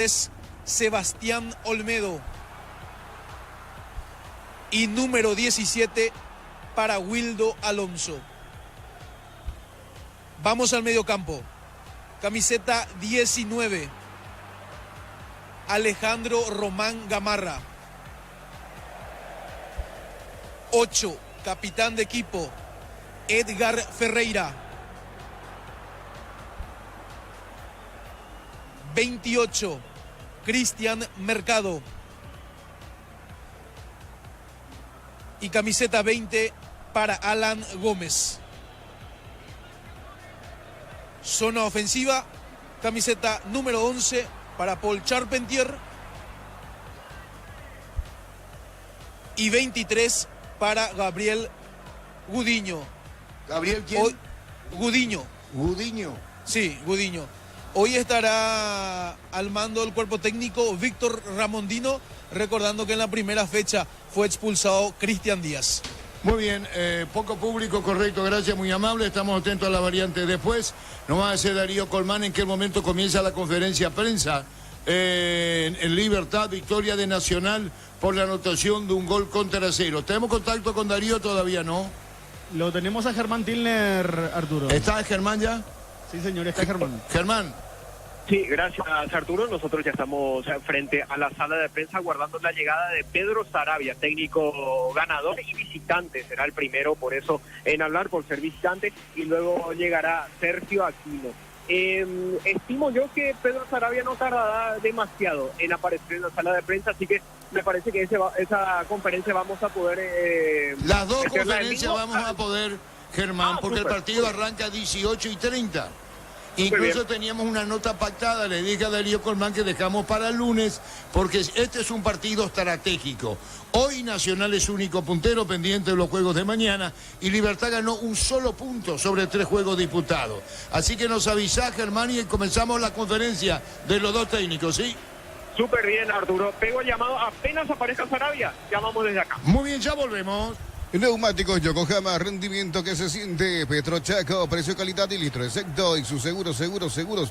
es Sebastián Olmedo. Y número 17 para Wildo Alonso. Vamos al mediocampo. Camiseta 19. Alejandro Román Gamarra. 8. Capitán de equipo. Edgar Ferreira. 28. Cristian Mercado. Y camiseta 20 para Alan Gómez. Zona ofensiva, camiseta número 11 para Paul Charpentier. Y 23 para Gabriel Gudiño. ¿Gabriel quién? Hoy, Gudiño. Gudiño. Sí, Gudiño. Hoy estará al mando del cuerpo técnico Víctor Ramondino, recordando que en la primera fecha fue expulsado Cristian Díaz. Muy bien, poco público, correcto, gracias, muy amable, estamos atentos a la variante. Después nos va a decir Darío Colmán en qué momento comienza la conferencia de prensa en Libertad, victoria de Nacional por la anotación de un gol contra 0. ¿Tenemos contacto con Darío? Todavía no. Lo tenemos a Germán Tilner, Arturo. ¿Está Germán ya? Sí, señor, está Germán. Germán. Sí, gracias Arturo. Nosotros ya estamos frente a la sala de prensa guardando la llegada de Pedro Saravia, técnico ganador y visitante. Será el primero, por eso, en hablar, por ser visitante. Y luego llegará Sergio Aquino. Estimo yo que Pedro Saravia no tardará demasiado en aparecer en la sala de prensa, así que me parece que esa conferencia vamos a poder... Las dos conferencias vamos a poder, Germán, porque super, el partido arranca 18:30. Incluso teníamos una nota pactada, le dije a Darío Colmán que dejamos para el lunes, porque este es un partido estratégico. Hoy Nacional es único puntero pendiente de los juegos de mañana y Libertad ganó un solo punto sobre 3 juegos disputados. Así que nos avisa, Germán, y comenzamos la conferencia de los dos técnicos, ¿sí? Súper bien, Arturo. Pego el llamado apenas aparezca Saravia, llamamos desde acá. Muy bien, ya volvemos. Neumáticos Yokohama, rendimiento que se siente. Petro Chaco, precio, calidad y litro exacto. Y sus seguros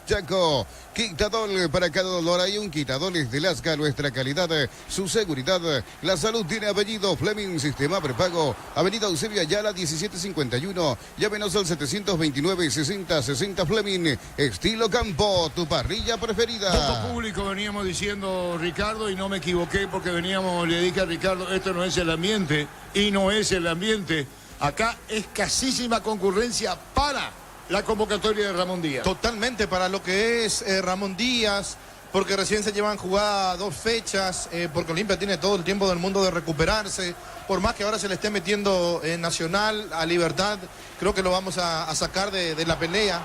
Chaco. Quitadol, para cada dolor hay un quitadol. Es de Lasca, nuestra calidad, su seguridad. La salud tiene apellido Fleming, sistema prepago. Avenida Eusebio Ayala, 1751. Llámenos al 729-6060 Fleming. Estilo campo, tu parrilla preferida. Poco público veníamos diciendo, Ricardo, y no me equivoqué porque le dije a Ricardo, esto no es el ambiente. Y no es el ambiente. Acá escasísima concurrencia para la convocatoria de Ramón Díaz. Totalmente para lo que es Ramón Díaz, porque recién se llevan jugadas 2 fechas, porque Olimpia tiene todo el tiempo del mundo de recuperarse. Por más que ahora se le esté metiendo en Nacional a Libertad, creo que lo vamos a sacar de la pelea,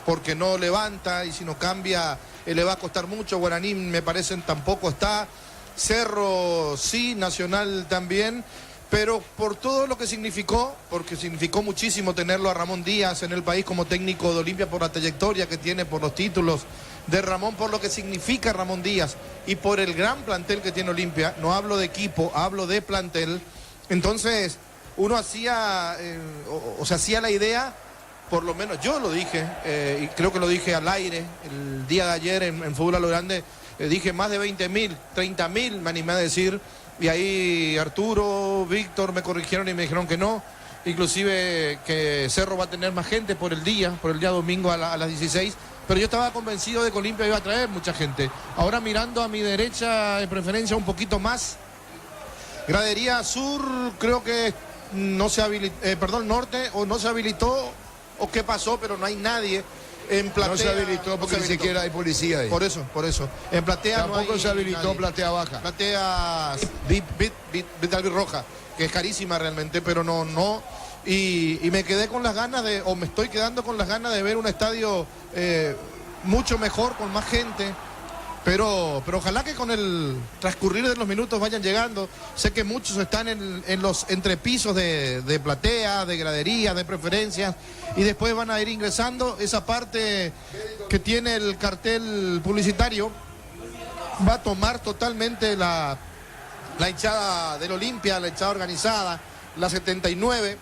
porque no levanta y si no cambia le va a costar mucho. Guaraní me parece tampoco está. Cerro sí, Nacional también, pero por todo lo que significó, porque significó muchísimo tenerlo a Ramón Díaz en el país como técnico de Olimpia, por la trayectoria que tiene, por los títulos de Ramón, por lo que significa Ramón Díaz y por el gran plantel que tiene Olimpia. No hablo de equipo, hablo de plantel. Entonces uno hacía, hacía la idea, por lo menos yo lo dije, y creo que lo dije al aire el día de ayer en Fútbol a lo Grande. Dije más de 20.000, 30.000 me animé a decir, y ahí Arturo, Víctor me corrigieron y me dijeron que no, inclusive que Cerro va a tener más gente por el día domingo a las 16, pero yo estaba convencido de que Olimpia iba a traer mucha gente. Ahora mirando a mi derecha, en preferencia un poquito más, gradería sur, creo que no se habilitó, norte, o no se habilitó, o qué pasó, pero no hay nadie. En platea, no se habilitó porque ni siquiera hay policía ahí. Por eso. En platea tampoco no hay se habilitó nadie. Platea baja. Platea Vital Roja, que es carísima realmente, pero no. Y me quedé con las ganas me estoy quedando con las ganas de ver un estadio mucho mejor, con más gente. Pero ojalá que con el transcurrir de los minutos vayan llegando. Sé que muchos están en los entrepisos de platea, de gradería, de preferencias, y después van a ir ingresando. Esa parte que tiene el cartel publicitario va a tomar totalmente la hinchada del Olimpia, la hinchada organizada, la 79.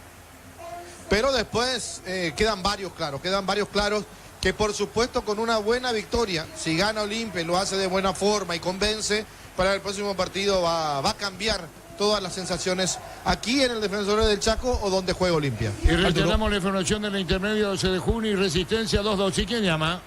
Pero después quedan varios claros. que por supuesto con una buena victoria, si gana Olimpia y lo hace de buena forma y convence, para el próximo partido va a cambiar todas las sensaciones aquí en el Defensores del Chaco o donde juega Olimpia. Y reiteramos la información de la intermedio 12 de junio y Resistencia 2-2. ¿Y quién llama?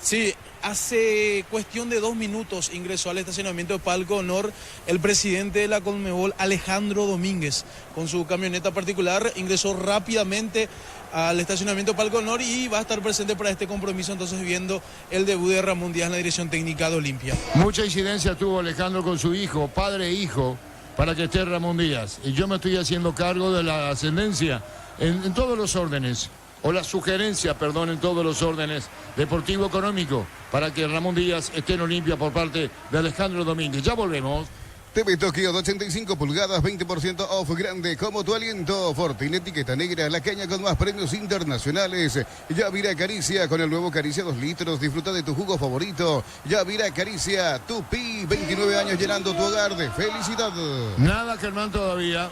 Sí, hace cuestión de 2 minutos ingresó al estacionamiento de Palco Honor el presidente de la Conmebol, Alejandro Domínguez, con su camioneta particular. Ingresó rápidamente al estacionamiento de Palco Honor y va a estar presente para este compromiso, entonces viendo el debut de Ramón Díaz en la dirección técnica de Olimpia. Mucha incidencia tuvo Alejandro con su hijo, padre e hijo, para que esté Ramón Díaz. Y yo me estoy haciendo cargo de la ascendencia en todos los órdenes. O la sugerencia, perdón, en todos los órdenes deportivo-económico para que Ramón Díaz esté en Olimpia por parte de Alejandro Domínguez. Ya volvemos. TV Tokio de 85 pulgadas, 20% off grande como tu aliento. Fortin, etiqueta negra, la caña con más premios internacionales. Yavira Caricia, con el nuevo Caricia 2 litros. Disfruta de tu jugo favorito. Yavira Caricia, Tupi, 29 años llenando tu hogar de felicidad. Nada, Germán, todavía.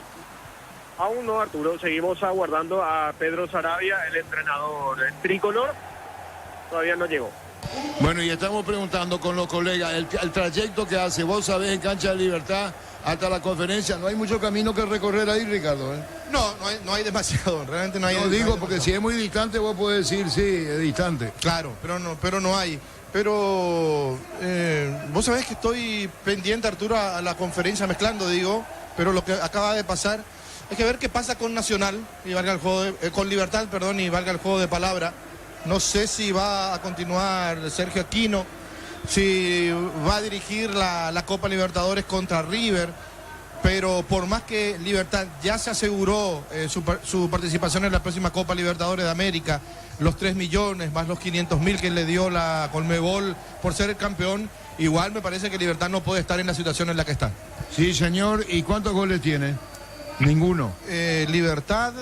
Aún no, Arturo. Seguimos aguardando a Pedro Sarabia, el entrenador tricolor. Todavía no llegó. Bueno, y estamos preguntando con los colegas, el trayecto que hace, vos sabés, en Cancha de Libertad hasta la conferencia, no hay mucho camino que recorrer ahí, Ricardo, ¿eh? No hay demasiado, realmente no hay. No digo, porque si es muy distante vos podés decir, sí, es distante. Claro, pero no hay. Pero vos sabés que estoy pendiente, Arturo, a la conferencia mezclando, digo, pero lo que acaba de pasar, hay que ver qué pasa con Nacional, y valga el juego con Libertad, perdón, y valga el juego de palabra. No sé si va a continuar Sergio Aquino, si va a dirigir la Copa Libertadores contra River, pero por más que Libertad ya se aseguró su participación en la próxima Copa Libertadores de América, los 3 millones más los 500.000 que le dio la Conmebol por ser el campeón, igual me parece que Libertad no puede estar en la situación en la que está. Sí, señor. ¿Y cuántos goles tiene? Ninguno. Libertad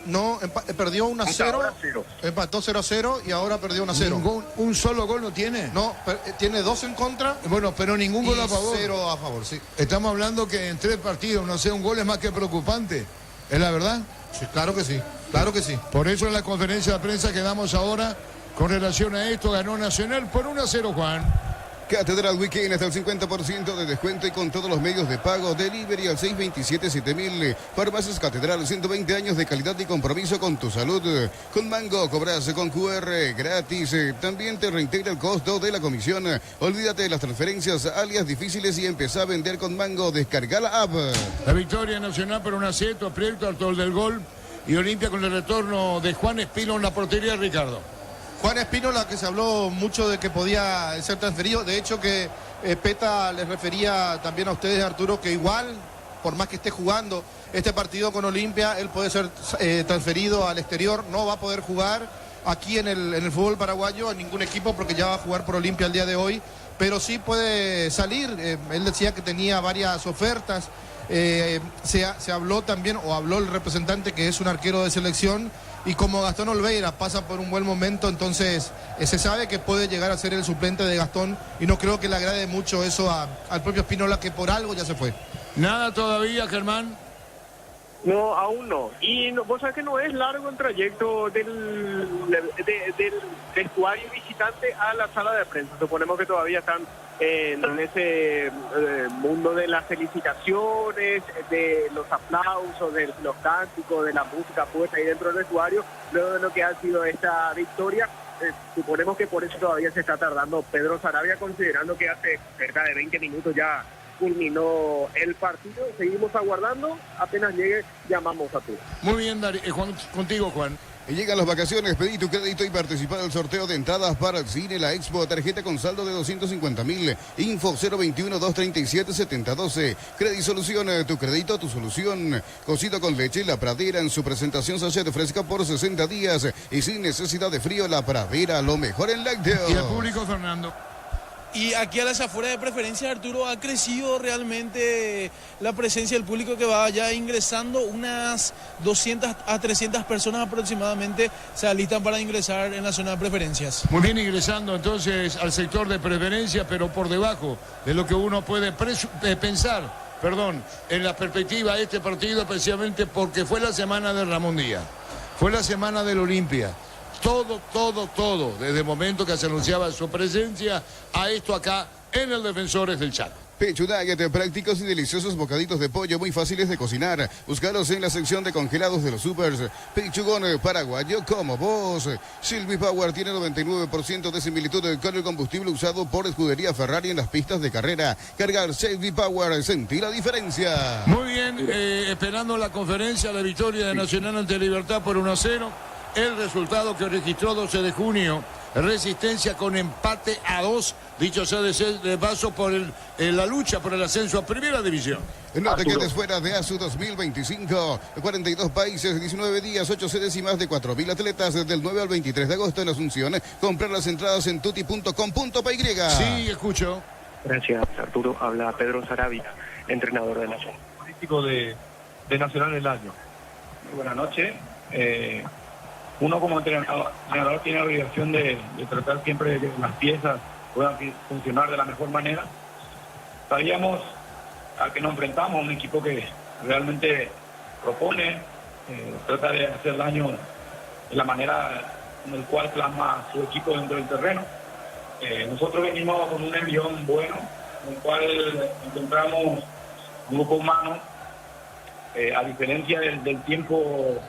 no perdió 1-0, empató 0-0 y ahora perdió 1-0. ¿Un solo gol no tiene? No, tiene 2 en contra. Bueno, pero ningún gol a favor. 0 a favor, sí. Estamos hablando que en 3 partidos, no sé, un gol es más que preocupante. ¿Es la verdad? Sí, claro que sí, claro que sí. Por eso en la conferencia de prensa que damos ahora, con relación a esto, ganó Nacional por 1-0, Juan. Catedral Weekend hasta el 50% de descuento y con todos los medios de pago. Delivery al 627-7000. Farmacias Catedral, 120 años de calidad y compromiso con tu salud. Con Mango cobras con QR gratis. También te reintegra el costo de la comisión. Olvídate de las transferencias alias difíciles y empezá a vender con Mango. Descarga la app. La victoria Nacional por 1-0, proyecto Artol del gol. Y Olimpia con el retorno de Juan Espino en la portería, Ricardo. Juan Espínola, que se habló mucho de que podía ser transferido. De hecho, que Peta les refería también a ustedes, Arturo, que igual, por más que esté jugando este partido con Olimpia, él puede ser transferido al exterior. No va a poder jugar aquí en el fútbol paraguayo a ningún equipo porque ya va a jugar por Olimpia el día de hoy. Pero sí puede salir. Él decía que tenía varias ofertas. Se habló también, o habló el representante, que es un arquero de selección. Y como Gastón Olveira pasa por un buen momento, entonces se sabe que puede llegar a ser el suplente de Gastón y no creo que le agrade mucho eso al propio Espínola, que por algo ya se fue. Nada todavía, Germán. No, aún no. Y no, vos sabés que no es largo el trayecto del vestuario visitante a la sala de prensa. Suponemos que todavía están en ese mundo de las felicitaciones, de los aplausos, de los cánticos, de la música puesta ahí dentro del vestuario, luego de lo que ha sido esta victoria. Suponemos que por eso todavía se está tardando Pedro Sarabia, considerando que hace cerca de 20 minutos ya culminó el partido. Seguimos aguardando, apenas llegue llamamos a todos. Muy bien, Juan, contigo, Juan. Y llegan las vacaciones, pedí tu crédito y participa del sorteo de entradas para el cine, la expo, tarjeta con saldo de 250.000, info 021-237-7012, Credisolución, tu crédito, tu solución, cocido con leche, La Pradera en su presentación sachet fresca por 60 días y sin necesidad de frío, La Pradera, lo mejor en lácteos. Y el público, Fernando. Y aquí a las afueras de preferencia, Arturo, ha crecido realmente la presencia del público, que va ya ingresando. Unas 200 a 300 personas aproximadamente se alistan para ingresar en la zona de preferencias. Muy bien, ingresando entonces al sector de preferencia, pero por debajo de lo que uno puede pensar, en la perspectiva de este partido, especialmente porque fue la semana de Ramón Díaz, fue la semana del Olimpia. todo, desde el momento que se anunciaba su presencia, a esto acá en el Defensores del Chaco. Pecho Nugget, prácticos y deliciosos bocaditos de pollo muy fáciles de cocinar. Búscalos en la sección de congelados de los supers. Pechugón paraguayo como vos. Silvi Power tiene 99% de similitud con el combustible usado por Escudería Ferrari en las pistas de carrera. Cargar Silvi Power, sentí la diferencia. Muy bien, esperando la conferencia, la victoria de Nacional ante Libertad por 1-0. El resultado que registró 12 de junio. Resistencia con empate a 2, dicho sea de paso, por la lucha por el ascenso a Primera División. No te quedes fuera de ASU 2025. 42 países, 19 días, 8 sedes y más de 4.000 atletas del 9 al 23 de agosto en Asunción. Comprar las entradas en tuti.com.py. Sí, escucho. Gracias, Arturo. Habla Pedro Sarabia, entrenador de Nacional. Político de Nacional del año. Muy buenas noches. Uno como entrenador tiene la obligación de tratar siempre de que las piezas puedan funcionar de la mejor manera. Sabíamos a que nos enfrentamos, un equipo que realmente propone, trata de hacer daño de la manera en la cual plasma su equipo dentro del terreno. Nosotros venimos con un envión bueno, en el cual encontramos un grupo humano, a diferencia del tiempo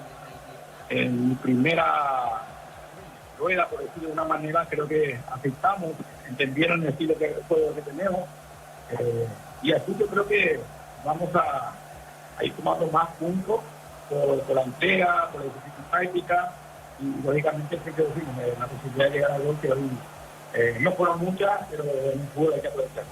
en mi primera rueda, por decirlo de una manera, creo que aceptamos, entendieron el estilo de juego que tenemos, y así yo creo que vamos a ir tomando más puntos por la entrega, por la ejecución táctica, y lógicamente sé que decimos, la posibilidad de llegar al gol que hoy no fueron muchas, pero en el fútbol hay que aprovechar.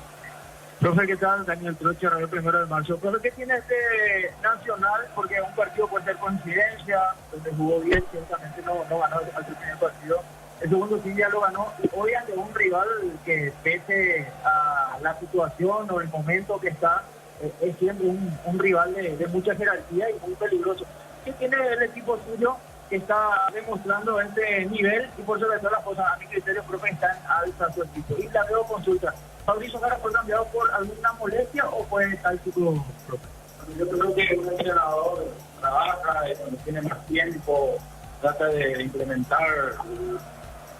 Profe, ¿qué tal? Daniel Troche, Radio 1 de Marzo. Profe, ¿qué tiene este Nacional? Porque un partido puede ser coincidencia, donde jugó bien, ciertamente no ganó al primer partido. El segundo sí ya lo ganó. Y hoy ante un rival que, pese a la situación o el momento que está, es siempre un rival de mucha jerarquía y muy peligroso. ¿Qué tiene el equipo suyo que está demostrando este nivel? Y por sobre todo las cosas, a mi criterio, profe, están alta su equipo. Y la veo consulta. ¿Fabricio Jara fue cambiado por alguna molestia o fue táctico, profe? Yo creo que un entrenador trabaja, cuando tiene más tiempo, trata de implementar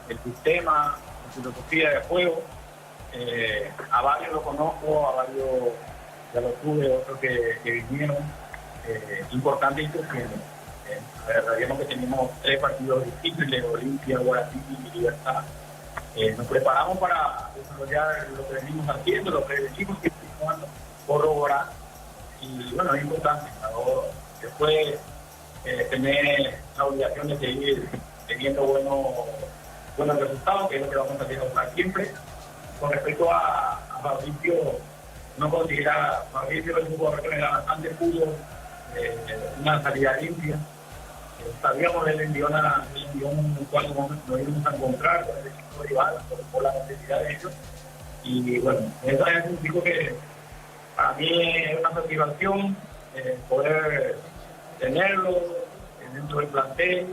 el sistema, la filosofía de juego. A varios lo conozco, a varios ya lo tuve, otros que vinieron. Importante y surgiendo. Sabíamos que teníamos 3 partidos difíciles: Olimpia, Guaraní y Libertad. Nos preparamos para desarrollar lo que venimos haciendo, lo que decimos que estamos corroborar. Y bueno, es importante, ¿no? Después tener la obligación de seguir teniendo buenos resultados, que es lo que vamos a hacer siempre. Con respecto a Fabricio, no considera, Fabricio es un jugador que me da bastante fútbol, una salida limpia. Sabíamos del envión en el cual nos íbamos a encontrar con el equipo rival por la necesidad de ellos. Y bueno, eso es un chico que para mí es una satisfacción poder tenerlo dentro del plantel,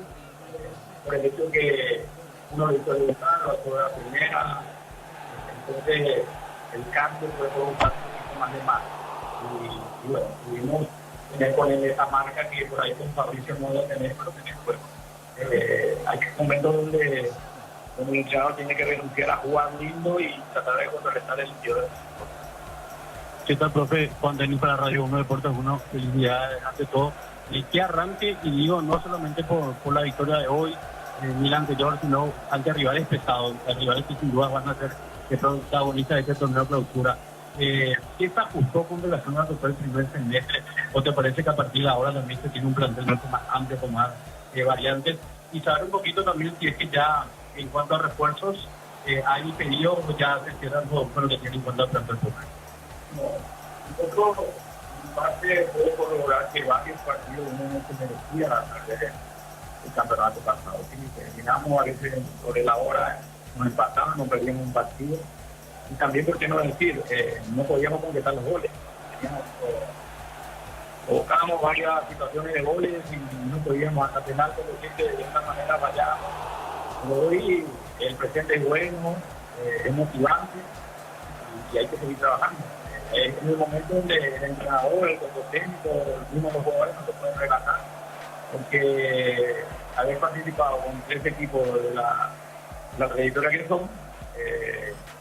por el hecho que uno le puede gustar, lo puede la primera, entonces el cambio fue todo un paso más de más. Y bueno, tuvimos con esa marca que por ahí con Fabricio no lo tenemos, pero tenemos juego. Hay momentos donde el entrenador tiene que renunciar a jugar lindo y tratar de contrarrestar el sentido del equipo. ¿Qué tal, profe? Juan Denis para Radio 1 Deportes 1, felicidades ante todo. Que arranque, y digo, no solamente por la victoria de hoy, ni la anterior, sino ante rivales pesados, rivales que sin duda van a ser protagonistas de este torneo de clausura. ¿Qué se ajustó con relación a lo que fue el primer semestre? ¿O te parece que a partir de ahora también se tiene un plantel mucho más amplio, con más variantes? Y saber un poquito también si es que ya, en cuanto a refuerzos, hay pedidos o ya se cierran con lo que tiene en cuenta el plantel público. Nosotros, en parte, puedo corroborar que varios partidos uno no se merecía perder el campeonato pasado. Si terminamos a veces sobre la hora, nos empataban, nos perdíamos un partido. Y también, por qué no decir, no podíamos completar los goles. Provocábamos varias situaciones de goles y no podíamos hasta penal, por decir que de esta manera fallábamos. Hoy el presente es bueno, es motivante y hay que seguir trabajando. Es el momento donde el entrenador, el cuerpo técnico, los mismos jugadores no se pueden relajar. porque haber participado con 3 equipos de la trayectoria que son,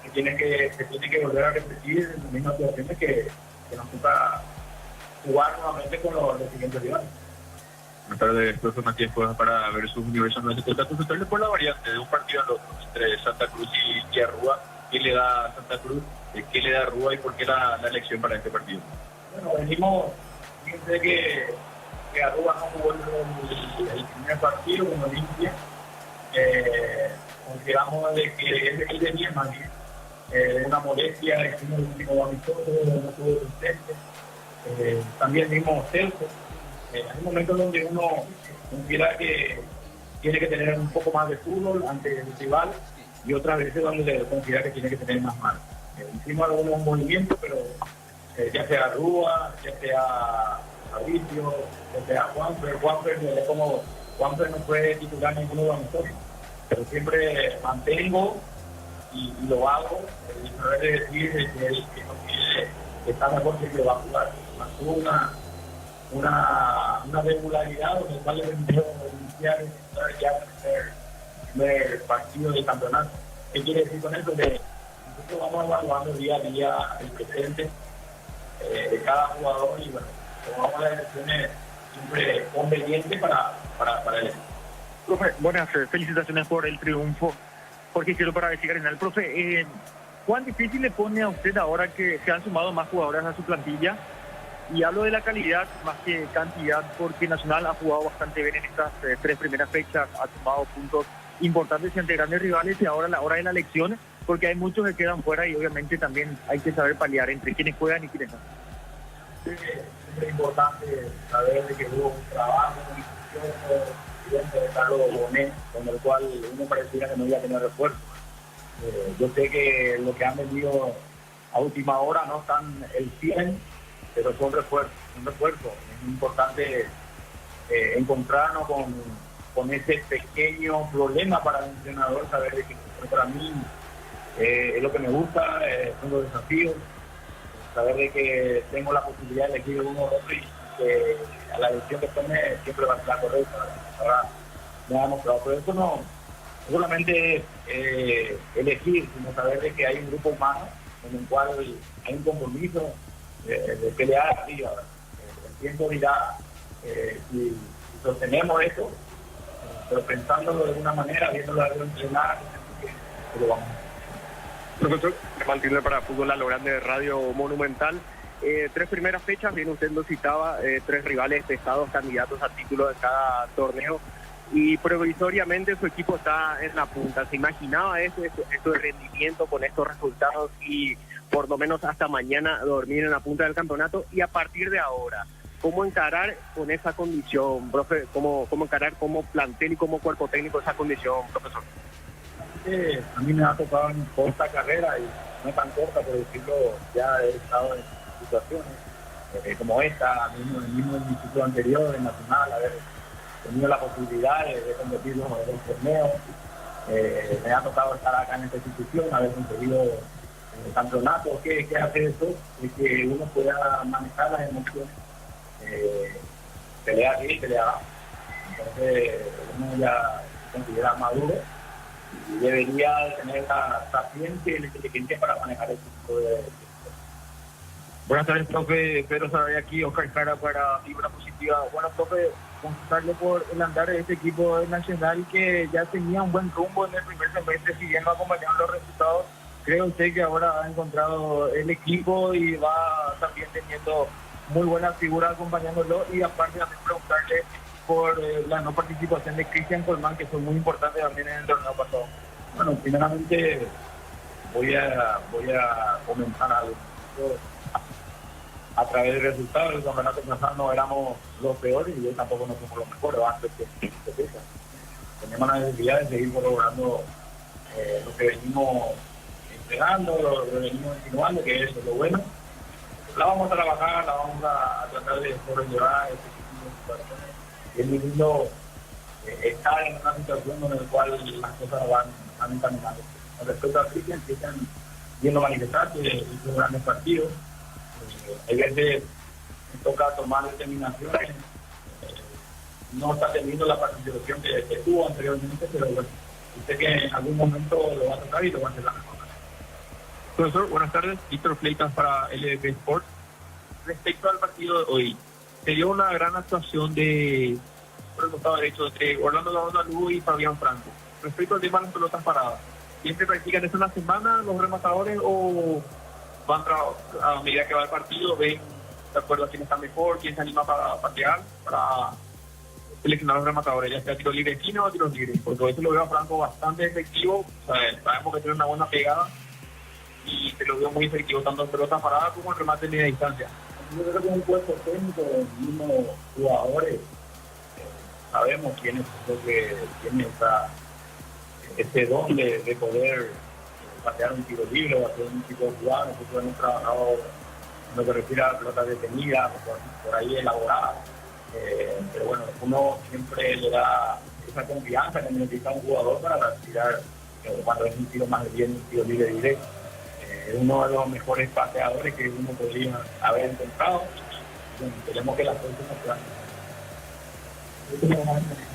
se tiene que volver a repetir en las mismas situaciones que nos toca jugar nuevamente con los siguientes rivales. Buenas tardes, profe Matías Cuevas, para ver sus universos. Consultarle por la variante de un partido al otro entre Santa Cruz y Arrúa. ¿Qué le da a Santa Cruz? ¿Qué le da a Arrúa y por qué la elección para este partido? Bueno, venimos, fíjense que Arrúa no jugó el primer partido con Olimpia. Consideramos de que es de que tenía más bien una molestia, hicimos el último amistoso, no tuvo resistente. También vimos Celso. Hay momentos donde uno considera que tiene que tener un poco más de fútbol ante el rival y otras veces donde considera que tiene que tener más manos. Hicimos algunos movimientos, pero ya sea Rúa, ya sea Fabricio, ya sea Juanfer, como Juanfer no fue titular ninguno de nosotros, pero siempre mantengo y lo hago, y saber decir que él está mejor que lo va a jugar. Mantuvo una regularidad donde el cual le permitió iniciar ya el primer partido del campeonato. ¿Qué quiere decir con eso? Que nosotros vamos evaluando día a día el presente de cada jugador y bueno, tomamos las decisiones siempre convenientes para el equipo. Profe, buenas felicitaciones por el triunfo. Porque quiero para decir Arenal, profe, ¿cuán difícil le pone a usted ahora que se han sumado más jugadores a su plantilla? Y hablo de la calidad más que cantidad, porque Nacional ha jugado bastante bien en estas 3 primeras fechas, ha sumado puntos importantes ante grandes rivales y ahora a la hora de la elección, porque hay muchos que quedan fuera y obviamente también hay que saber paliar entre quienes juegan y quienes no. Es importante saber de que hubo un trabajo muy juicioso de Carlos Bonet, con el cual uno pareciera que no iba a tener refuerzo. Yo sé que lo que han venido a última hora no están el 100%, pero son refuerzos. Es importante encontrarnos con ese pequeño problema para el entrenador, saber de que para mí es lo que me gusta, son los desafíos, saber de que tengo la posibilidad de elegir uno u otro y que a la decisión que tome siempre va a ser la correcta. Ahora me ha demostrado, pero eso no solamente elegir, sino saber de que hay un grupo humano en el cual hay un compromiso de pelear arriba. El tiempo dirá si sostenemos eso, pero pensándolo de alguna manera, viéndolo entrenar, que lo vamos a hacer. Profesor, Martín para Fútbol a lo Grande de Radio Monumental. 3 primeras fechas, bien usted lo citaba, 3 rivales pesados, candidatos a título de cada torneo. Y provisoriamente su equipo está en la punta. ¿Se imaginaba esto de rendimiento con estos resultados y por lo menos hasta mañana dormir en la punta del campeonato? Y a partir de ahora, ¿cómo encarar con esa condición, profe? ¿Cómo encarar como plantel y como cuerpo técnico esa condición, profesor? A mí me ha tocado en corta carrera, y no tan corta, por decirlo, ya he estado en situaciones como esta, mismo en mi ciclo anterior, en Nacional, haber tenido la posibilidad de competir en los torneos. Me ha tocado estar acá en esta institución, haber conseguido el campeonato. ¿Qué hace eso? Es que uno pueda manejar las emociones, pelear bien y pelear abajo. Entonces uno ya se considera maduro y debería tener la paciencia y la inteligencia para manejar este tipo de... Buenas tardes, profe. Pedro Sarabia aquí, Oscar Cara para Fibra Positiva. Bueno, profe, consultarle por el andar de este equipo nacional que ya tenía un buen rumbo en el primer semestre, si bien no acompañaron los resultados. ¿Cree usted que ahora ha encontrado el equipo y va también teniendo muy buenas figuras acompañándolo? Y aparte también preguntarle por la no participación de Cristian Colmán, que fue muy importante también en el torneo pasado. Bueno, primeramente voy a comentar algo. A través del resultado del campeonato pasado no éramos los peores y hoy tampoco no somos los mejores, antes que tenemos la necesidad de seguir colaborando lo que venimos entregando, lo que venimos insinuando, que es lo bueno. La vamos a trabajar, la vamos a tratar de sobrellevar este tipo de situaciones. Y es muy lindo estar en una situación en la cual las cosas van encaminando. Con respecto a Cristian viendo manifestar que hizo grandes partidos. Hay veces me toca tomar determinaciones no está teniendo la participación que tuvo anteriormente, pero bueno, sé que en algún momento lo va a tocar y lo va a hacer la mejor. Profesor, buenas tardes. Víctor Fleitas para LDP Sports. Respecto al partido de hoy, se dio una gran actuación por el costado derecho de Orlando Gaona Lugo y Fabián Franco. Respecto al tema de las pelotas paradas, ¿siempre practican eso en la semana los rematadores o van a medida que va el partido, ven de acuerdo a quién está mejor, quién se anima para patear, para seleccionar los rematadores, ya sea tiro libre esquina o tiro libre? Porque eso lo veo a Franco bastante efectivo, sabemos que tiene una buena pegada y se lo veo muy efectivo tanto en pelota parada como en remate de media distancia. Yo creo que es un cuerpo técnico de los mismos jugadores. Sabemos quién es lo que tiene ese don de poder patear un tiro libre o hacer un tipo de jugada. Nosotros hemos trabajado en lo que refiere a pelotas detenidas, por ahí elaboradas. Pero bueno, uno siempre le da esa confianza que necesita un jugador para tirar cuando es un tiro más bien, un tiro libre directo. Es uno de los mejores pateadores que uno podría haber encontrado. Esperemos que las cosas no sean.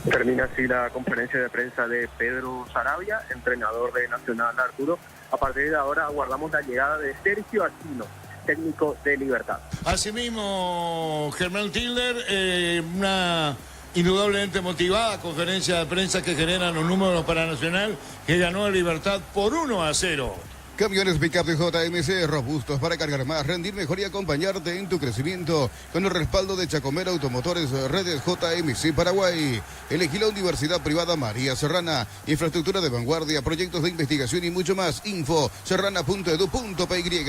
Termina así la conferencia de prensa de Pedro Sarabia, entrenador de Nacional Arturo. A partir de ahora aguardamos la llegada de Sergio Aquino, técnico de Libertad. Asimismo, Germán Tilner, una indudablemente motivada conferencia de prensa que generan los números para Nacional, que ganó a Libertad por 1-0. Camiones Pickup de JMC, robustos para cargar más, rendir mejor y acompañarte en tu crecimiento. Con el respaldo de Chacomera Automotores, Redes JMC Paraguay. Elegí la Universidad Privada María Serrana. Infraestructura de vanguardia, proyectos de investigación y mucho más. Info, serrana.edu.py.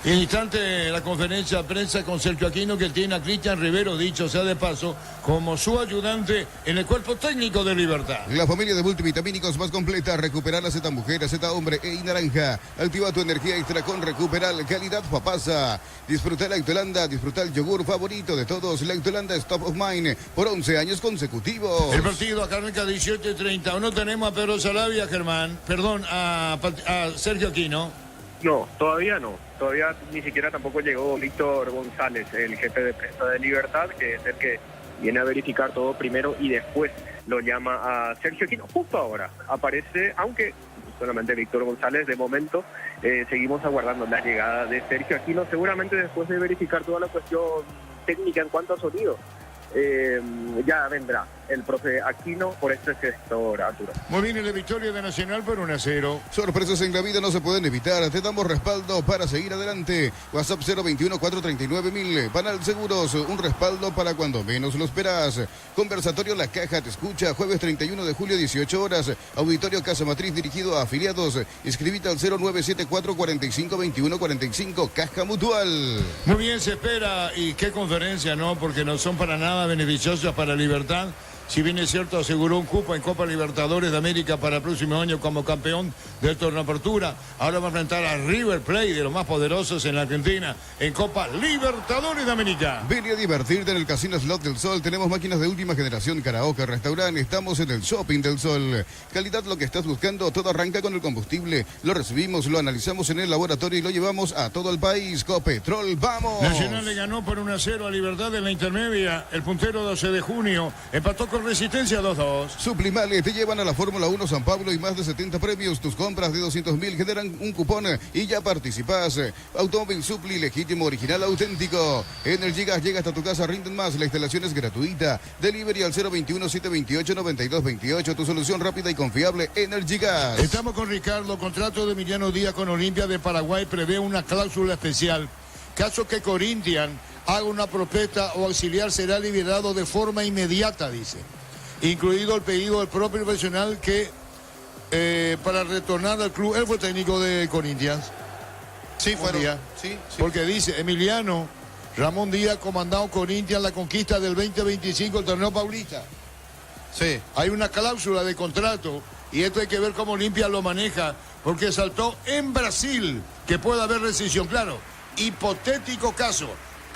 En instante, la conferencia de prensa con Sergio Aquino, que tiene a Cristian Rivero, dicho sea de paso, como su ayudante en el cuerpo técnico de Libertad. La familia de multivitamínicos más completa, Recuperar la Z Mujer, Z Hombre y Naranja. Activa tu energía extra con Recuperal, calidad Papasa. Disfruta la Lactolanda, disfruta el yogur favorito de todos, Lactolanda Stop of Mine, por 11 años consecutivos. El partido acá arranca 18:30. ¿No tenemos a Pedro Sarabia, Germán? Perdón, a Sergio Aquino. No, todavía no. Todavía ni siquiera tampoco llegó Víctor González, el jefe de prensa de Libertad, que es el que viene a verificar todo primero y después lo llama a Sergio Aquino. Justo ahora aparece, aunque solamente Víctor González de momento, seguimos aguardando la llegada de Sergio Aquino, seguramente después de verificar toda la cuestión técnica en cuanto a sonido. Ya vendrá el profe Aquino por este sector, Arturo. Muy bien, la victoria de Nacional por 1-0. Sorpresas en la vida no se pueden evitar. Te damos respaldo para seguir adelante. WhatsApp 021-439-1000. Panal Seguros, un respaldo para cuando menos lo esperas. Conversatorio La Caja te escucha, jueves 31 de julio, 18 horas. Auditorio Casa Matriz dirigido a afiliados. Inscribite al 0974-452145. Caja Mutual. Muy bien, se espera. Y qué conferencia, ¿no? Porque no son para nada beneficiosas para Libertad. Si bien es cierto, aseguró un cupo en Copa Libertadores de América para el próximo año como campeón del torneo Apertura. Ahora va a enfrentar a River Plate, de los más poderosos en la Argentina, en Copa Libertadores de América. Ven a divertirte en el Casino Slot del Sol. Tenemos máquinas de última generación, karaoke, restaurante. Estamos en el Shopping del Sol. Calidad, lo que estás buscando. Todo arranca con el combustible. Lo recibimos, lo analizamos en el laboratorio y lo llevamos a todo el país. Copetrol, ¡vamos! Nacional le ganó por 1-0 a Libertad en la intermedia. El puntero 12 de junio empató con Resistencia 2-2. Suplimale, te llevan a la Fórmula 1 San Pablo y más de 70 premios. Tus compras de 200.000 generan un cupón y ya participas. Automóvil Supli, legítimo, original, auténtico. Energy Gas llega hasta tu casa, rinden más. La instalación es gratuita. Delivery al 021-728-9228. Tu solución rápida y confiable, Energy Gas. Estamos con Ricardo. Contrato de Emiliano Díaz con Olimpia de Paraguay prevé una cláusula especial. Caso que Corinthians haga una propuesta o auxiliar, será liberado de forma inmediata, dice. Incluido el pedido del propio profesional que para retornar al club. Él fue técnico de Corinthians. Sí, fueron. Sí. Porque dice Emiliano Ramón Díaz, comandado Corinthians, la conquista del 2025, el torneo paulista. Sí. Hay una cláusula de contrato y esto hay que ver cómo Olimpia lo maneja, porque saltó en Brasil que puede haber rescisión. Claro, hipotético caso,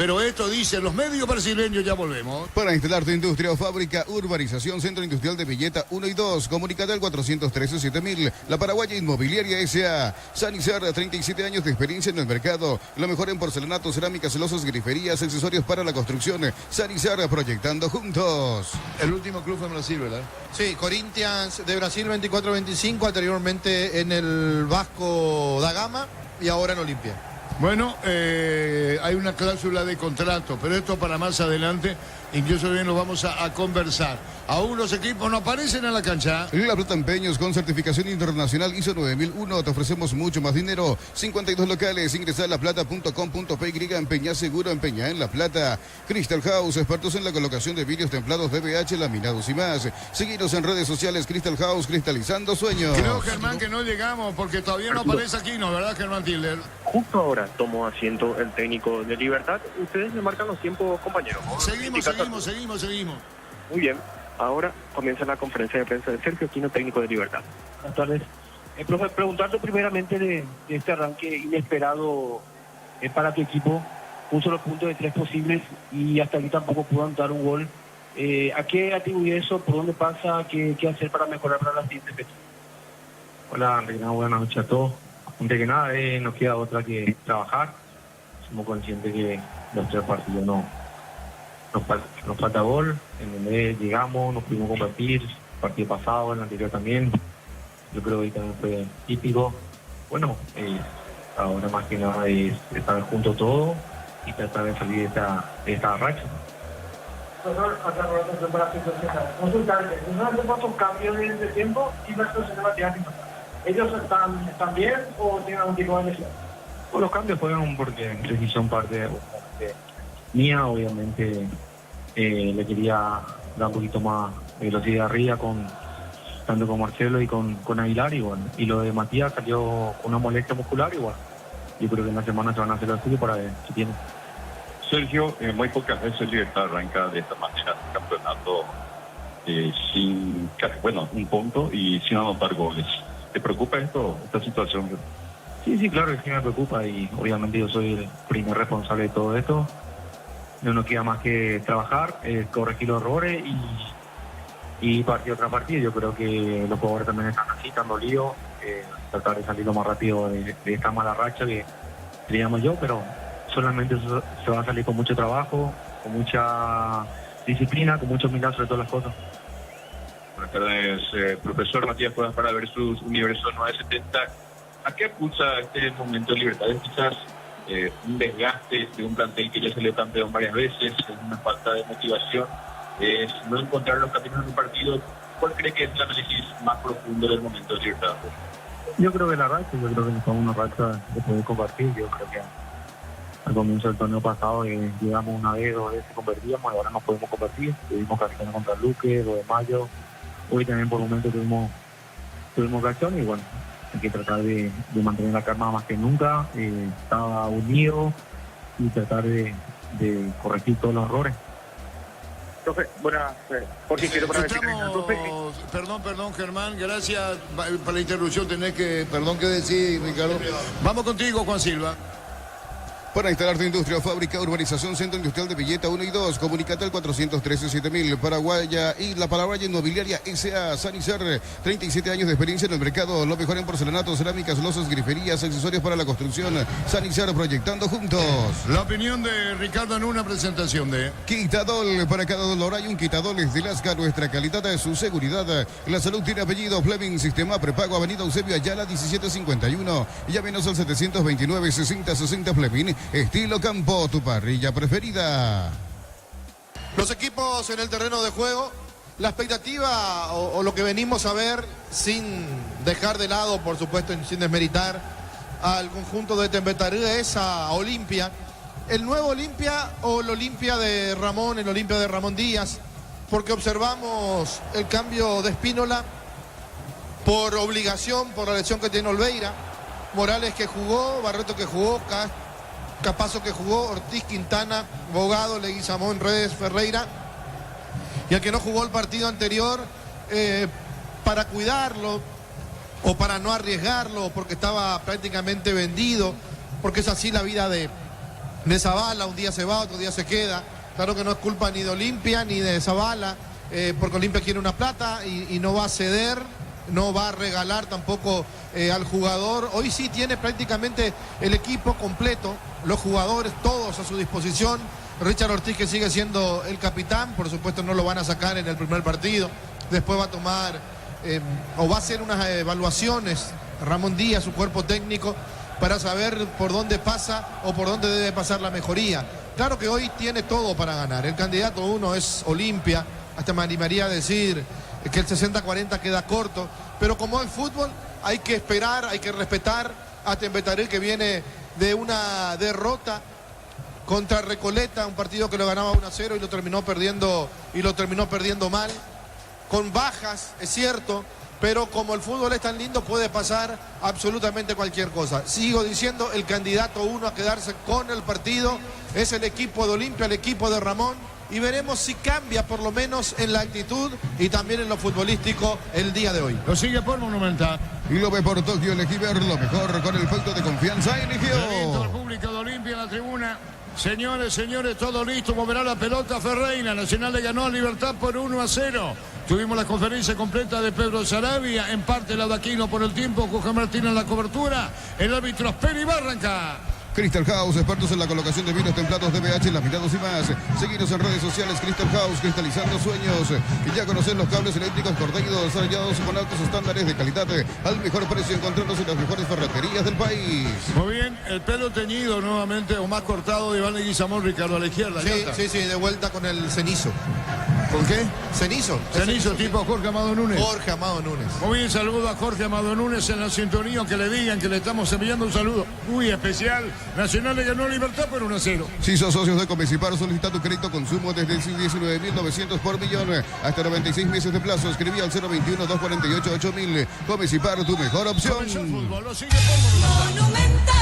Pero esto dicen los medios brasileños, ya volvemos. Para instalar tu industria o fábrica, urbanización Centro Industrial de Villeta 1 y 2, comunicate al 413-7000. La Paraguaya Inmobiliaria S.A. Sanizar, 37 años de experiencia en el mercado. Lo mejor en porcelanato, cerámicas, celosas, griferías, accesorios para la construcción. Sanizar, proyectando juntos. El último club fue en Brasil, ¿verdad? Sí, Corinthians de Brasil 24-25, anteriormente en el Vasco da Gama y ahora en Olimpia. Bueno, hay una cláusula de contrato, pero esto para más adelante, incluso bien lo vamos a conversar. Aún los equipos no aparecen en la cancha. La Plata Empeños con certificación internacional ISO 9001. Te ofrecemos mucho más dinero. 52 locales. Ingresa a laplata.com.py. Empeñá seguro, empeñá en La Plata. Crystal House, expertos en la colocación de vidrios templados, DBH, laminados y más. Seguinos en redes sociales. Crystal House, cristalizando sueños. Creo, Germán, que no llegamos porque todavía no aparece aquí, ¿no? ¿Verdad, Germán Tilder? Justo ahora tomó asiento el técnico de Libertad. Ustedes me marcan los tiempos, compañeros. Seguimos. Muy bien. Ahora comienza la conferencia de prensa de Sergio Quino, técnico de Libertad. Buenas tardes. Profe, preguntarte primeramente de este arranque inesperado para tu equipo. Un solo punto de 3 posibles y hasta aquí tampoco pudo anotar un gol. ¿A qué atribuye eso? ¿Por dónde pasa? ¿Qué hacer para mejorar para la siguiente fecha? Hola, buenas noches a todos. Antes que nada, nos queda otra que trabajar. Somos conscientes que los 3 partidos nos falta gol. En donde llegamos, nos pudimos convertir. El partido pasado, el anterior también. Yo creo que también fue típico. Bueno, ahora más que nada es estar juntos todos y tratar de salir de esta racha. Profesor, acá para la situación. Consultarte, no hace cuántos cambios en el tiempo y la situación de matemáticas. ¿Ellos están bien o tienen algún tipo de lesión? Los cambios fueron porque son parte mía, obviamente le quería dar un poquito más velocidad arriba tanto con Marcelo y con Aguilar, y bueno, y lo de Matías salió con una molestia muscular, y bueno, yo creo que en la semana se van a hacer el estudio para ver si tiene. Sergio, muy pocas veces Libertad arranca de esta manera el campeonato sin, bueno, un punto y sin anotar goles. ¿Te preocupa esta situación? Sí, claro que sí me preocupa, y obviamente yo soy el primer responsable de todo esto. No nos queda más que trabajar, corregir los errores y partido tras partido. Yo creo que los jugadores también están así, están dolidos, tratar de salir lo más rápido de esta mala racha que teníamos yo, pero solamente eso se va a salir con mucho trabajo, con mucha disciplina, con mucha humildad sobre todas las cosas. Buenas tardes, profesor Matías Cuevas para Versus Universo 970. ¿A qué acusa este momento de Libertad? ¿Es quizás un desgaste de un plantel que ya salió campeón varias veces? ¿Es una falta de motivación? ¿Es no encontrar los caminos en un partido? ¿Cuál cree que es el análisis más profundo del momento de Libertad? Yo creo que la racha, yo creo que nos una racha de poder compartir. Yo creo que al comienzo del torneo pasado llegamos una vez, 2 veces, convertíamos, y ahora no podemos convertir. Tuvimos que contra Luque, 2 de mayo. Hoy también por momentos tuvimos reacción, y bueno, hay que tratar de mantener la calma más que nunca, estar unido y tratar de corregir todos los errores. Profe, buenas, porque quiero para Perdón, Germán, gracias por la interrupción. Perdón que decir, Ricardo. Vamos contigo, Juan Silva. Para instalar tu industria o fábrica, urbanización Centro Industrial de Villeta 1 y 2, comunicate al 413-7000. Paraguaya y la Paraguaya Inmobiliaria S.A. Sanizar, 37 años de experiencia en el mercado. Lo mejor en porcelanato, cerámicas, losas, griferías, accesorios para la construcción. Sanizar, proyectando juntos. La opinión de Ricardo en una presentación de Quitadol. Para cada dolor hay un Quitadol de Lasca. Nuestra calidad es su seguridad. La salud tiene apellido. Fleming, sistema prepago, Avenida Eusebio Ayala 1751. Llámenos al 729-6060 Fleming. Estilo campo, tu parrilla preferida. Los equipos en el terreno de juego, la expectativa o lo que venimos a ver, sin dejar de lado, por supuesto, sin desmeritar al conjunto de Tembetarú, es a Olimpia. El nuevo Olimpia o el Olimpia de Ramón, el Olimpia de Ramón Díaz, porque observamos el cambio de Espínola por obligación, por la lesión que tiene Olveira, Morales que jugó, Barreto que jugó, Capazo que jugó, Ortiz, Quintana, Bogado, Leguizamón, Redes, Ferreira, y el que no jugó el partido anterior para cuidarlo o para no arriesgarlo porque estaba prácticamente vendido, porque es así la vida de de Zavala, un día se va, otro día se queda. Claro que no es culpa ni de Olimpia ni de Zavala, porque Olimpia quiere una plata y no va a ceder, no va a regalar tampoco al jugador. Hoy sí tiene prácticamente el equipo completo, los jugadores todos a su disposición. Richard Ortiz, que sigue siendo el capitán, por supuesto no lo van a sacar en el primer partido. Después va a tomar o va a hacer unas evaluaciones Ramón Díaz, su cuerpo técnico, para saber por dónde pasa o por dónde debe pasar la mejoría. Claro que hoy tiene todo para ganar. El candidato uno es Olimpia. Hasta me animaría a decir que el 60-40 queda corto. Pero como es fútbol, hay que esperar, hay que respetar a Tembetaré, que viene de una derrota contra Recoleta, un partido que lo ganaba 1-0 y lo terminó perdiendo mal. Con bajas, es cierto, pero como el fútbol es tan lindo, puede pasar absolutamente cualquier cosa. Sigo diciendo, el candidato uno a quedarse con el partido es el equipo de Olimpia, el equipo de Ramón, y veremos si cambia por lo menos en la actitud y también en lo futbolístico el día de hoy. Lo sigue por Monumental. Y lo ve por Tokio, elegí ver lo mejor con el pacto de confianza. Eligió. El público de Olimpia en la tribuna. Señores, todo listo, moverá la pelota Ferreira. Nacional le ganó a Libertad por 1-0. Tuvimos la conferencia completa de Pedro Sarabia, en parte Laudaquino por el tiempo, Jorge Martín en la cobertura, el árbitro Asperi Barranca. Crystal House, expertos en la colocación de vinos templados de BH, laminados y más. Seguinos en redes sociales, Crystal House, cristalizando sueños. Y ya conocen los cables eléctricos Cordeiro, desarrollados con altos estándares de calidad al mejor precio, encontrándose en las mejores ferreterías del país. Muy bien, el pelo teñido nuevamente, o más cortado, de Iván Leguizamón, Ricardo, a la izquierda. Sí, de vuelta con el cenizo. ¿Con qué? Cenizo. Cenizo tipo Jorge Amado Núñez. Jorge Amado Núñez. Muy bien, saludo a Jorge Amado Núñez en la sintonía, que le digan que le estamos enviando un saludo muy especial. Nacional le ganó Libertad por 1-0. Si sos socios de Comecipar, solicita tu crédito consumo desde 19.900 por millón hasta 96 meses de plazo. Escribí al 021-248-8000. Comecipar, tu mejor opción.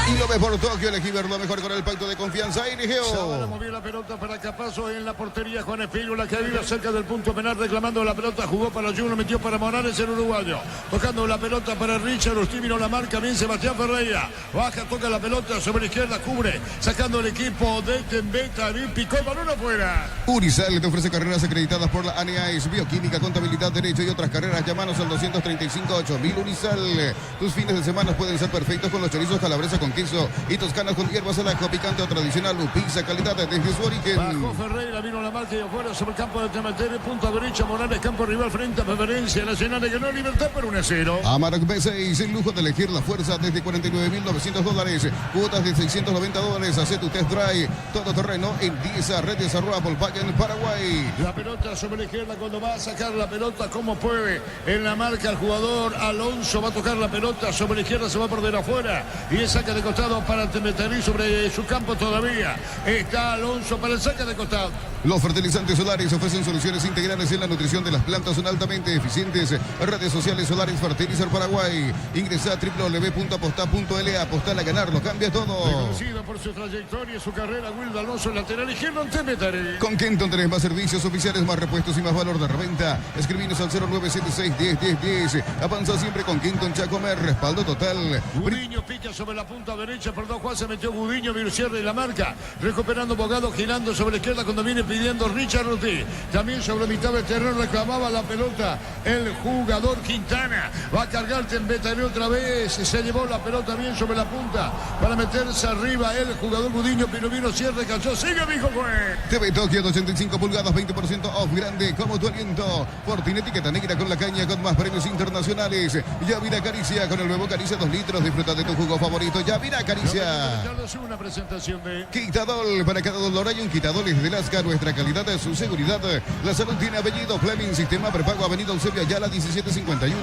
Y lo ves por Tokio, elegí ver lo mejor con el pacto de confianza. Eligió. Zavala movió la pelota para Capazo en la portería. Juan Espínola, que vive cerca del punto penal, reclamando la pelota. Jugó para Juno, metió para Morales, el uruguayo. Tocando la pelota para Richard. Usted vino la marca, bien Sebastián Ferreira. Baja, toca la pelota sobre la izquierda, cubre. Sacando el equipo de Tembeta. Picó el balón afuera. Urizal te ofrece carreras acreditadas por la ANEAES, bioquímica, contabilidad, derecho y otras carreras. Llámanos al 235-8000. Urizal. Tus fines de semana pueden ser perfectos con los chorizos calabresa con queso y toscanas con hierbas al ajo, picante o tradicional. Pizza, calidad desde su origen. Bajó Ferreira, vino la marca y afuera sobre el campo de Temetere. Punto a derecha, Morales, campo rival frente a Preferencia. Nacional le ganó Libertad por 1-0. Amarok B6, el lujo de elegir la fuerza desde $49.900. Cuotas de $690. Hacé tu test drive. Todo terreno en 10 Red Desarrollo Volkswagen Paraguay. La pelota sobre la izquierda cuando va a sacar la pelota como puede. En la marca el jugador Alonso va a tocar la pelota sobre la izquierda, se va a perder afuera. Y es saque de costado para Temeterí sobre su campo todavía. Está Alonso para el saque de costado. Los fertilizantes solares ofrecen soluciones integrales en la nutrición de las plantas, son altamente eficientes. Redes sociales Solares Fertilizer Paraguay. Ingresa a www.aposta.la. Apostar a ganar, lo cambia todo. Reconocido por su trayectoria y su carrera, Wildo Alonso, lateral izquierdo en Temeterí. Con Kenton tenés más servicios oficiales, más repuestos y más valor de reventa. Escribinos al 0976-101010. Avanza siempre con Kenton Chacomer, respaldo total. Gudiño pica sobre la punta derecha, perdón, Juan, se metió Gudiño, Vircierre y la marca. Recuperando Bogado, girando sobre la izquierda cuando viene pidiendo Richard Ortiz. También sobre mitad de terreno reclamaba la pelota el jugador Quintana. Va a cargar Tembetaré otra vez. Se llevó la pelota bien sobre la punta para meterse arriba el jugador Gudiño, pero vino cierre, cayó. Sigue, mijo, fue. TV Tokio, 85 pulgadas, 20% off, grande como tu aliento. Fortin, etiqueta negra con la caña, con más premios internacionales. Yavira Caricia, con el nuevo Caricia 2 litros. Disfruta de tu jugo favorito. Yavira Caricia. Una presentación de Quitadol, para cada dolor hay un Quitadol es de Lasca, nuestra calidad es su seguridad. La salud tiene apellido Fleming, sistema prepago, avenida Eusebio Ayala 1751.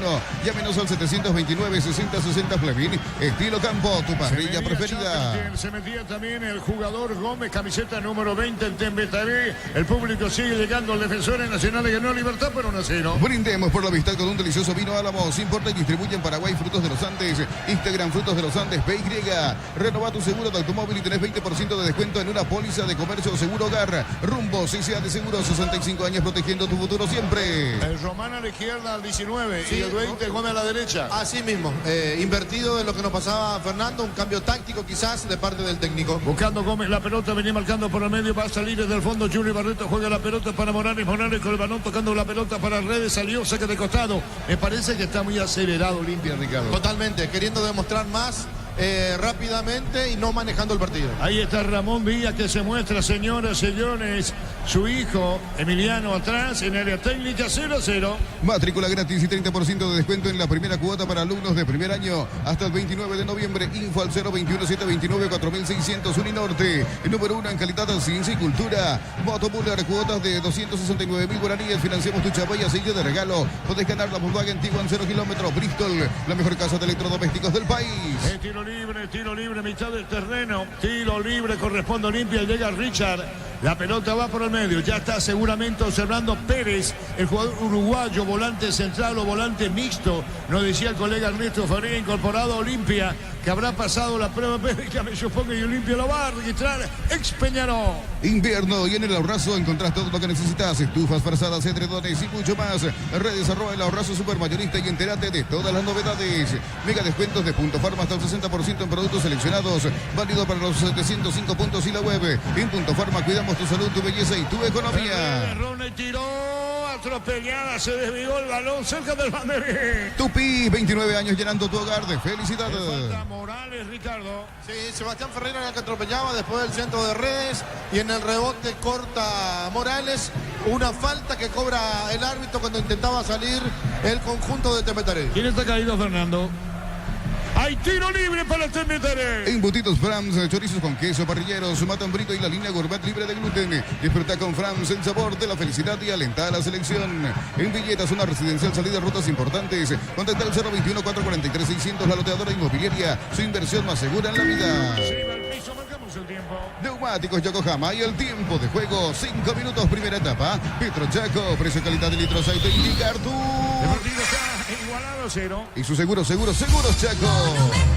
Llámenos al 729-6060 Fleming. Estilo campo, tu parrilla preferida. Se metía también el jugador Gómez, camiseta número 20 en Tembetaré. El público sigue llegando al defensor nacional de ganó Libertad por 1-0. Brindemos por la amistad con un delicioso vino Álamos. Importa y distribuye en Paraguay Frutos de los Andes. Instagram Frutos de los Andes, PY. Liga. Renova tu seguro de automóvil y tenés 20% de descuento en una póliza de comercio Seguro Hogar. Rumbo CCA de Seguros, 65 años protegiendo tu futuro siempre. El Román a la izquierda al 19 Sí, y el 20 Gómez a la derecha. Así mismo, invertido de lo que nos pasaba Fernando, un cambio táctico quizás de parte del técnico. Buscando Gómez la pelota, venía marcando por el medio, va a salir desde el fondo. Junior Barreto juega la pelota para Morales. Morales con el balón tocando la pelota para Redes, salió, saque de costado. Me parece que está muy acelerado Olimpia, Ricardo. Totalmente, queriendo demostrar más rápidamente y no manejando el partido. Ahí está Ramón Villa que se muestra, señoras, señores, su hijo Emiliano atrás en área técnica, 0-0. Matrícula gratis y 30% de descuento en la primera cuota para alumnos de primer año hasta el 29 de noviembre. Info al 021-729-4600 Uninorte. El número 1 en calidad, ciencia y cultura. Motomuller, cuotas de 269.000 guaraníes. Financiamos tu chapa y aceite de regalo. Podés ganar la Volkswagen Tiguan 0 kilómetros. Bristol, la mejor casa de electrodomésticos del país. Tiro libre, mitad del terreno. Tiro libre, corresponde a Olimpia. Llega Richard. La pelota va por el medio. Ya está seguramente observando Pérez, el jugador uruguayo, volante central o volante mixto. Nos decía el colega Ernesto Faría, incorporado a Olimpia, que habrá pasado la prueba médica, me supongo, y Olimpia lo va a registrar. Ex Peñarol. Invierno y en el Ahorrazo encontrás todo lo que necesitas. Estufas, frazadas, edredones y mucho más. Redes @el Ahorrazo Supermayorista y entérate de todas las novedades. Mega descuentos de Punto Farma hasta el 60% en productos seleccionados. Válido para los 705 puntos y la web. En Punto Farma cuidamos tu salud, tu belleza y tu economía. Ronald tiró, atropellada, se desvió el balón cerca del banderín. Tupi, 29 años llenando tu hogar de felicidad. Falta Morales, Ricardo. Sí, Sebastián Ferreira era el que atropellaba después del centro de Redes y en el rebote corta Morales. Una falta que cobra el árbitro cuando intentaba salir el conjunto de Temetaré. ¿Quién está caído, Fernando? Hay tiro libre para el Temetaré. Embutidos Frams, chorizos con queso, parrilleros, matambrito y la línea gourmet libre de gluten. Disfruta con Frams el sabor de la felicidad y alenta a la selección. En Villetas, una residencial, salida a rutas importantes. Contacta al 021-443-600, la loteadora inmobiliaria. Su inversión más segura en la vida. El tiempo. Neumáticos Yokohama y el tiempo de juego, 5 minutos, primera etapa. Petro Chaco, precio calidad de litros aceite indicar tú. El partido está igualado a 0. Y su seguros Chaco.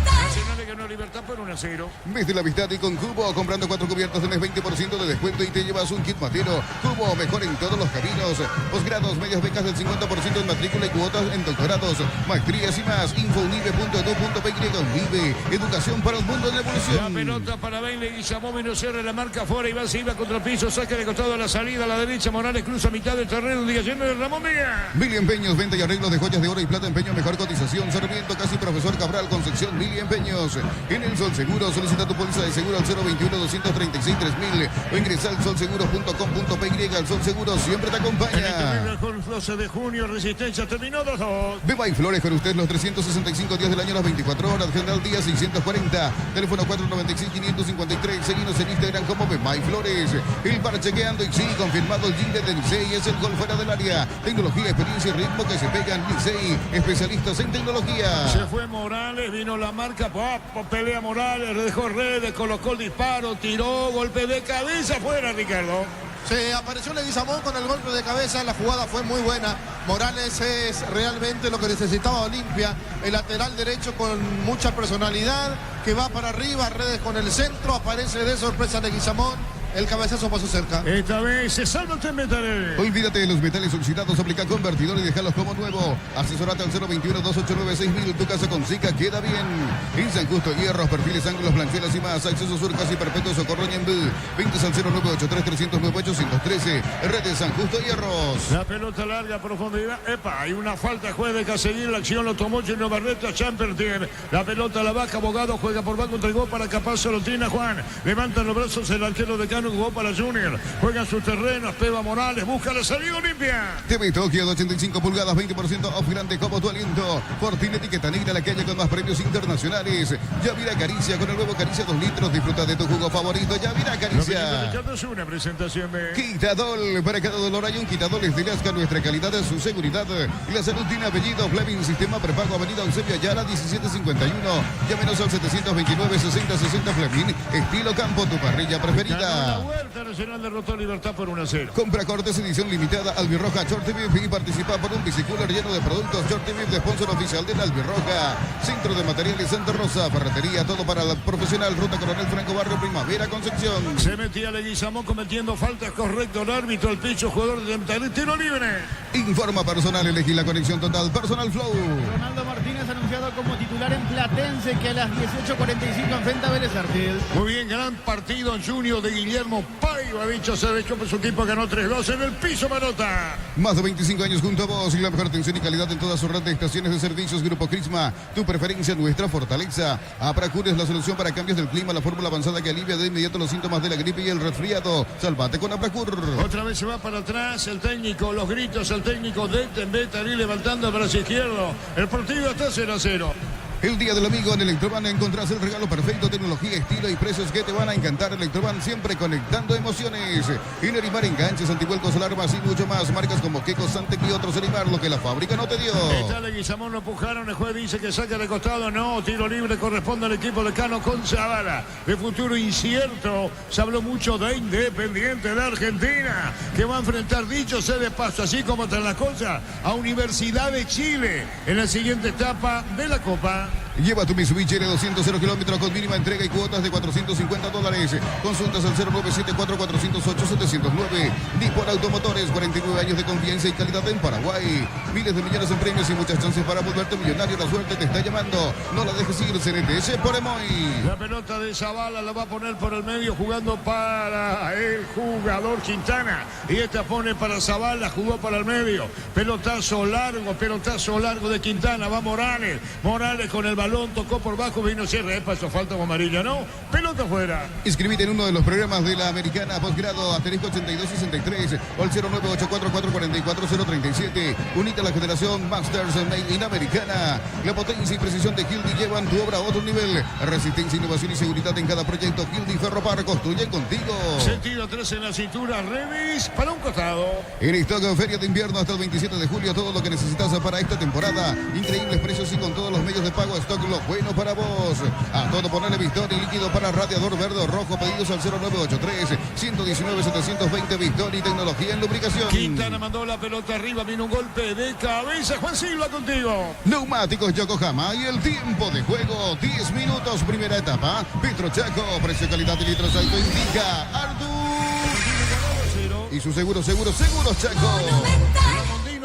Nacional ganó Libertad por 1-0. Viste la amistad y con Cubo, comprando 4 cubiertos tenés 20% de descuento y te llevas un kit matero. Cubo, mejor en todos los caminos. Posgrados, medias becas del 50% en matrícula y cuotas en doctorados, maestrías y más. Info.unive.edu.py. Unive, educación para un mundo en evolución. La pelota para Baile, Guillamón no cierra la marca afuera y se iba contra el piso, saca de costado a la salida a la derecha. Morales cruza mitad del terreno, lleno de Ramón Díaz. Mili Empeños, venta y arreglos de joyas de oro y plata, empeño, mejor cotización. Sarmiento, casi Profesor Cabral, Concepción, Mili Empeños. En el Sol Seguro, solicita tu póliza de seguro al 021-236-3000 o ingresa al solseguro.com.py. El Sol Seguro siempre te acompaña. El 12 de junio, Resistencia terminó 2-2. Beba y Flores con usted los 365 días del año, las 24 horas. General Día 640, teléfono 496-553. Seguinos en Instagram como Beba y Flores. El bar chequeando y sí, confirmado el Ginde de Licey. Es el gol fuera del área. Tecnología, experiencia y ritmo que se pegan. Licey, especialistas en tecnología. Se fue Morales, vino la marca, pelea Morales, dejó Redes, colocó el disparo, tiró, golpe de cabeza, fuera, Ricardo. Se apareció Leguizamón con el golpe de cabeza, la jugada fue muy buena. Morales es realmente lo que necesitaba Olimpia, el lateral derecho con mucha personalidad, que va para arriba, Redes con el centro, aparece de sorpresa Leguizamón. El cabezazo pasó cerca. Esta vez se salva el Temetaré. Olvídate de los metales oxidados, aplica convertidor y déjalos como nuevo. Asesorate al 021-289-6000. Tu casa con Zika queda bien. En San Justo, hierros, perfiles, ángulos, blanqueras y más. Acceso sur casi perpetuo, Socorro Ñembú. 20 al 0983-309-813. Redes San Justo, hierros. La pelota larga, profundidad. Epa, hay una falta, juez de seguir la acción, lo tomó Gino Barreto, Champertier. La pelota la baja, Abogado juega por banco, entregó para Capaz, Solotina, Juan. Levantan los brazos el arquero de Cano, jugó para Junior. Juega en sus terrenos, Peba Morales, busca la salida Olimpia. TV Tokio de 85 pulgadas, 20% off grande como tu aliento. Fortín etiqueta negra, la calle con más premios internacionales. Yavira Caricia, con el nuevo Caricia 2 litros. Disfruta de tu jugo favorito, Yavira Caricia. Es una presentación de Quitadol, para cada dolor hay un Quitadol. Es de Lasca, nuestra calidad es su seguridad. Y la salud tiene apellido. Fleming, sistema prepago, avenida Eusebio Ayala, 1751. Llámenos al 729-6060 Fleming. Estilo campo, tu parrilla preferida. Albirroja. vuelta Nacional derrotó a Libertad por 1-0. Compra cortes edición limitada Albirroja Shorty Beef y participa por un bicicooler lleno de productos Shorty Beef de sponsor oficial de la Albirroja. Centro de Materiales Santa Rosa, ferretería, todo para la profesional. Ruta Coronel Franco Barrio Primavera Concepción. Se metía Leguizamón cometiendo faltas, correcto el árbitro, el pecho, jugador de tiro libre. Informa personal, elegí la conexión total. Personal Flow. Ronaldo Martínez anunciado como titular en Platense, que a las 18:45 enfrenta a Vélez Arfield. Muy bien, gran partido en Junior de Guillermo Paiva. Dicho se dejó, pues su equipo ganó 3-2 en el piso, Manota. Más de 25 años junto a vos y la mejor atención y calidad en toda su red de estaciones de servicios. Grupo Crisma, tu preferencia, nuestra fortaleza. Apracur es la solución para cambios del clima, la fórmula avanzada que alivia de inmediato los síntomas de la gripe y el resfriado. Salvate con Apracur. Otra vez se va para atrás el técnico, los gritos, el técnico de Tembetarí levantando el brazo izquierdo. El partido está 0-0. El día del amigo en Electroban encontrás el regalo perfecto, tecnología, estilo y precios que te van a encantar. Electroban siempre conectando emociones. Inerimar, enganches, antivuelcos, alarmas y mucho más. Marcas como Keko, Santec y otros Erimar, lo que la fábrica no te dio. Está Leguizamón, lo empujaron, el juez dice que saca de costado, no, tiro libre corresponde al equipo de Cano con Zavala. De futuro incierto, se habló mucho de Independiente de Argentina, que va a enfrentar, dicho sea de paso, así como están las cosas, a Universidad de Chile en la siguiente etapa de la Copa. Lleva tu Mitsubishi L200 0 kilómetros con mínima entrega y cuotas de $450. Consultas al 0974-408-709. Dispone Automotores, 49 años de confianza y calidad en Paraguay. Miles de millones en premios y muchas chances para volverte millonario. La suerte te está llamando. No la dejes ir, CNTS por Emoy. La pelota de Zavala la va a poner por el medio, jugando para el jugador Quintana. Y esta pone para Zavala, jugó para el medio. Pelotazo largo de Quintana. Va Morales. Morales con el balón, tocó por bajo, vino cierre, pasó falta o amarilla, ¿no? Pelota fuera. Inscribite en uno de los programas de la Americana Postgrado, asterisco 8263 o al 0984444037. Unite a la generación Masters Made in Americana. La potencia y precisión de Gildy llevan tu obra a otro nivel. Resistencia, innovación y seguridad en cada proyecto. Gildy Ferropar construyen contigo. Sentido 3 en la cintura, revis para un costado. En Stock, feria de invierno hasta el 27 de julio, todo lo que necesitas para esta temporada. Increíbles precios y con todos los medios de pago. Stock, lo bueno para vos. A todo ponerle Victoria y líquido para radiador verde o rojo. Pedidos al 0983-119-720. Victoria y tecnología en lubricación. Quintana mandó la pelota arriba, vino un golpe de cabeza. Juan Silva contigo. Neumáticos Yokohama y el tiempo de juego, 10 minutos, primera etapa. Petro Chaco, precio, calidad y litros alto indica Artur. Y su seguro Chaco.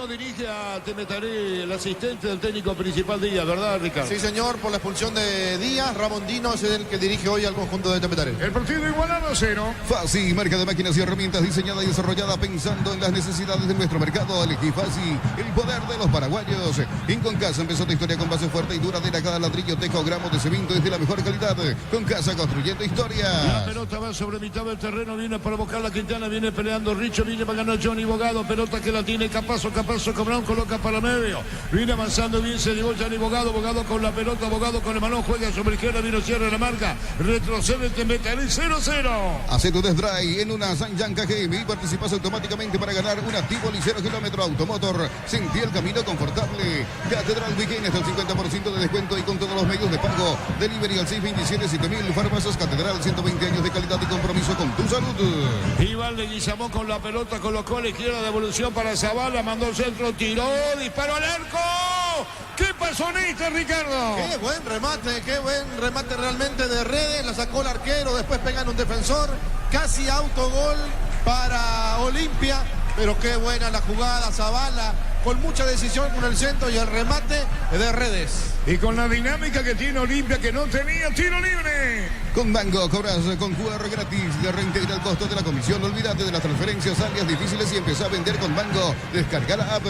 Dirige a Temetaré, el asistente del técnico principal Díaz, ¿verdad, Ricardo? Sí, señor, por la expulsión de Díaz, Ramondino es el que dirige hoy al conjunto de Temetaré. El partido igualado a 0. Fasi, marca de máquinas y herramientas diseñada y desarrollada pensando en las necesidades de nuestro mercado. Elegí Fasi, el poder de los paraguayos. Inconcasa empezó tu historia con base fuerte y duradera. Cada ladrillo, teja o gramo de cemento es de la mejor calidad. Concasa, construyendo historia. La pelota va sobre mitad del terreno, viene a provocar la Quintana, viene peleando Richo, viene para ganar Johnny Bogado, pelota que la tiene Capazo, Cobrón, coloca para medio, viene avanzando bien, se llegó Johnny Bogado con la pelota, Bogado con el balón, juega sobre izquierda, vino cierre la marca, retrocede Temetaré 0-0. Hace tu test drive en una Sanyang KGM y participas automáticamente para ganar un activo 0 kilómetro automotor. Sentí el camino confortable. Catedral Weekend hasta el 50% de descuento y con todos los medios de pago. Delivery al 627-7000. Farmacias Catedral, 120 años de calidad y compromiso con tu salud. Iván Leguizamón con la pelota, colocó a la izquierda, devolución para Zavala, mandó el centro, tiró, disparó al arco. ¿Qué pasó en este, Ricardo? Qué buen remate realmente de Redes, la sacó el arquero, después pegan un defensor, casi autogol para Olimpia, pero qué buena la jugada, Zavala, con mucha decisión con el centro y el remate de Redes. Y con la dinámica que tiene Olimpia, que no tenía tiro libre. Con Mango cobras con QR gratis de reintegra el costo de la comisión. Olvídate de las transferencias, áreas difíciles y empezá a vender con Mango. Descarga la app.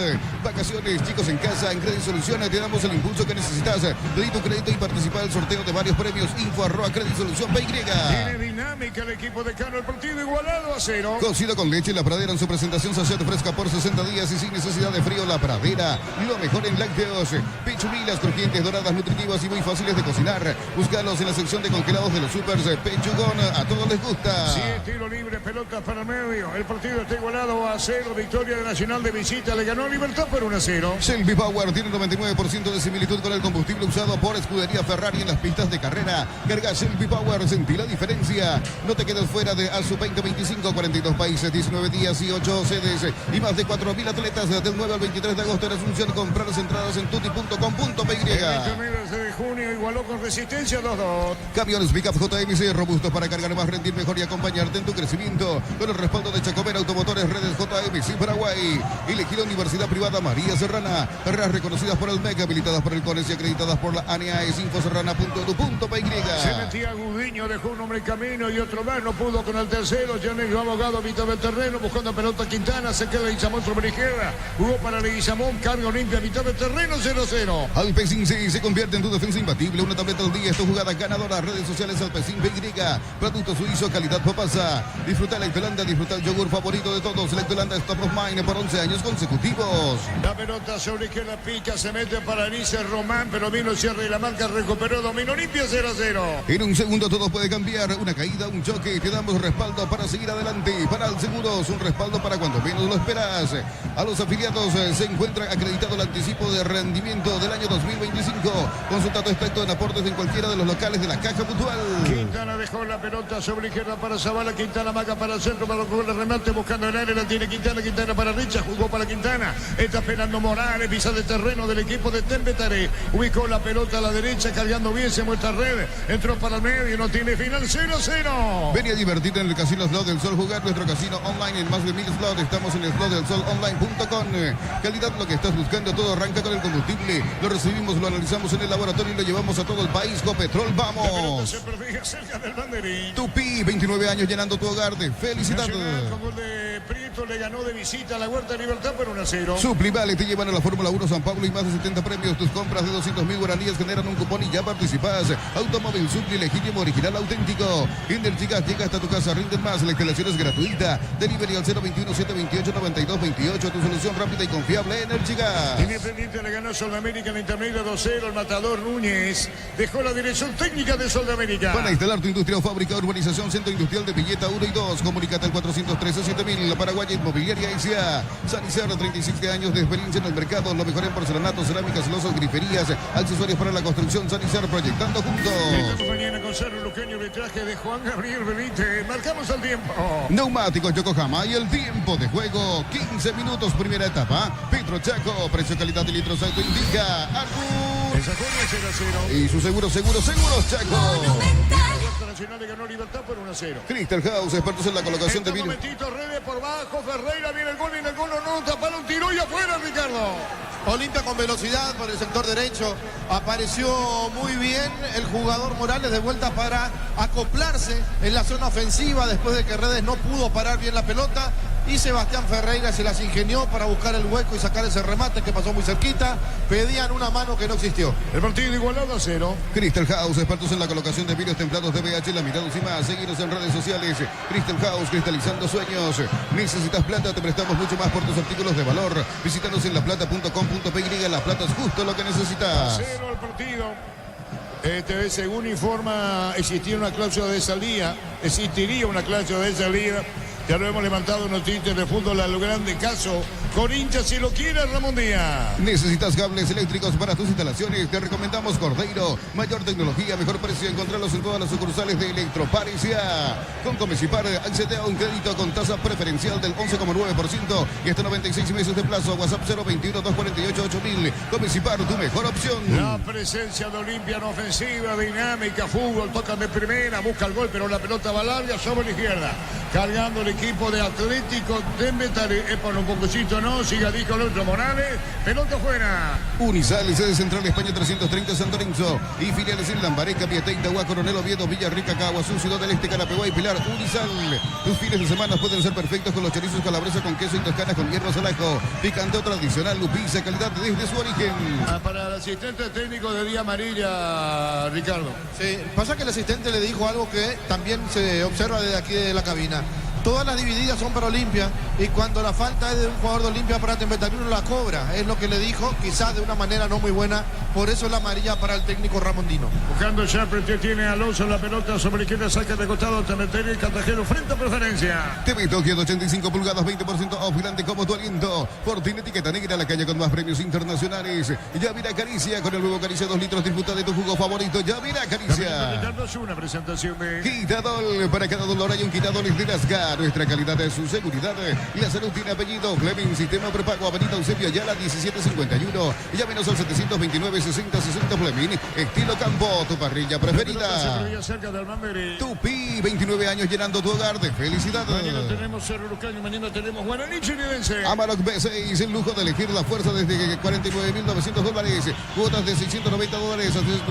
Vacaciones, chicos en casa, en Credit Soluciones te damos el impulso que necesitas. Pedí tu crédito y participa del sorteo de varios premios. Info@Credit Solución PY. Tiene dinámica el equipo de Cano, el partido igualado a 0. Cocido con leche y la pradera en su presentación sachet fresca por 60 días y sin necesidad de frío La Pradera, lo mejor en lácteos. Pechuguilas crujientes, doradas, nutritivas y muy fáciles de cocinar. Búscalos en la sección de congelados de los supers. Pechugón, a todos les gusta. Sí, tiro libre, pelota para el medio. El partido está igualado a 0. Victoria de Nacional de visita. Le ganó Libertad por 1-0. Shelby Power tiene 99% de similitud con el combustible usado por Escudería Ferrari en las pistas de carrera. Carga Shelby Power, sentí la diferencia. No te quedes fuera de ASU 2025, 42 países, 19 días y 8 sedes. Y más de 4.000 atletas del 9 al 23 de agosto en Asunción. Comprar las entradas en tuti.com.py. El 29 de junio igualó con Resistencia 2-2. Camiones Pickup JMC, robustos para cargar más, rendir mejor y acompañarte en tu crecimiento. Con el respaldo de Chacomera Automotores, Redes JMC Paraguay. Elegir la Universidad Privada María Serrana. Carreras reconocidas por el MEC, habilitadas por el CONES y acreditadas por la ANEAES. Infoserrana.edu.py. Se metía Gudiño, dejó un hombre en camino y otro más. No pudo con el tercero. Ya el abogado mitad del terreno, buscando pelota Quintana. Se queda Leguizamón sobre la izquierda. Jugó para Leguizamón, carga Olimpia, mitad del terreno, 0-0. Alpecin se convierte en tu defensa imbatible. Una tableta al día es tu jugada ganadora. Redes sociales Alpecin PY. Producto suizo, calidad Popasa. Disfruta la Lactolanda, disfruta el yogur favorito de todos. Lactolanda Stop of Mind por 11 años consecutivos. La pelota sobre que la pica, se mete para Nice Román, pero vino el cierre y la marca recuperó dominio Olimpia 0-0. En un segundo todo puede cambiar. Una caída, un choque. Te damos respaldo para seguir adelante. Para el Seguros, un respaldo para cuando menos lo esperas. A los afiliados se encuentra acreditado el anticipo de rendimiento del año 2025. Consulta tu extracto en aportes en cualquiera de los locales de la Caja Mutual. Quintana dejó la pelota sobre izquierda para Zavala. Quintana maga para el centro, para recoger el remate, buscando el aire. La tiene Quintana, Quintana para Richa, jugó para Quintana. Está esperando Morales, pisa de terreno del equipo de Tembetaré. Ubicó la pelota a la derecha, cargando bien, se muestra red. Entró para el medio, no tiene final, 0-0. Ven a divertirte en el Casino Slot del Sol, jugar nuestro casino online en más de 1000 slots. Estamos en slotdelsolonline.com. Calidad, lo que estás buscando, todo arranca con el combustible. Lo recibimos, lo analizamos en el laboratorio y lo llevamos a todo el país. Copetrol, vamos. Se perfila cerca del banderín. Tupi, 29 años llenando tu hogar de felicidad. Nacional, con gol de Prieto, le ganó de visita a la Huerta de Libertad por 1-0. Suplivale te llevan a la Fórmula 1 San Pablo y más de 70 premios. Tus compras de 200.000 guaraníes generan un cupón y ya participas. Automóvil Supli, legítimo, original, auténtico. Energigas llega hasta tu casa, rinden más. La instalación es gratuita. Delivery al 021-728-9228. Tu solución rápida y confiable, Energigas. Independiente le ganó Soldamérica en Intermedio 2-0. El matador Núñez dejó la dirección técnica de Soldamérica. Para instalar tu industria o fábrica, urbanización, centro industrial de Villeta 1 y 2. Comunicate al 413-7000. La Paraguaya Inmobiliaria ICA. Sanicera, 37 años de experiencia en el mercado. Lo mejor en porcelanato, cerámicas, losas, griferías, accesorios para la construcción. Sanicera, proyectando juntos. Estamos mañana con Cerro Luqueño, arbitraje de Juan Gabriel Benítez. Marcamos el tiempo. Neumáticos Yokohama y el tiempo de juego, 15 minutos, primera etapa. Petro Chaco, precio, calidad y litros auto indica. Artur. Esa fue 0-0. Y su seguros Chaco. Nacional le ganó Libertad por 1-0. Crystal House, expertos en la colocación de vino. Momentito, redes por bajo, Ferreira viene el gol y en el gol no nota para un tiro y afuera, Ricardo. Olimpia con velocidad por el sector derecho. Apareció muy bien el jugador Morales de vuelta para acoplarse en la zona ofensiva después de que Redes no pudo parar bien la pelota. Y Sebastián Ferreira se las ingenió para buscar el hueco y sacar ese remate que pasó muy cerquita. Pedían una mano que no existió. El partido igualado a 0. Crystal House, expertos en la colocación de vidrios templados de BH, laminados y más. Seguinos en redes sociales. Crystal House, cristalizando sueños. Necesitas plata, te prestamos mucho más por tus artículos de valor. Visítanos en laplata.com.py. La Plata es justo lo que necesitas. 0 el partido. Según informa, existiría una cláusula de salida. Ya lo hemos levantado noticias de fútbol a lo grande caso. Corinthians, si lo quiere, Ramón Díaz. Necesitas cables eléctricos para tus instalaciones. Te recomendamos Cordeiro. Mayor tecnología, mejor precio. Encontrarlos en todas las sucursales de Electroparesia. Con Comecipar, accede a un crédito con tasa preferencial del 11,9% y hasta 96 meses de plazo. WhatsApp 021-248-8000. Comecipar, tu mejor opción. La presencia de Olimpia en ofensiva, dinámica, fútbol. Tocan de primera, busca el gol, pero la pelota va larga sobre la izquierda. Cargando el equipo de Atlético de Metal. Por un poquito, no. Siga, dijo el otro Morales. Pelota fuera. Unisal, sede central España 330 San Lorenzo. Y filiales en Lambaré, Capiatá, Itagua, Coronel Oviedo, Villarrica, Caguazú, Ciudad del Este, Carapeguá y Pilar. Unisal. Tus fines de semana pueden ser perfectos con los chorizos calabresa con queso y toscanas con hierbas al ajo. Picante tradicional, Lupiza, calidad desde su origen. Para el asistente técnico de Día Amarilla, Ricardo. Sí, pasa que el asistente le dijo algo que también se observa desde aquí de la cabina. Todas las divididas son para Olimpia y cuando la falta es de un jugador de Olimpia para Temperley no la cobra. Es lo que le dijo, quizás de una manera no muy buena. Por eso la amarilla para el técnico Ramondino. Buscando Charpentier, tiene Alonso la pelota sobre la izquierda, saca de costado Temperley, el Cartagena frente a preferencia. TV Tokio de 85 pulgadas, 20% off, grande como tu aliento. Por ti, etiqueta negra, la calle con más premios internacionales. Yavira Caricia, con el nuevo Caricia 2 litros, disfruta de tu jugo favorito. Yavira Caricia. Una presentación de Quitadol, para cada dolor hay un Quitadol de Lasgar. Nuestra calidad es su seguridad. La salud tiene apellido. Fleming, sistema prepago, Avenida Eusebio Ayala 1751. Llámenos al 729-6060 Fleming. Estilo Campo, tu parrilla preferida. Tupi, 29 años llenando tu hogar de felicidad. Mañana tenemos Cerro Lucaño, mañana tenemos Guaraní Chiridense. Amarok B6, el lujo de elegir la fuerza desde $49.900. Cuotas de $690.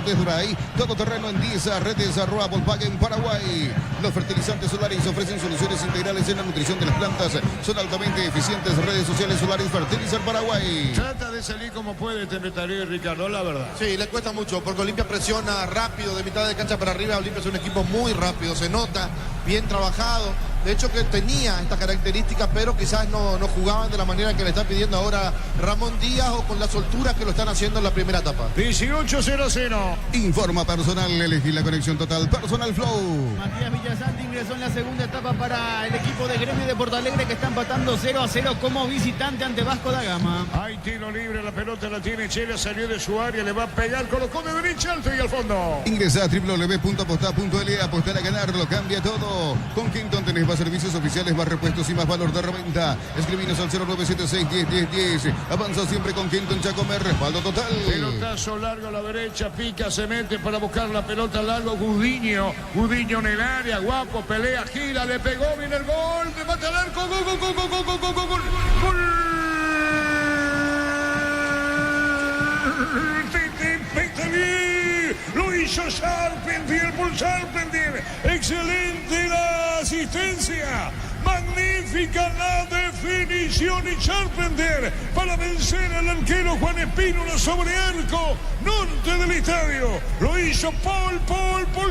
Desde Duray, todo terreno en 10 redes arroba Volkswagen Paraguay. Los fertilizantes solares ofrecen soluciones integrales en la nutrición de las plantas. Son altamente eficientes. Redes sociales Solaris Fertilizar Paraguay. Trata de salir como puede Temperley, Ricardo, la verdad. Sí, le cuesta mucho porque Olimpia presiona rápido de mitad de cancha para arriba. Olimpia es un equipo muy rápido, se nota, bien trabajado. De hecho que tenía estas características, pero quizás no jugaban de la manera que le está pidiendo ahora Ramón Díaz o con la soltura que lo están haciendo en la primera etapa. 18-0-0. Informa personal, elegí la conexión total. Personal Flow. Matías Villasante ingresó en la segunda etapa para el equipo de Gremio de Porto Alegre, que está empatando 0-0 como visitante ante Vasco da Gama. Hay tiro libre, la pelota la tiene Chela, salió de su área, le va a pegar, colocó de derecha alto y al fondo. Ingresa a www.aposta.le, apostar a ganar, lo cambia todo. Con Quinton tenés más servicios oficiales, más repuestos y más valor de reventa. Escribinos al 0976-10-10-10. Avanza siempre con Quinton Chacomer, respaldo total. Pelotazo largo a la derecha, pica, se mete para buscar la pelota largo. Gudiño en el área, guapo, pelea, gira, le pegó, viene el gol, de mata al arco, gol. Lo hizo Charpentier por Charpentier. Excelente la asistencia. Magnífica la definición y Charpentier para vencer al arquero Juan Espínola sobre arco norte del estadio. Lo hizo Paul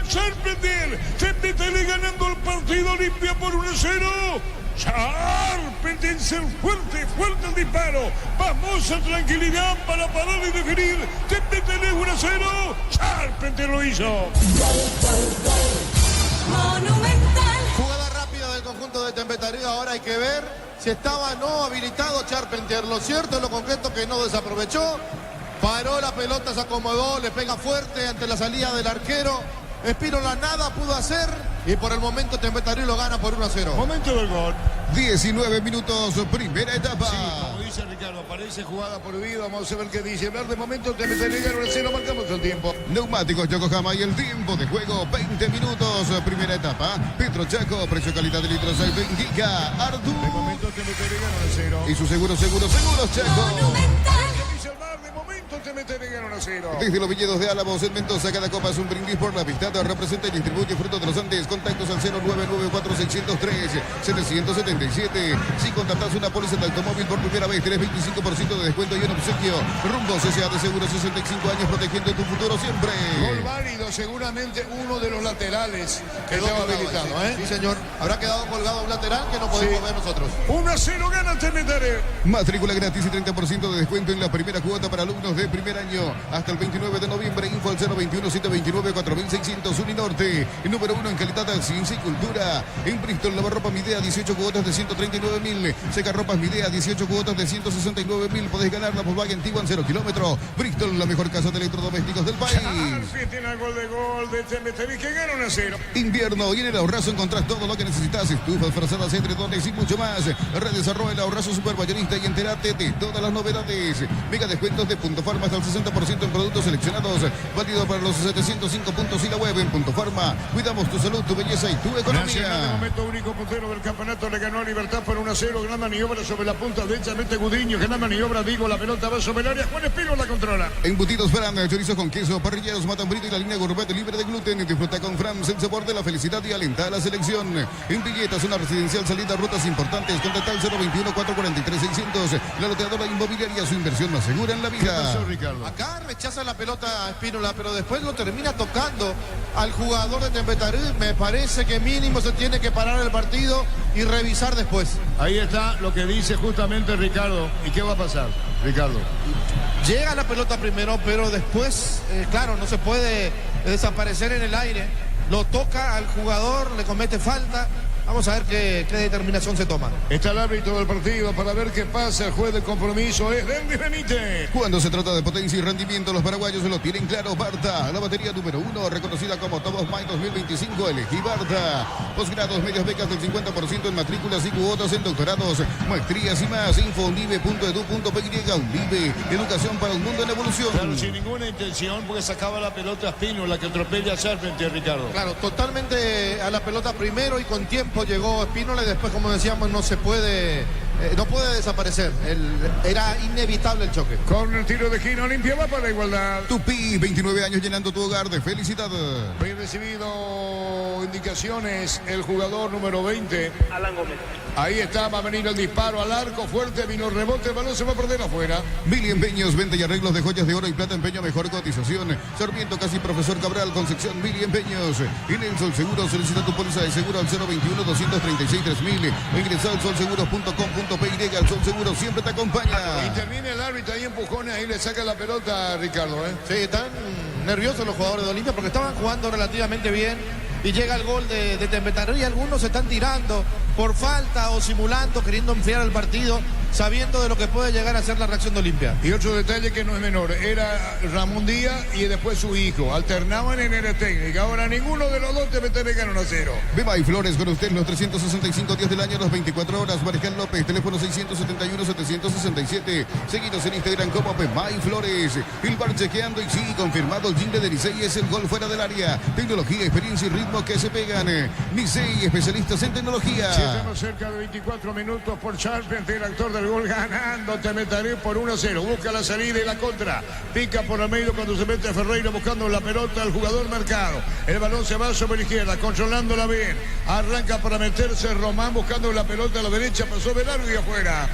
Charpentier. Temperley ganando el partido, Olimpia por 1-0. Charpentier, fuerte el disparo. Famosa tranquilidad para parar y definir. Temperley 1-0. Charpentier lo hizo. Monumental. Jugada rápida del conjunto de Temperley. Ahora hay que ver si estaba o no habilitado Charpentier. Lo cierto, lo concreto que no desaprovechó. Paró la pelota, se acomodó, le pega fuerte ante la salida del arquero. Espínola nada pudo hacer y por el momento Temperley lo gana por 1-0. Momento del gol. 19 minutos, primera etapa. Sí, como dice Ricardo, aparece jugada por vida. Vamos a ver qué dice. Ver de momento Temperley gana 1-0, marcamos el tiempo. Neumáticos Yokohama y el tiempo de juego, 20 minutos, primera etapa. Petro Chaco, precio calidad de litros, el indica Artur. De momento Temperley gana 1-0. Y su seguros Chaco. De momento Temperley gana 1-0. Desde los viñedos de Álamos en Mendoza, cada copa es un brindis por la amistad. Representa y distribuye frutos de los Andes. Contactos al 0994-603-777. Si contratás una póliza de automóvil por primera vez, tenés 25% de descuento y un obsequio. Rumbo S.A. de Seguros, 65 años protegiendo tu futuro siempre. Gol válido, seguramente uno de los laterales que estaba habilitado. Sí, señor. Habrá quedado colgado un lateral que no podemos ver nosotros. 1-0 gana Temperley. Matrícula gratis y 30% de descuento en la primera cuota para alumnos de primer año. Hasta el 29 de noviembre. Info al 021-729-4600 Uninorte. Número 1 en calidad, ciencia y cultura. En Bristol, lavarropa Midea, 18 cuotas de 139.000. Secarropas Midea, 18 cuotas de 169.000. Podés ganar la Volkswagen Tiguan 0 kilómetro. Bristol, la mejor casa de electrodomésticos del país. Tiene el gol de Temperley que gana 1-0. Invierno y en el Ahorrazo encontrás todo lo que necesitas. Estufas, frazadas, edredones y mucho más. Redes arroba el Ahorrazo Super Mayorista y entérate de todas las novedades. Mega descuentos de Punto Farma hasta el 60% en productos seleccionados. Válido para los 705 puntos y la web en Punto Farma. Cuidamos tu salud, tu belleza y tu economía. Nacional, de momento único puntero del campeonato, le ganó a Libertad por 1-0. Gran maniobra sobre la punta derechamente Gudiño. Gran maniobra, digo, la pelota va sobre el área. Juan Espínola la controla. Embutidos Fran, chorizo con queso, parrilleros, matambrito y la línea gourmet libre de gluten. Disfruta con Frans el sabor de la felicidad y alenta a la selección. En Villetas, una residencial, salida, rutas importantes. Contacta al 021-443-600. La loteadora inmobiliaria, su inversión más segura en la vida. hizo, Ricardo? Acá rechaza la pelota a Espínola, pero después lo termina tocando al jugador de Tempetarú. Me parece que mínimo se tiene que parar el partido y revisar después. Ahí está lo que dice justamente Ricardo. ¿Y qué va a pasar, Ricardo? Llega la pelota primero, pero después, claro, no se puede desaparecer en el aire. Lo toca al jugador, le comete falta. Vamos a ver qué determinación se toma. Está el árbitro del partido para ver qué pasa. El juez del compromiso es Dendy Benítez. Cuando se trata de potencia y rendimiento, los paraguayos lo tienen claro. Barta, la batería número 1, reconocida como Top of Mind 2025. Elegí Barta. Posgrados, medias becas del 50% en matrículas y cuotas en doctorados, maestrías y más. Info unive.edu.py. Unive, educación para un mundo en evolución. Claro, sin ninguna intención, porque sacaba la pelota a Espino, la que atropella a Serpente, Ricardo. Claro, totalmente a la pelota primero y con tiempo llegó Espínola y después, como decíamos, no puede desaparecer. Era inevitable el choque. Con el tiro de esquina, Olimpia va para la igualdad. Tupi, 29 años llenando tu hogar de felicidad. Bien recibido indicaciones el jugador número 20. Alan Gómez. Ahí está, va a venir el disparo al arco, fuerte, vino el rebote, el balón se va a perder afuera. Mili Empeños, venta y arreglos de joyas de oro y plata, empeño, mejor cotización. Sarmiento, casi Profesor Cabral, Concepción, Mili Empeños. En el Sol Seguro, solicita tu póliza de seguro al 021-236-3000. Ingresa al solseguros.com.py. Al Sol Seguro siempre te acompaña. Interviene el árbitro ahí, empujones, ahí le saca la pelota a Ricardo. Sí, están nerviosos los jugadores de Olimpia porque estaban jugando relativamente bien. Y llega el gol de Tempetarú y algunos se están tirando por falta o simulando, queriendo enfriar el partido, sabiendo de lo que puede llegar a ser la reacción de Olimpia. Y otro detalle que no es menor, era Ramón Díaz y después su hijo. Alternaban en el técnica. Ahora ninguno de los dos Tempetarú gana 1-0. Beba y Flores con usted los 365 días del año, las 24 horas. Marejal López, teléfono 671-767. Seguidos en Instagram como Beba y Flores. El bar chequeando y sí, confirmado el jingle de Licey es el gol fuera del área. Tecnología, experiencia y ritmo que se pegan. Licey, especialistas en tecnología. Si estamos cerca de 24 minutos por Charpenter, el actor del gol ganando Tempetarú por 1-0. Busca la salida y la contra. Pica por el medio cuando se mete Ferreira buscando la pelota al jugador Mercado. El balón se va sobre la izquierda, controlándola bien. Arranca para meterse Román buscando la pelota a la derecha. Pasó de largo y afuera.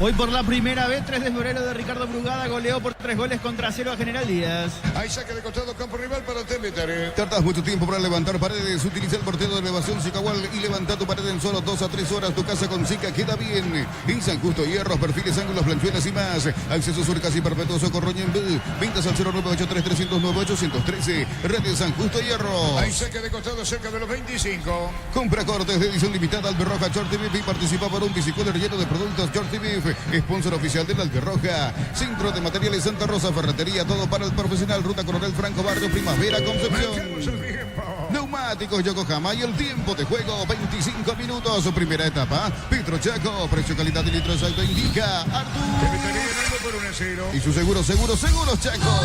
Hoy por la primera vez, 3 de febrero de Ricardo Brugada, goleó por 3 goles contra 0 a General Díaz. Ahí saca de costado campo rival para Tempetarú. Tardas mucho tiempo para levantar paredes. Utiliza el portero de elevación Zicahual y levanta tu pared en solo 2 a 3 horas. Tu casa con Zika queda bien. En San Justo, hierros, perfiles, ángulos, blanchuelas y más. Acceso sur casi perpetuo, Socorro en B. Ventas al 0983309-813. Red de San Justo, hierro. Ahí saca de costado cerca de los 25. Compra cortes de edición limitada Alberroja Short TV y participa por un bicicooler lleno de productos Short TV. Sponsor oficial del Alberroja. Centro de Materiales Santa Rosa, ferretería, todo para el profesional. Ruta Coronel Franco, Barrio Primavera, Concepción. Neumáticos Yokohama y el tiempo de juego, 25 minutos. Primera etapa, Petro Chaco, precio, calidad y litros auto indica Artur. Por 1-0. Y su seguros Chaco.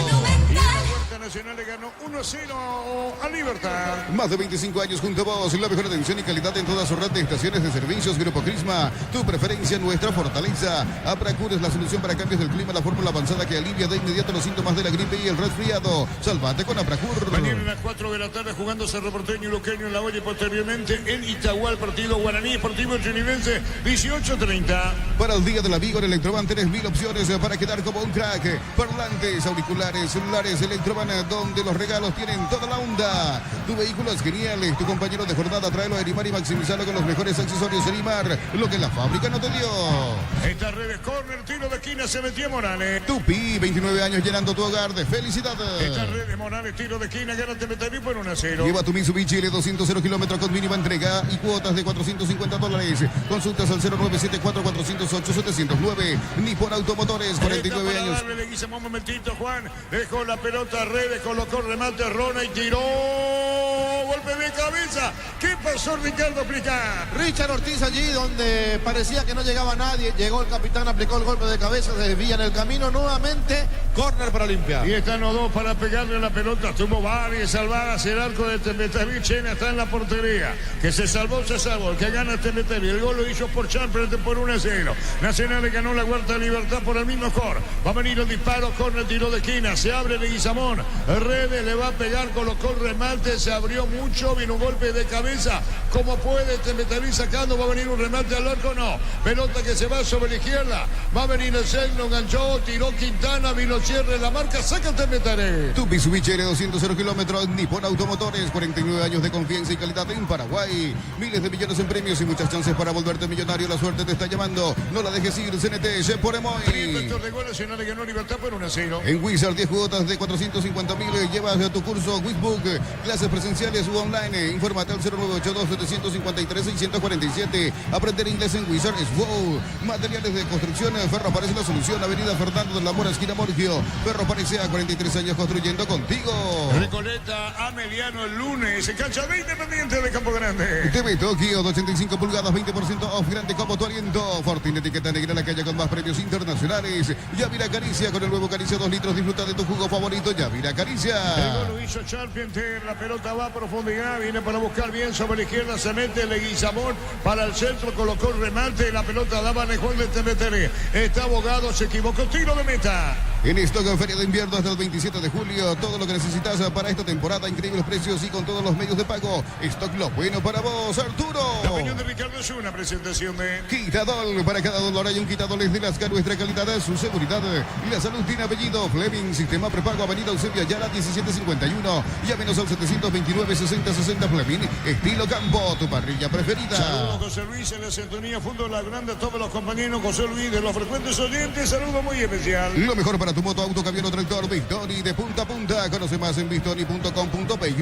Y la Huerta Nacional le ganó 1-0 a Libertad. Más de 25 años junto a vos, la mejor atención y calidad en toda su red de estaciones de servicios. Grupo Crisma, tu preferencia, nuestra fortaleza. Apracur es la solución para cambios del clima, la fórmula avanzada que alivia de inmediato los síntomas de la gripe y el resfriado. Salvate con Apracur. Mañana a las 4 de la tarde jugando Cerro Porteño y Luqueño en la olla y posteriormente en Itagual, partido Guaraní Esportivo Trinidense 18:30. Para el día de la Vigo en Electroban tenés 1000 opciones para quedar como un crack. Parlantes, auriculares, celulares, Electroban, donde los regalos tienen toda la onda. Tu vehículo es genial, tu compañero de jornada, tráelo a Erimar y maximizarlo con los mejores accesorios. Erimar, lo que la fábrica no te dio. Esta red de córner, tiro de esquina, se metió Morales. Tupi, 29 años llenando tu hogar de felicidad. Esta red de Morales, tiro de esquina, gana Tempetarú por 1-0. Lleva tu Mitsubishi L200 0 kilómetros con mínima entrega y cuotas de $450. Consultas al 0974-408-709. Nippon Automotores, 49 años. Le guisa un momentito, Juan. Dejó la pelota a redes, colocó remate, Rona y tiró. Golpe de cabeza. ¿Qué pasó, Ricardo? Explica. Richard Ortiz allí donde parecía que no llegaba nadie. Llegó el capitán, aplicó el golpe de cabeza, se desvía en el camino. Nuevamente, córner para Olimpia. Y están los dos para pegarle la pelota. Tuvo varias salvadas. El arco de Tempetarú. Chena está en la portería. Que se salvó, se salvó. El que gana Tempetarú. El gol lo hizo por Champerty por 1-0. Nacional le ganó la Huerta Libertad por el mismo score. Va a venir el disparo, córner, tiro de esquina. Se abre Leguizamón. Redes le va a pegar, colocó el remate. Se abrió mucho enganchó, viene un golpe de cabeza. ¿Cómo puede Temetari sacando? ¿Va a venir un remate al arco? No. Pelota que se va sobre la izquierda. Va a venir el centro, enganchó, tiró Quintana, vino cierre la marca, saca Temetari. Tu Mitsubishi R200 0 kilómetros, Nippon Automotores, 49 años de confianza y calidad en Paraguay. Miles de millones en premios y muchas chances para volverte millonario. La suerte te está llamando. No la dejes ir, CNT, por Emoy. De gol nacional le ganó Libertad por 1-0. En Wizard, 10 cuotas de 450.000. Llevas a tu curso Wizbook, clases presenciales u online. Infórmate al 0982-753-647. Aprender inglés en Wizard es wow. Materiales de construcción, Ferro parece la solución. Avenida Fernando de la Mora, esquina Morgio. Ferro parece a 43 años construyendo contigo. Recoleta, Ameliano el lunes. Cancha de Independiente de Campo Grande. TV Tokio, 85 pulgadas, 20% off. Grande como tu aliento. Fortin, etiqueta negra, la calle con más premios internacionales. Yavira Caricia, con el nuevo Caricia 2 litros. Disfruta de tu jugo favorito. Yavira Caricia. El gol lo hizo Charpentier. La pelota va a profundidad. Viene para buscar bien sobre la izquierda. Se mete Leguizamón para el centro. Colocó el remate. La pelota daba a Juan de Temetere. Está abogado. Se equivocó. Tiro de meta. En Stock, feria de invierno hasta el 27 de julio. Todo lo que necesitas para esta temporada. Increíbles precios y con todos los medios de pago. Stock, lo bueno para vos, Arturo. La opinión de Ricardo es una presentación de Quitadol. Para cada dolor hay un Quitadol de Lasca. Nuestra calidad, su seguridad. La salud tiene apellido. Fleming, sistema prepago, Avenida Eusebio Ayala, 1751. Y a menos al 729-6060 Fleming. Estilo Campo, tu parrilla preferida. Saludos, José Luis, en la sintonía Fundo La Grande. A todos los compañeros, José Luis, de los frecuentes oyentes. Saludo muy especial. Lo mejor para tu moto, auto, camión o tractor. Bistoni de punta a punta. Conoce más en bistoni.com.py.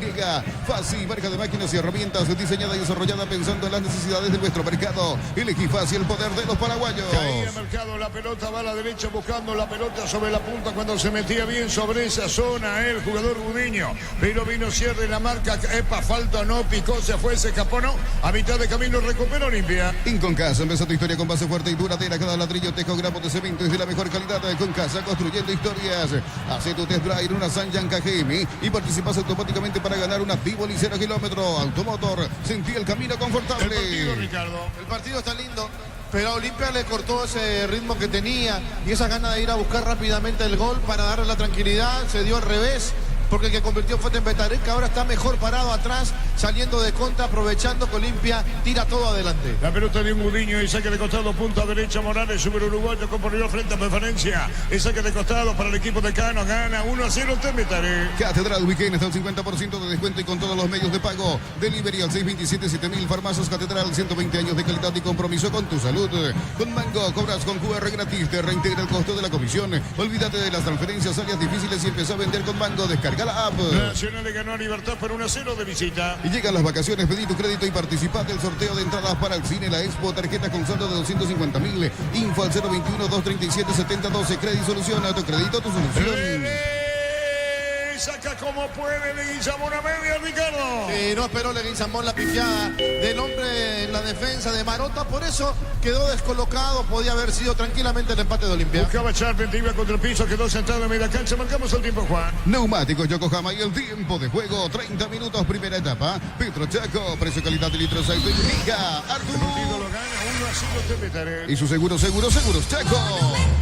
Fácil, marca de máquinas y herramientas diseñada y desarrollada pensando en las necesidades de nuestro mercado. Elegí Fácil, el poder de los paraguayos. Caía Mercado, la pelota va a la derecha buscando la pelota sobre la punta cuando se metía bien sobre esa zona el jugador Gudiño. Pero vino cierre la marca. Epa, falta, no, picó, se fue, se escapó, no. A mitad de camino recuperó Olimpia. Inconcasa, empieza tu historia con base fuerte y duradera. Cada ladrillo, tejo, gramo de cemento es de la mejor calidad. Concasa, construyendo historias. Hace tu test drive en una Sanyan KGM y participas automáticamente para ganar una Tivoli 0 kilómetro. Automotor, sentí el camino confortable. El partido, Ricardo. El partido está lindo, pero a Olimpia le cortó ese ritmo que tenía y esa gana de ir a buscar rápidamente el gol para darle la tranquilidad. Se dio al revés, porque el que convirtió fue Temetari, que ahora está mejor parado atrás, saliendo de contra, aprovechando que Olimpia tira todo adelante. La pelota de un Gudiño y saque de costado, punta derecha, Morales, sube el uruguayo, componió frente a preferencia. El saque de costado para el equipo de Cano, gana 1-0 Temetari. Catedral Weekend hasta el 50% de descuento y con todos los medios de pago. Delivery al 627-7000. Farmacias Catedral, 120 años de calidad y compromiso con tu salud. Con Mango, cobras con QR gratis, te reintegra el costo de la comisión. Olvídate de las transferencias, áreas difíciles y empezá a vender con Mango. Descarga la app. Nacional le ganó a Libertad por 1-0 de visita. Y llegan las vacaciones, pedí tu crédito y participa del sorteo de entradas para el cine, la expo, tarjeta con saldo de 250.000. Info al 021-237-7012. Crédito Solución, tu crédito, tu solución. Saca como puede Leguizamón a media, Ricardo. No esperó Leguizamón la pifiada del hombre en la defensa de Marota, por eso quedó descolocado. Podía haber sido tranquilamente el empate de Olimpia. Buscaba Charpentier, iba contra el piso, quedó sentado en media cancha. Marcamos el tiempo, Juan. Neumáticos Yokohama y el tiempo de juego, 30 minutos, primera etapa. Petro Chaco, precio, calidad de litros, auto y liga. El partido lo gana 1-0 Temetari. Y su seguros Chaco.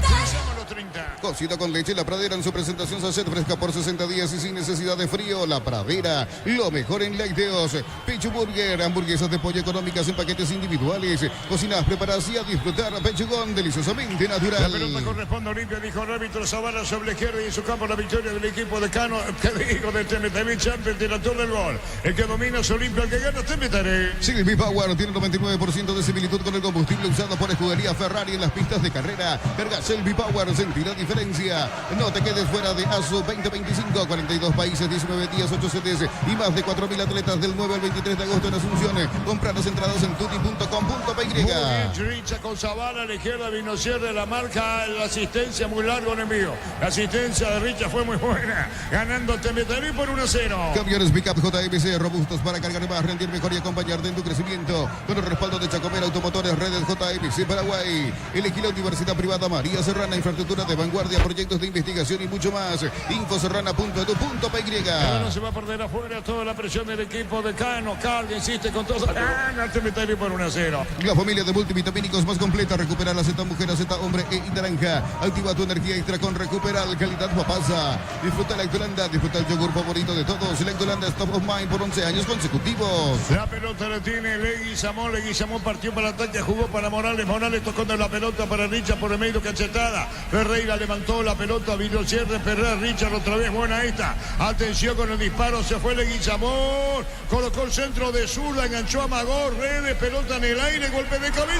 Cruzamos los 30. Cocido con leche La Pradera en su presentación sachet fresca por 60 días y sin necesidad de frío. La Pradera, lo mejor en lácteos. Pechu Burger, hamburguesas de pollo económicas en paquetes individuales. Cocinas preparadas y a disfrutar. Pechugón, deliciosamente natural. La pelota corresponde a Olimpia, dijo el árbitro Zavala sobre la izquierda y en su campo la victoria del equipo de Cano. Que digo de Temetari, Champions, el autor del gol. El que domina es Olimpia, el que gana es Temetari. Silvi Power tiene 99% de similitud con el combustible usado por escudería Ferrari en las pistas de carrera. Carga Silvi Power, sentirá diferencia. No te quedes fuera de ASO 2025. 42 países, 19 días, 8 sedes y más de 4.000 atletas del 9 al 23 de agosto en Asunción. Comprar las entradas en tuti.com.py. Muy bien, Chiricha con Zavala a la izquierda, vino cierre la marca, la asistencia muy largo en envío. La asistencia de Richa fue muy buena, ganando Temetari por 1-0. Camiones Pickup JMC, robustos para cargar más, rendir mejor y acompañarte en tu crecimiento. Con el respaldo de Chacomera Automotores, Redes JMC Paraguay. Elegí la Universidad Privada María Serrana, infraestructura de vanguardia, proyectos de investigación y mucho más. Infoserrana.edu.py. No se va a perder afuera toda la presión del equipo de Cano. Carga insiste con todo. Gana Temetari por 1-0. La familia de multivitamínicos más completa. Recupera la Z Mujer, Z Hombre y Naranja. Activa tu energía extra con Recuperal, calidad papasa. Disfruta la Lactolanda, disfruta el yogur favorito de todos. Lactolanda es top of mind por 11 años consecutivos. La pelota la tiene Leguizamón. Leguizamón partió para el ataque, jugó para Morales. Morales tocó de la pelota para Richard por el medio, cachetada. Ferreira levantó la pelota, vino el cierre. Ferrer, Richard otra vez, buena esta. Atención con el disparo, se fue Leguizamón. Colocó el centro de zurda, enganchó a Magor. Redes, pelota en el aire, golpe de cabeza.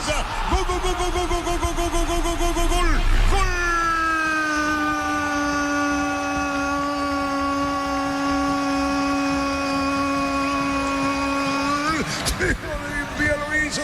Gol, gol, gol, gol, gol, gol, gol, gol, gol, gol, gol, gol, gol, gol. Olimpia lo hizo,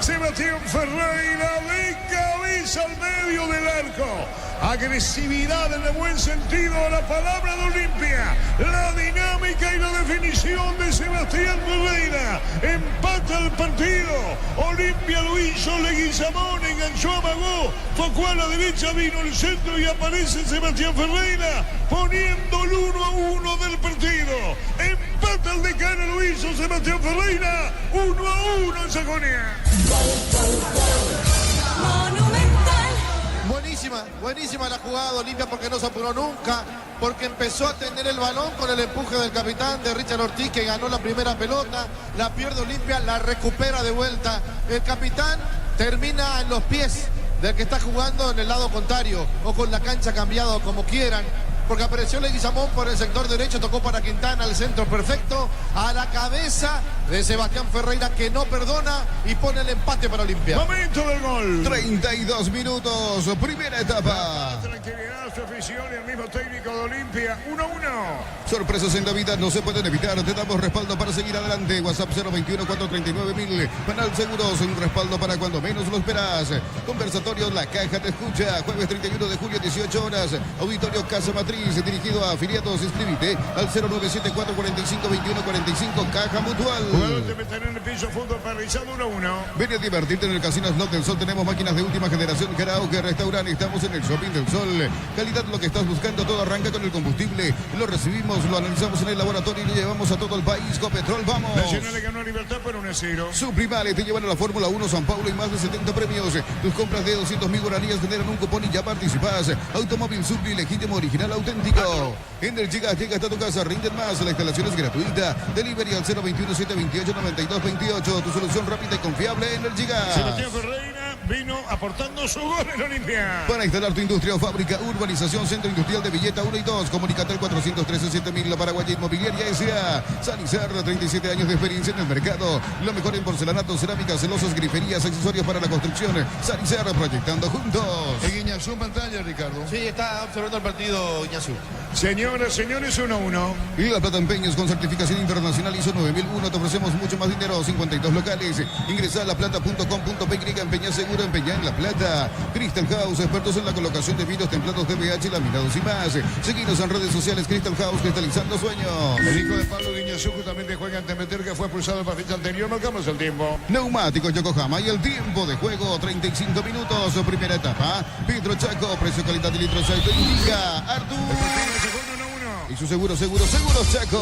Sebastián Ferreira de cabeza al medio del arco. Agresividad en el buen sentido de la palabra de Olimpia. La dinámica y la definición de Sebastián Ferreira. Empata el partido. Olimpia lo hizo, Leguizamón enganchó a Magó. Tocó a la derecha, vino el centro y aparece Sebastián Ferreira poniendo el 1-1 del partido. Empata el decano, lo hizo Sebastián Ferreira. 1-1 en Sajonia. Buenísima la jugada de Olimpia porque no se apuró nunca, porque empezó a tener el balón con el empuje del capitán de Richard Ortiz, que ganó la primera pelota, la pierde Olimpia, la recupera de vuelta. El capitán termina en los pies del que está jugando en el lado contrario o con la cancha cambiada, como quieran. Porque apareció Leguizamón por el sector derecho, tocó para Quintana, el centro perfecto, a la cabeza de Sebastián Ferreira, que no perdona y pone el empate para Olimpia. Momento del gol. 32 minutos, primera etapa. Tranquilidad, su afición y el mismo técnico de Olimpia. 1-1. Sorpresas en la vida no se pueden evitar. Te damos respaldo para seguir adelante. WhatsApp 021-439-1000. Panal Seguros, un respaldo para cuando menos lo esperas. Conversatorios La Caja te escucha. Jueves 31 de julio, 18 horas. Auditorio Casa Matriz, dirigido a afiliados. Inscríbete al 097-445-2145. Caja Mutual. Jugador de meter en el piso, fútbol paralizado 1-1. Ven a divertirte en el Casino Slot del Sol. Tenemos máquinas de última generación, karaoke, restaurante. Estamos en el Shopping del Sol. Calidad, lo que estás buscando. Todo arranca con el combustible. Lo recibimos, lo analizamos en el laboratorio y lo llevamos a todo el país. Copetrol, vamos. Nacional le ganó a Libertad por 1-0. Suprimale, te llevan a la Fórmula 1 San Paulo y más de 70 premios. Tus compras de 200.000 guaraníes generan un cupón y ya participas. Automóvil Supli, legítimo, original, auténtico. Energigas, llega hasta tu casa, rinden más. La instalación es gratuita. Delivery al 021-728-9228. Tu solución rápida y confiable, Energigas. Sebastián Ferreira vino aportando su gol en Olimpia. Para instalar tu industria o fábrica, urbanización, centro industrial de Villeta 1 y 2. Comunicate al 413-7000. La Paraguaya Inmobiliaria S.A. Sanizar, 37 años de experiencia en el mercado. Lo mejor en porcelanato, cerámicas, celosas, griferías, accesorios para la construcción. Sanizar, proyectando juntos. Guiñazú en pantalla, Ricardo. Sí, está observando el partido Guiñazú. Señoras, señores, 1-1. Y La Plata Empeños con certificación internacional ISO 9001. Te ofrecemos mucho más dinero. 52 locales. Ingresa a laplata.com.py. Empeña seguro, empeña en La Plata. Crystal House, expertos en la colocación de vidrios templados DBH, laminados y más. Seguinos en redes sociales. Crystal House, cristalizando sueños. El hijo de Pablo Guiñazú justamente juega ante Meter, que fue expulsado en la fecha anterior. Marcamos el tiempo. Neumáticos Yokohama y el tiempo de juego, 35 minutos. Primera etapa. Pedro Chaco, precio, calidad y litros. Ahí te indica Artur. Y su seguro Chaco.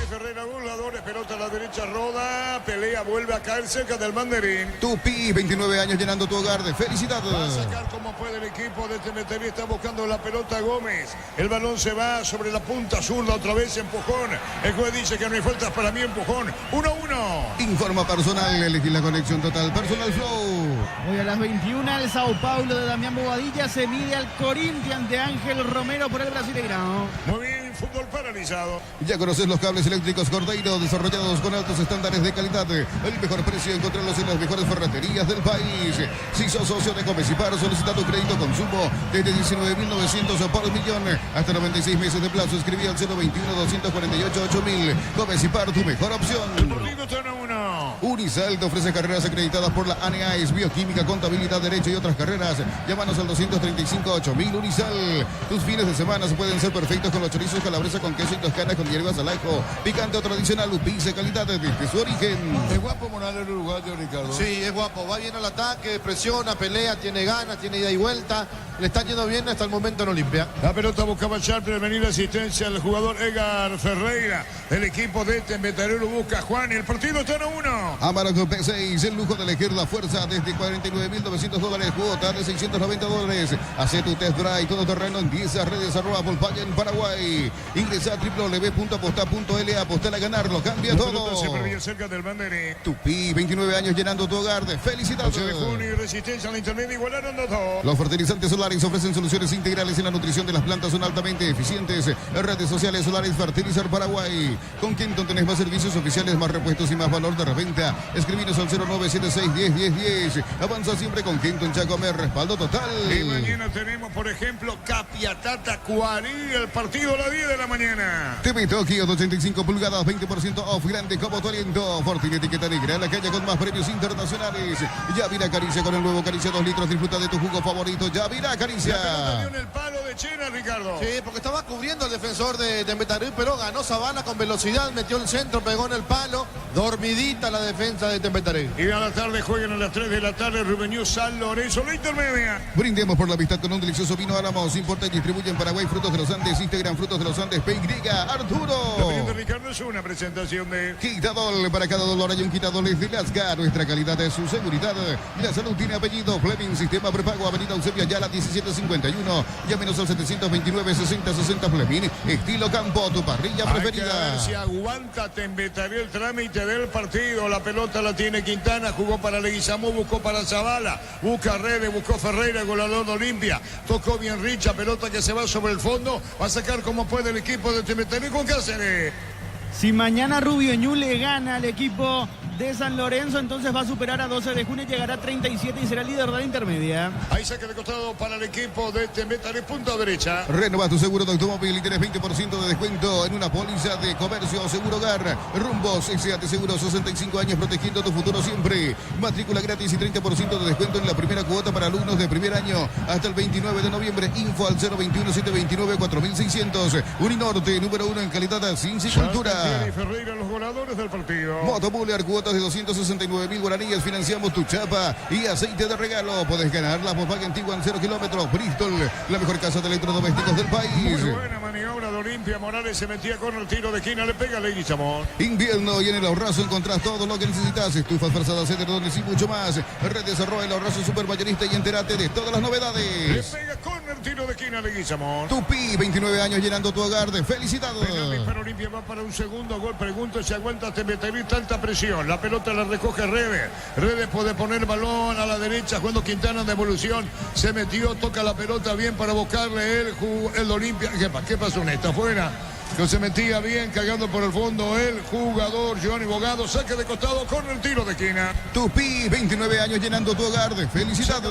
Ferreira, voladores, pelota a la derecha, roda, pelea, vuelve a caer cerca del banderín. Tupi, 29 años llenando tu hogar de felicidad. Va a sacar como puede el equipo de Temetería, está buscando la pelota Gómez. El balón se va sobre la punta zurda, otra vez empujón. El juez dice que no hay faltas, para mí empujón. 1-1. Informa personal, elegir la conexión total. Personal Flow. Hoy a las 21 el Sao Paulo de Damián Bobadilla se mide al Corinthians de Ángel Romero por el brasileño. Muy bien, fútbol paralizado. Ya conoces los cables eléctricos Cordeiro, desarrollados con altos estándares de calidad. El mejor precio, encontrarlos en las mejores ferreterías del país. Si sos socio de Comecipar, solicita tu crédito consumo desde 19.900 por millón hasta 96 meses de plazo. Escribí al 021-248-8000. Comecipar, tu mejor opción. El partido está 1-1. Unisal te ofrece carreras acreditadas por la ANEAIS, bioquímica, contabilidad, derecho y otras carreras. Llámanos al 235-8000. Unisal. Tus fines de semana pueden ser perfectos con los chorizos calabresa con queso y toscana con hierbas al ajo. Picante o tradicional, Upice, calidad desde su origen. Es guapo Morales, el uruguayo, Ricardo. Sí, es guapo. Va bien al ataque, presiona, pelea, tiene ganas, tiene ida y vuelta. Le está yendo bien hasta el momento en Olimpia. La pelota buscaba Charper, venir asistencia al jugador Edgar Ferreira. El equipo de Tembetarero busca a Juan. El partido está 1-1. Amarok P6, el lujo de elegir la fuerza desde $49.900, cuota de $690. Hace tu test drive todo terreno en 10 redes @Volkswagen Paraguay. Ingresa a www.aposta.la, apostar a ganarlo, cambia todo. Siempre bien cerca del banderín. Tupi, 29 años llenando tu hogar de felicidad. 8 de junio y Resistencia a la intermedia igualaron los dos. Los fertilizantes Solaris ofrecen soluciones integrales en la nutrición de las plantas, son altamente eficientes. Redes sociales Solaris Fertilizar Paraguay. Con Kenton tenés más servicios oficiales, más repuestos y más valor de reventa. Escribinos al 0976-10-10-10. Avanza siempre con Kenton Chacomer, respaldo total. Y mañana tenemos, por ejemplo, Capiatata Cuarí, el partido a las 10 de la mañana. TV Tokio, 285 pulgadas, 20% off, grande como tu aliento. Fortin etiqueta negra, la calle con más premios internacionales. Yavira Caricia con el nuevo Caricia 2 litros, disfruta de tu jugo favorito. Yavira Caricia. En el palo de Chena, Ricardo. Sí, porque estaba cubriendo el defensor de Tembetarú, pero ganó Sabana con velocidad, metió el centro, pegó en el palo. Dormidita la defensa de Tembetarú. Y a la tarde juegan a las 3 de la tarde Rubén San Lorenzo, la intermedia. Brindemos por la amistad con un delicioso vino Álamos. Importa y distribuye en Paraguay Frutos de los Andes. Instagram Frutos de los Andes. PY Arturo. La opinión de Ricardo es una presentación de Quitadol. Para cada dolor hay un Quitadol de Lasgar. Nuestra calidad es su seguridad. La salud tiene apellido. Fleming, sistema prepago. Avenida Eusebio Ayala 1751. Llámenos al 729-6060 Fleming. Estilo campo, tu parrilla preferida. Hay que ver si aguanta Tembetarú el trámite del partido. La pelota la tiene Quintana. Jugó para Leguizamó, buscó para Zavala. Busca Redes, buscó Ferreira, goleador de Olimpia. Tocó bien Richa, pelota que se va sobre el fondo. Va a sacar como puede el equipo de Tembetarú con Cáceres. Si mañana Rubio Ñu le gana al equipo de San Lorenzo, entonces va a superar a 12 de junio, llegará a 37 y será líder de la intermedia. Ahí saca de costado para el equipo de Tembetarú, punta derecha. Renova tu seguro de automóvil y tienes 20% de descuento en una póliza de comercio Seguro Hogar. Rumbos, SAT Seguros, 65 años protegiendo tu futuro siempre. Matrícula gratis y 30% de descuento en la primera cuota para alumnos de primer año hasta el 29 de noviembre. Info al 021-729-4600. Uninorte, número 1 en calidad sin cultura. Y Ferreira, los goleadores del partido. Motobuller, cuotas de 269.000 guaraníes. Financiamos tu chapa y aceite de regalo. Podés ganar la Volkswagen Tiguan 0 kilómetros. Bristol, la mejor casa de electrodomésticos del país. Muy buena maniobra de Olimpia. Morales se metía con el tiro de esquina. Le pega a Leguizamón. Invierno y en el Ahorrazo encontrás todo lo que necesitas. Estufas, frazadas, cederones y mucho más. Redes @ el Ahorrazo Supermayorista y entérate de todas las Le novedades. pega con el tiro de esquina a Leguizamón. Tupi, 29 años llenando tu hogar de felicidad. Penal para Olimpia, va para un segundo gol. Pregunto si aguanta Tembetarú tanta presión. La pelota la recoge Redes. Redes puede poner balón a la derecha. Cuando Quintana en devolución se metió, toca la pelota bien para buscarle el Olimpia. ¿Qué pasó en esta? Afuera. Que se metía bien, cagando por el fondo el jugador Johnny Bogado. Saque de costado con el tiro de esquina. Tupi, 29 años llenando tu hogar de felicidad.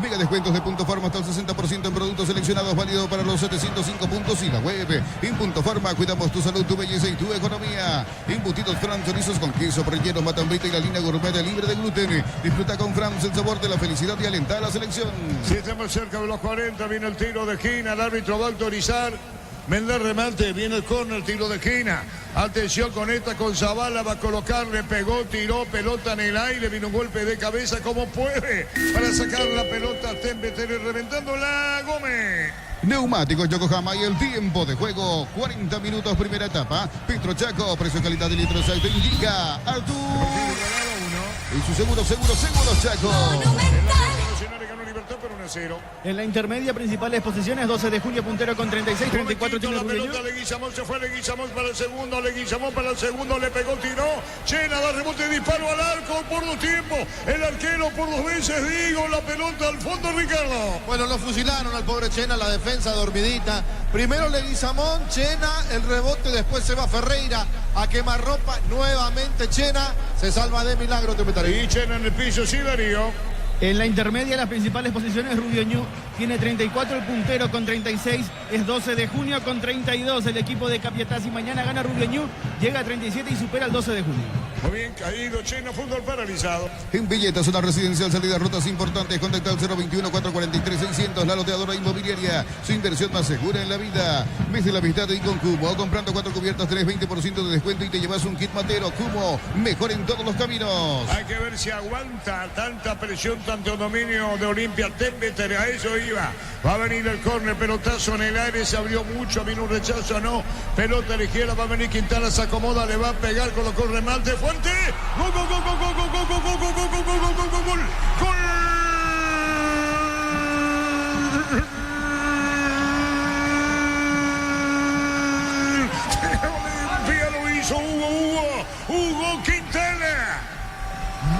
Mega descuentos de Punto Farma hasta el 60% en productos seleccionados, válido para los 705 puntos y la web. En Punto Farma cuidamos tu salud, tu belleza y tu economía. Embutidos Fran, chorizos con queso, rellenos, matambrita y la línea gourmet libre de gluten. Disfruta con Frans el sabor de la felicidad y alenta a la selección. Si estamos cerca de los 40, viene el tiro de esquina. El árbitro va a autorizar. Mender remate, viene el córner, tiro de esquina. Atención con esta, con Zavala, va a colocarle, pegó, tiró, pelota en el aire, vino un golpe de cabeza como puede para sacar la pelota a Tembetarú, reventándola Gómez. Neumáticos Yokohama y el tiempo de juego, 40 minutos, primera etapa. Petro Chaco, precio, calidad de litros, te indica Artur. Y su seguro Chaco. En la intermedia, principales posiciones, 12 de junio, puntero con 36, 34 tiene la Rubio Ñu. pelota, Leguizamón se fue, Leguizamón para el segundo, le pegó, tiró, Chena da rebote, disparo al arco por dos tiempos, el arquero por dos veces, digo, la pelota al fondo, Ricardo. Bueno, lo fusilaron al pobre Chena, la defensa dormidita. Primero Leguizamón, Chena, el rebote, después se va Ferreira a quemarropa, nuevamente Chena, se salva de milagro Tembetarú. Y Chena en el piso, sí, Darío. En la intermedia, las principales posiciones, Rubio Ñu tiene 34, el puntero con 36, es 12 de junio con 32. El equipo de Capiatá, si mañana gana Rubio Ñu, llega a 37 y supera el 12 de junio. Muy bien caído, Chena, fútbol paralizado. En Villetas, una residencial, salida, rutas importantes, contacta al 021-443-600, la loteadora inmobiliaria, su inversión más segura en la vida. Mes de la amistad y con Cumo, comprando 4 cubiertas, 20% de descuento y te llevas un kit matero. Cumo, mejor en todos los caminos. Hay que ver si aguanta tanta presión, tanto dominio de Olimpia. Tembetarú, a eso iba. Va a venir el córner, pelotazo en el aire, se abrió mucho, vino un rechazo, no. Pelota a la izquierda, va a venir Quintana, se acomoda, le va a pegar, colocó el remate, fue aguante. Gol, gol, gol, gol, gol, gol, gol, gol, gol, gol, gol, gol, gol, gol, gol, gol. Olimpia lo hizo Hugo Quintana.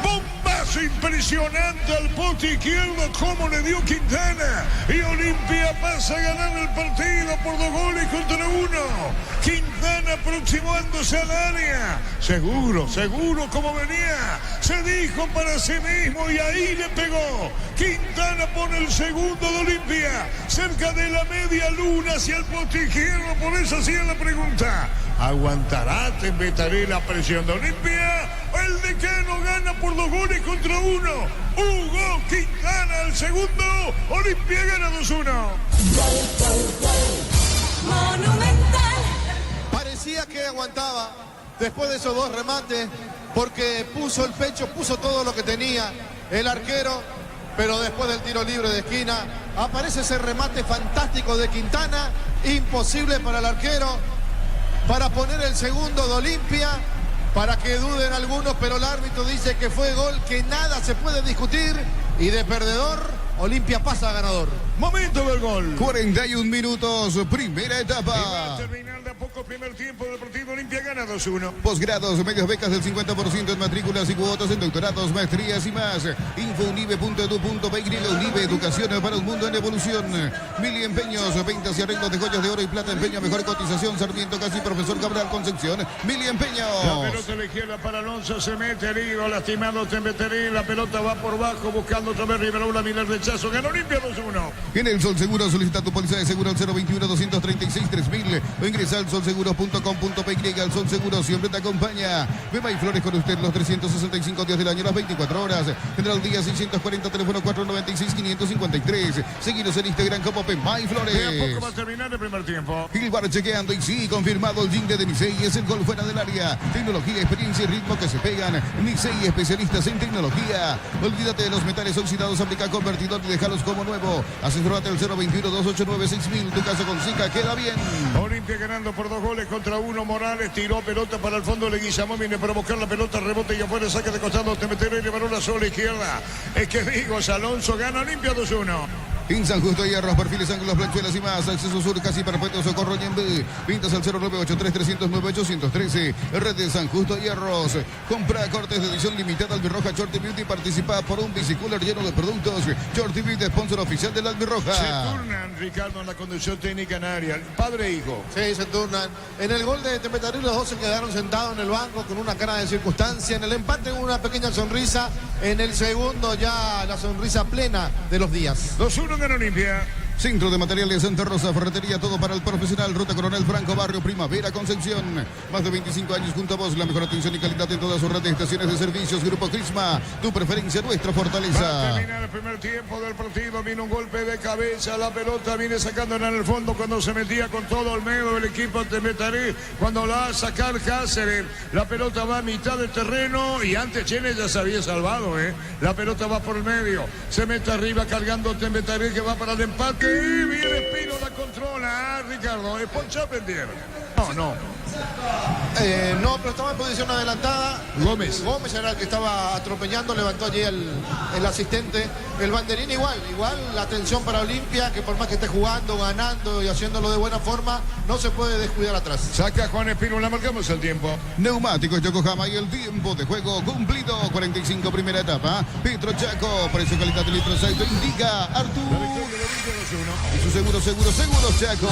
Bombazo impresionante al poste izquierdo, como le dio Quintana. Y Olimpia pasa a ganar el partido por 2-1. Quintana aproximándose al área. Seguro como venía. Se dijo para sí mismo y ahí le pegó. Quintana pone el segundo de Olimpia. Cerca de la media luna hacia el poste izquierdo. Por eso hacía la pregunta. ¿Aguantará Tembetaré la presión de Olimpia? El decano gana por 2-1. Hugo Quintana el segundo. Olimpia gana 2-1. Monumental. Parecía que aguantaba después de esos dos remates, porque puso el pecho, puso todo lo que tenía el arquero, pero después del tiro libre de esquina aparece ese remate fantástico de Quintana, imposible para el arquero, para poner el segundo de Olimpia, para que duden algunos, pero el árbitro dice que fue gol, que nada se puede discutir, y de perdedor, Olimpia pasa a ganador. Momento del gol. 41 minutos, primera etapa. Y va a terminar de a poco primer tiempo del partido. Olimpia gana 2-1. Posgrados, medias becas del 50% en matrículas y cuotas en doctorados, maestrías y más. Infounive.edu.py. Unive, educación para un mundo en evolución. Mili Empeños, ventas y arreglos de joyas de oro y plata. Empeño, mejor cotización. Sarmiento Casi, Profesor Cabral Concepción. Mili Empeños. La pelota a la izquierda para Alonso. Se mete herido, lastimado Tembetaré. La pelota va por bajo, buscando otra vez Rivero. La mira el rechazo. Gana Olimpia 2-1. En el Sol Seguro solicita tu póliza de seguro al 021-236-3000 o ingresa al solseguro.com.py. El Sol Seguro siempre te acompaña. Beba y Flores con usted los 365 días del año, las 24 horas. General Día 640, teléfono 496-553. Seguinos en Instagram como Beba y Flores. De a poco va a terminar el primer tiempo. Gilbar chequeando y sí, confirmado el jingle de Nisei. Es el gol fuera del área. Tecnología, experiencia y ritmo que se pegan. Nisei, especialistas en tecnología. Olvídate de los metales oxidados, aplica convertidor y déjalos como nuevo. Asesorate al 021-289-6000. Tu caso con Zika queda bien. Olimpia ganando por 2-1. Morales tiró pelota para el fondo. Leguizamón viene para buscar la pelota. Rebote y afuera. Saca de costado. Tembetaré y le paró la sola izquierda. Es que digo, Alonso gana Olimpia 2-1. En San Justo Hierros, perfiles, ángulos, planchuelas y más. Acceso Sur, casi perfecto, Socorro Ñembe. Pintas al 0983-309-813. Red de San Justo Hierros. Compra cortes de edición limitada Albirroja Shorty Beauty. Participa por un bicicooler lleno de productos. Shorty Beauty, sponsor oficial del Albirroja. Se turnan, Ricardo, en la conducción técnica en área. Padre e hijo. Sí, se turnan. En el gol de Tembetaré los dos se quedaron sentados en el banco con una cara de circunstancia. En el empate una pequeña sonrisa. En el segundo ya la sonrisa plena de los días. 2-1 gana Olimpia. Centro de Materiales Santa Rosa, ferretería, todo para el profesional. Ruta Coronel Franco, Barrio Primavera, Concepción. Más de 25 años junto a vos. La mejor atención y calidad en todas sus redes de estaciones de servicios. Grupo Crisma, tu preferencia, nuestra fortaleza. Va a terminar el primer tiempo del partido. Viene un golpe de cabeza. La pelota viene sacándola en el fondo cuando se metía con todo el medio del equipo Tembetaré. Cuando la va a sacar Cáceres. La pelota va a mitad del terreno. Y antes Chene ya se había salvado. La pelota va por el medio. Se mete arriba cargando Tembetaré que va para el empate. Y viene Espino, la controla, Ricardo. ¿Es Poncha Pendier? No. No, pero estaba en posición adelantada. Gómez era el que estaba atropellando, levantó allí el asistente. El banderín igual la atención para Olimpia, que por más que esté jugando, ganando y haciéndolo de buena forma, no se puede descuidar atrás. Saca Juan Espino, la marcamos el tiempo. Neumáticos Yokohama y el tiempo de juego cumplido. 45 primera etapa. Petro Chaco, precio calidad de litro aceite indica Artur. Y su seguro Chaco.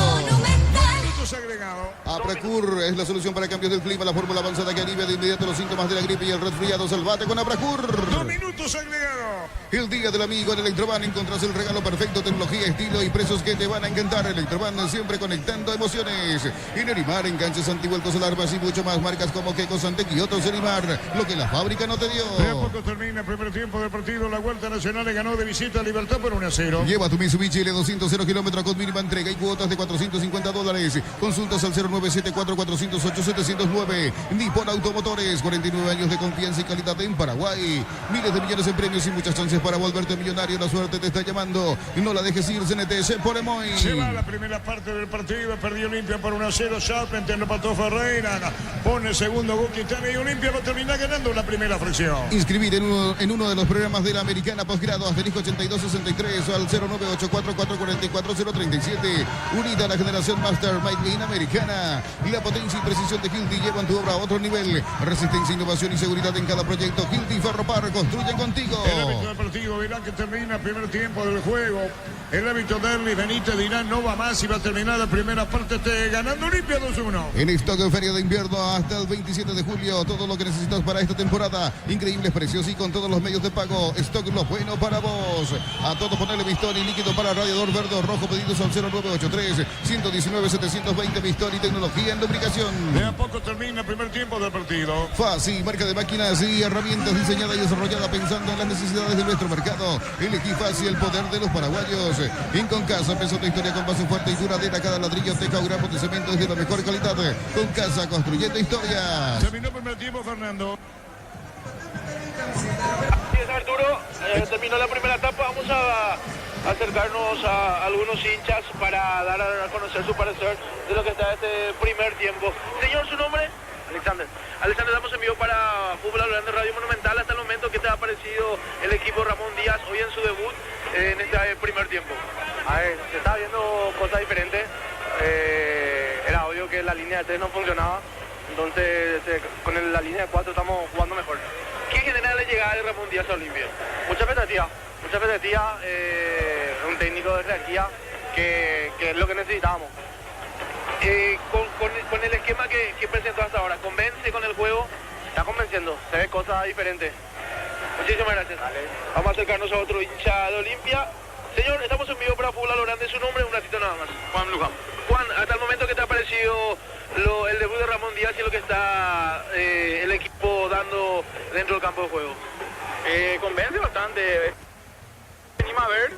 Minutos agregados. Apracur es la solución para cambios del clima. La fórmula avanzada que alivia de inmediato los síntomas de la gripe y el resfriado. Salvate con Apracur. 2 minutos agregados. El día del amigo en Electroban encontrás el regalo perfecto, tecnología, estilo y precios que te van a encantar. Electroban siempre conectando emociones. En Nerimar, enganches antivuelcos, alarmas y mucho más. Marcas como Keco, Santec y otros. Nerimar, lo que la fábrica no te dio. De a poco termina el primer tiempo del partido. La Vuelta Nacional le ganó de visita a Libertad por 1-0. Lleva tu Mitsubishi L200 0 kilómetros con mínima entrega y cuotas de $450. Consultas al 0974-408-709. Nippon Automotores, 49 años de confianza y calidad en Paraguay. Miles de millones en premios y muchas chances para volverte millonario. La suerte te está llamando. No la dejes ir, CNT, se pone muy. Se va la primera parte del partido. Perdió Olimpia por 1-0. Charpentier, lo pató Ferreira. Pone segundo gol Quintana y Olimpia va a terminar ganando la primera fracción. Inscribir en uno de los programas de la Americana Posgrado, asterisco 8263 al 0984444037. Unida a la generación Master Made in Americana. La potencia y precisión de Hilti llevan tu obra a otro nivel. Resistencia, innovación y seguridad en cada proyecto. Hilti Ferropar, construyen contigo. El árbitro del partido dirá que termina el primer tiempo del juego. El árbitro Derlis Benítez dirá no va más y va a terminar la primera parte ganando Olimpia 2-1. En Stock Feria de Invierno hasta el 27 de julio. Todo lo que necesitas para esta temporada. Increíbles precios y con todos los medios de pago. Stock, lo bueno para vos. A todos ponerle pistón y líquido para radiador verde o rojo. Pedidos al 0983-119-720. Pistón y tecnología en lubricación. De a poco termina el primer tiempo del partido. Fácil, marca de máquinas y herramientas diseñada y desarrollada pensando en las necesidades de nuestro mercado. Elegí Fácil, el poder de los paraguayos. Inconcasa empezó tu historia con base fuerte y duradera. Cada ladrillo, teja o gramo de cemento es de la mejor calidad. Concasa, construyendo historias. Terminó el primer tiempo, Fernando. Así es, Arturo. Terminó la primera etapa. Vamos a acercarnos a algunos hinchas para dar a conocer su parecer de lo que está este primer tiempo. Señor, ¿su nombre? Alexander. Alexander, damos envío para Fútbol Hablando de Radio Monumental. Hasta el momento, ¿qué te ha parecido el equipo Ramón Díaz hoy en su debut en este primer tiempo? A ver, se está viendo cosas diferentes. Era obvio que la línea de 3 no funcionaba. Entonces, con la línea de 4 estamos jugando mejor. ¿Qué genera la llegada de Ramón Díaz a Olimpia? Mucha expectativa. Un técnico de jerarquía que es lo que necesitábamos. Con el esquema que presentó hasta ahora, ¿convence con el juego? Está convenciendo, se ve cosas diferentes. Muchísimas gracias. Vale. Vamos a acercarnos a otro hincha de Olimpia. Señor, estamos en vivo para Fútbol Grande. ¿Su nombre? Un ratito nada más. Juan Luján. Juan, hasta el momento, ¿qué te ha parecido el debut de Ramón Díaz y lo que está el equipo dando dentro del campo de juego? Convence bastante. Venimos a ver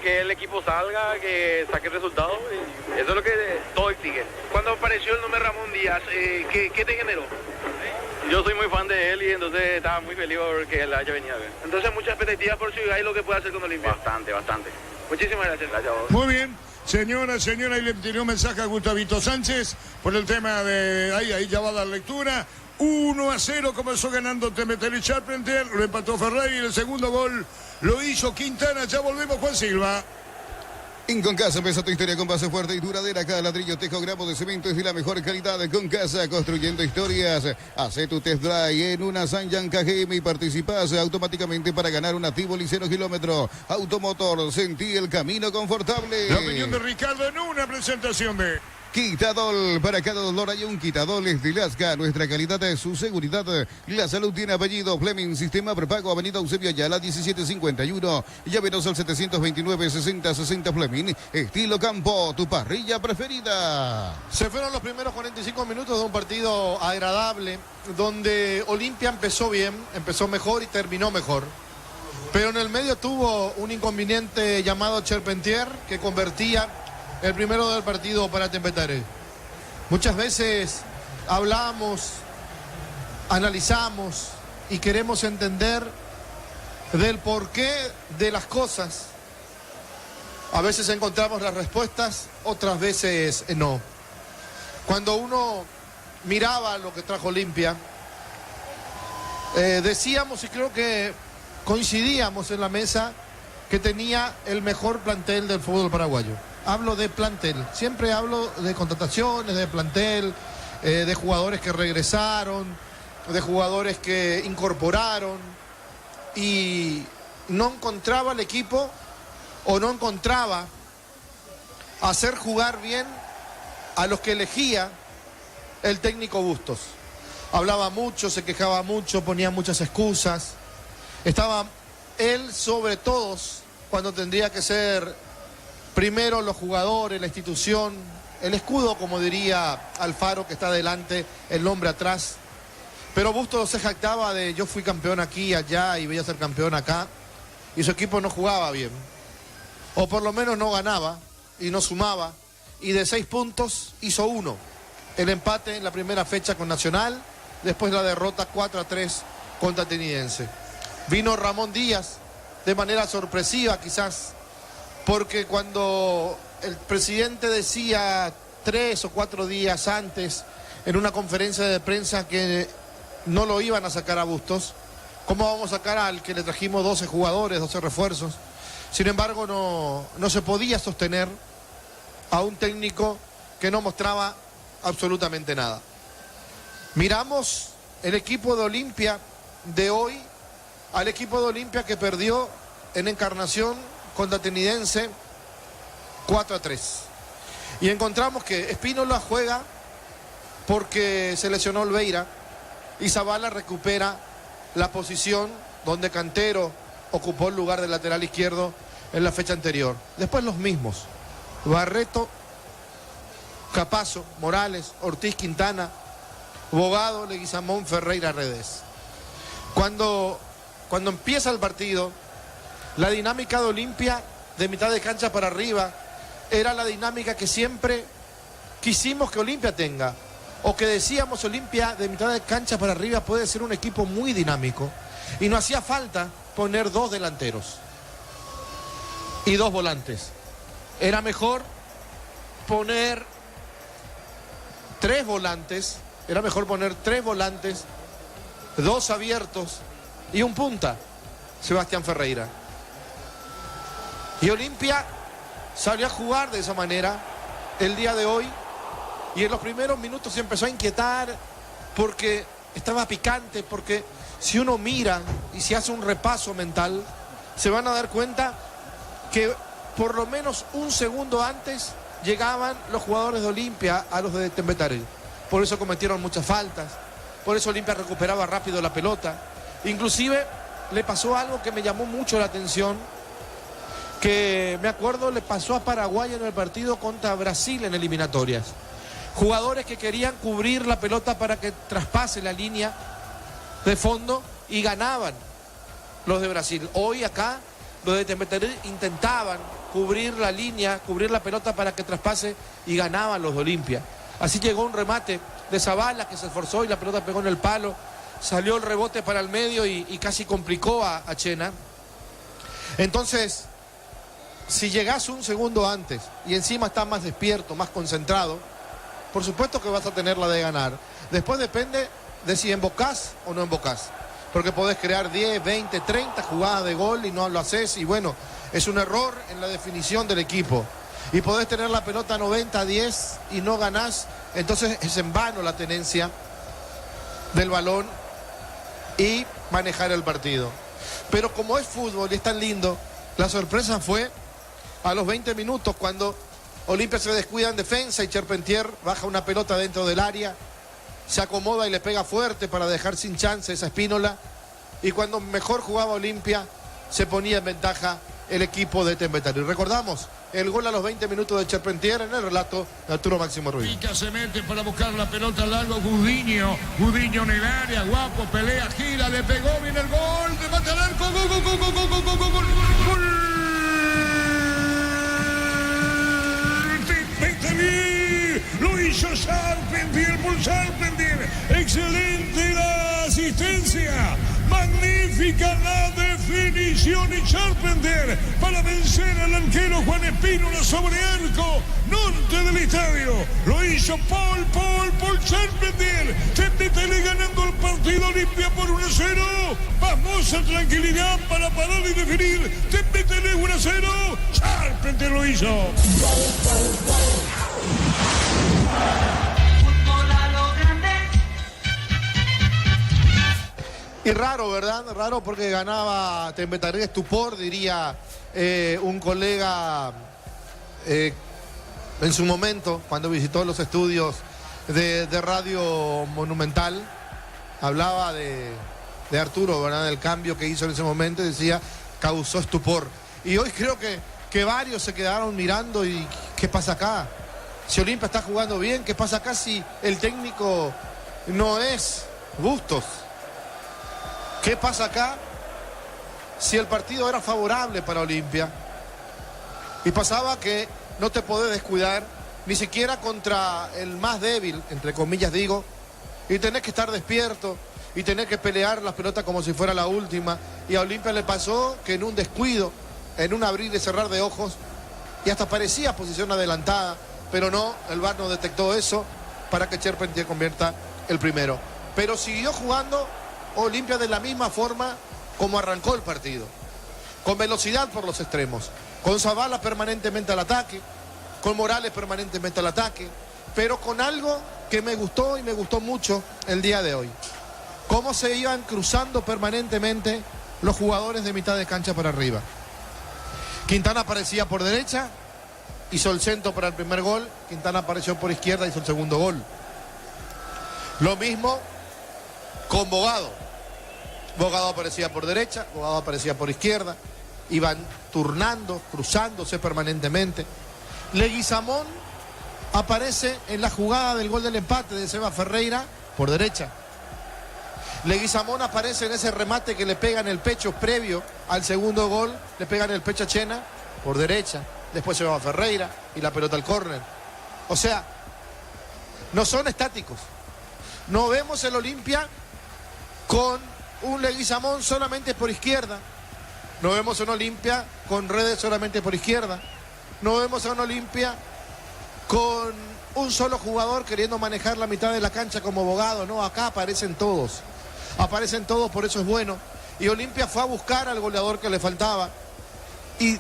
que el equipo salga, que saque resultados. Eso es lo que todo exige. Cuando apareció el nombre Ramón Díaz, ¿qué te generó? Yo soy muy fan de él y entonces estaba muy feliz por que él haya venido a ver. Entonces, muchas expectativas por Ciudad y lo que puede hacer con Olimpia. Bastante. Muchísimas gracias. Gracias a vos. Muy bien. Señora, ahí le tiró un mensaje a Gustavito Sánchez por el tema de... Ahí ya va a dar lectura. 1-0 comenzó ganando Temeteli Charpentier, lo empató Ferreira y el segundo gol lo hizo Quintana. Ya volvemos, Juan Silva. Inconcasa empieza tu historia con base fuerte y duradera. Cada ladrillo, teja o gramo de cemento es de la mejor calidad. Concasa, construyendo historias. Hace tu test drive en una Sanyang KGM y participás automáticamente para ganar una Tivoli 0 kilómetro. Automotor, sentí el camino confortable. La opinión de Ricardo en una presentación de... Quitadol, para cada dolor hay un Quitadol, es de Lasca, nuestra calidad es su seguridad. La salud tiene apellido. Fleming, sistema prepago, avenida Eusebio Ayala 1751. Llávenos al 729-6060 Fleming. Estilo campo, tu parrilla preferida. Se fueron los primeros 45 minutos de un partido agradable, donde Olimpia empezó bien, empezó mejor y terminó mejor. Pero en el medio tuvo un inconveniente llamado Charpentier, que convertía el primero del partido para Temeteli. Muchas veces hablamos, analizamos y queremos entender del porqué de las cosas. A veces encontramos las respuestas, otras veces no. Cuando uno miraba lo que trajo Olimpia, decíamos, y creo que coincidíamos en la mesa, que tenía el mejor plantel del fútbol paraguayo. Hablo de plantel, siempre hablo de contrataciones, de plantel, de jugadores que regresaron, de jugadores que incorporaron, y no encontraba el equipo o no encontraba hacer jugar bien a los que elegía el técnico Bustos. Hablaba mucho, se quejaba mucho, ponía muchas excusas. Estaba él sobre todos cuando tendría que ser primero los jugadores, la institución, el escudo, como diría Alfaro, que está adelante, el nombre atrás. Pero Bustos se jactaba de: yo fui campeón aquí, allá y voy a ser campeón acá. Y su equipo no jugaba bien. O por lo menos no ganaba y no sumaba. y de 6 puntos hizo 1. El empate en la primera fecha con Nacional, después la derrota 4-3 contra Ateniense. Vino Ramón Díaz de manera sorpresiva quizás, porque cuando el presidente decía 3 o 4 días antes en una conferencia de prensa que no lo iban a sacar a Bustos, ¿cómo vamos a sacar al que le trajimos 12 jugadores, 12 refuerzos? Sin embargo, no se podía sostener a un técnico que no mostraba absolutamente nada. Miramos el equipo de Olimpia de hoy al equipo de Olimpia que perdió en Encarnación contra Ateniense 4-3. Y encontramos que Espínola juega porque se lesionó Olveira y Zavala recupera la posición donde Cantero ocupó el lugar del lateral izquierdo en la fecha anterior. Después los mismos: Barreto, Capazo, Morales, Ortiz, Quintana, Bogado, Leguizamón, Ferreira, Redes. Cuando empieza el partido, la dinámica de Olimpia de mitad de cancha para arriba era la dinámica que siempre quisimos que Olimpia tenga, o que decíamos: Olimpia de mitad de cancha para arriba puede ser un equipo muy dinámico, y no hacía falta poner 2 delanteros y 2 volantes. Era mejor poner 3 volantes, 2 abiertos y un punta, Sebastián Ferreira. Y Olimpia salió a jugar de esa manera el día de hoy, y en los primeros minutos se empezó a inquietar porque estaba picante, porque si uno mira y si hace un repaso mental, se van a dar cuenta que por lo menos un segundo antes llegaban los jugadores de Olimpia a los de Tembetarí. Por eso cometieron muchas faltas, por eso Olimpia recuperaba rápido la pelota. Inclusive le pasó algo que me llamó mucho la atención, que me acuerdo le pasó a Paraguay en el partido contra Brasil en eliminatorias. Jugadores que querían cubrir la pelota para que traspase la línea de fondo y ganaban los de Brasil. Hoy acá los de Tembetarí intentaban cubrir la línea, cubrir la pelota para que traspase, y ganaban los de Olimpia. Así llegó un remate de Zavala que se esforzó y la pelota pegó en el palo, salió el rebote para el medio y casi complicó a Chena. Entonces, si llegás un segundo antes y encima estás más despierto, más concentrado, por supuesto que vas a tener la de ganar. Después depende de si embocás o no embocás, porque podés crear 10, 20, 30 jugadas de gol y no lo haces, y bueno, es un error en la definición del equipo. Y podés tener la pelota 90-10 y no ganás, entonces es en vano la tenencia del balón y manejar el partido. Pero como es fútbol y es tan lindo, la sorpresa fue a los 20 minutos cuando Olimpia se descuida en defensa y Charpentier baja una pelota dentro del área, se acomoda y le pega fuerte para dejar sin chance esa Espínola, y cuando mejor jugaba Olimpia se ponía en ventaja el equipo de Tembetarí. Recordamos el gol a los 20 minutos de Charpentier en el relato de Arturo Máximo Ruiz. Pica, se mete para buscar la pelota al largo, Gudiño en el área, guapo, pelea, gira, le pegó, viene el gol, remate al arco, gol. Lo hizo Charpentier por Charpentier. Excelente la asistencia. Magnífica la definición y Charpentier para vencer al arquero Juan Espínola sobre arco norte del estadio. Lo hizo Paul Charpentier. Tembetarí ganando el partido Olimpia por 1-0. Famosa tranquilidad para parar y definir. Tembetarí 1-0. Charpentier lo hizo. Y raro, ¿verdad? Raro porque ganaba Tembetarí estupor, diría un colega en su momento, cuando visitó los estudios de Radio Monumental. Hablaba de Arturo, ¿verdad? Del cambio que hizo en ese momento, decía, causó estupor. Y hoy creo que varios se quedaron mirando y ¿qué pasa acá? Si Olimpia está jugando bien, ¿qué pasa acá si el técnico no es Bustos? ¿Qué pasa acá si el partido era favorable para Olimpia? Y pasaba que no te podés descuidar ni siquiera contra el más débil, entre comillas digo, y tenés que estar despierto, y tenés que pelear las pelotas como si fuera la última. Y a Olimpia le pasó que en un descuido, en un abrir y cerrar de ojos, y hasta parecía posición adelantada, pero no, el VAR no detectó eso para que Charpentier convierta el primero. Pero siguió jugando Olimpia de la misma forma como arrancó el partido, con velocidad por los extremos, con Zavala permanentemente al ataque, con Morales permanentemente al ataque, pero con algo que me gustó y me gustó mucho el día de hoy. Cómo se iban cruzando permanentemente los jugadores de mitad de cancha para arriba. Quintana aparecía por derecha, hizo el centro para el primer gol. Quintana apareció por izquierda, hizo el segundo gol. Lo mismo con Bogado. Bogado aparecía por derecha, Bogado aparecía por izquierda. Iban turnando, cruzándose permanentemente. Leguizamón aparece en la jugada del gol del empate de Seba Ferreira por derecha. Leguizamón aparece en ese remate que le pega en el pecho previo al segundo gol, le pega en el pecho a Chena por derecha, después se va a Ferreira y la pelota al córner. O sea, no son estáticos. No vemos el Olimpia con un Leguizamón solamente por izquierda. No vemos un Olimpia con Redes solamente por izquierda. No vemos a un Olimpia con un solo jugador queriendo manejar la mitad de la cancha como Bogado. No, acá aparecen todos. Aparecen todos, por eso es bueno. Y Olimpia fue a buscar al goleador que le faltaba. Y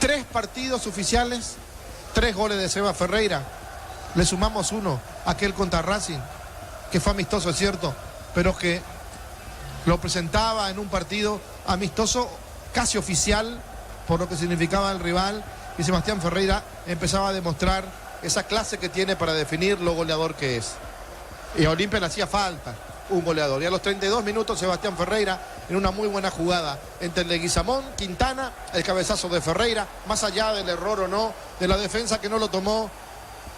3 partidos oficiales, 3 goles de Seba Ferreira. Le sumamos uno, aquel contra Racing, que fue amistoso, es cierto, pero que lo presentaba en un partido amistoso casi oficial por lo que significaba el rival. Y Sebastián Ferreira empezaba a demostrar esa clase que tiene para definir lo goleador que es. Y a Olimpia le hacía falta un goleador. Y a los 32 minutos Sebastián Ferreira en una muy buena jugada entre Leguizamón, Quintana, el cabezazo de Ferreira, más allá del error o no de la defensa que no lo tomó,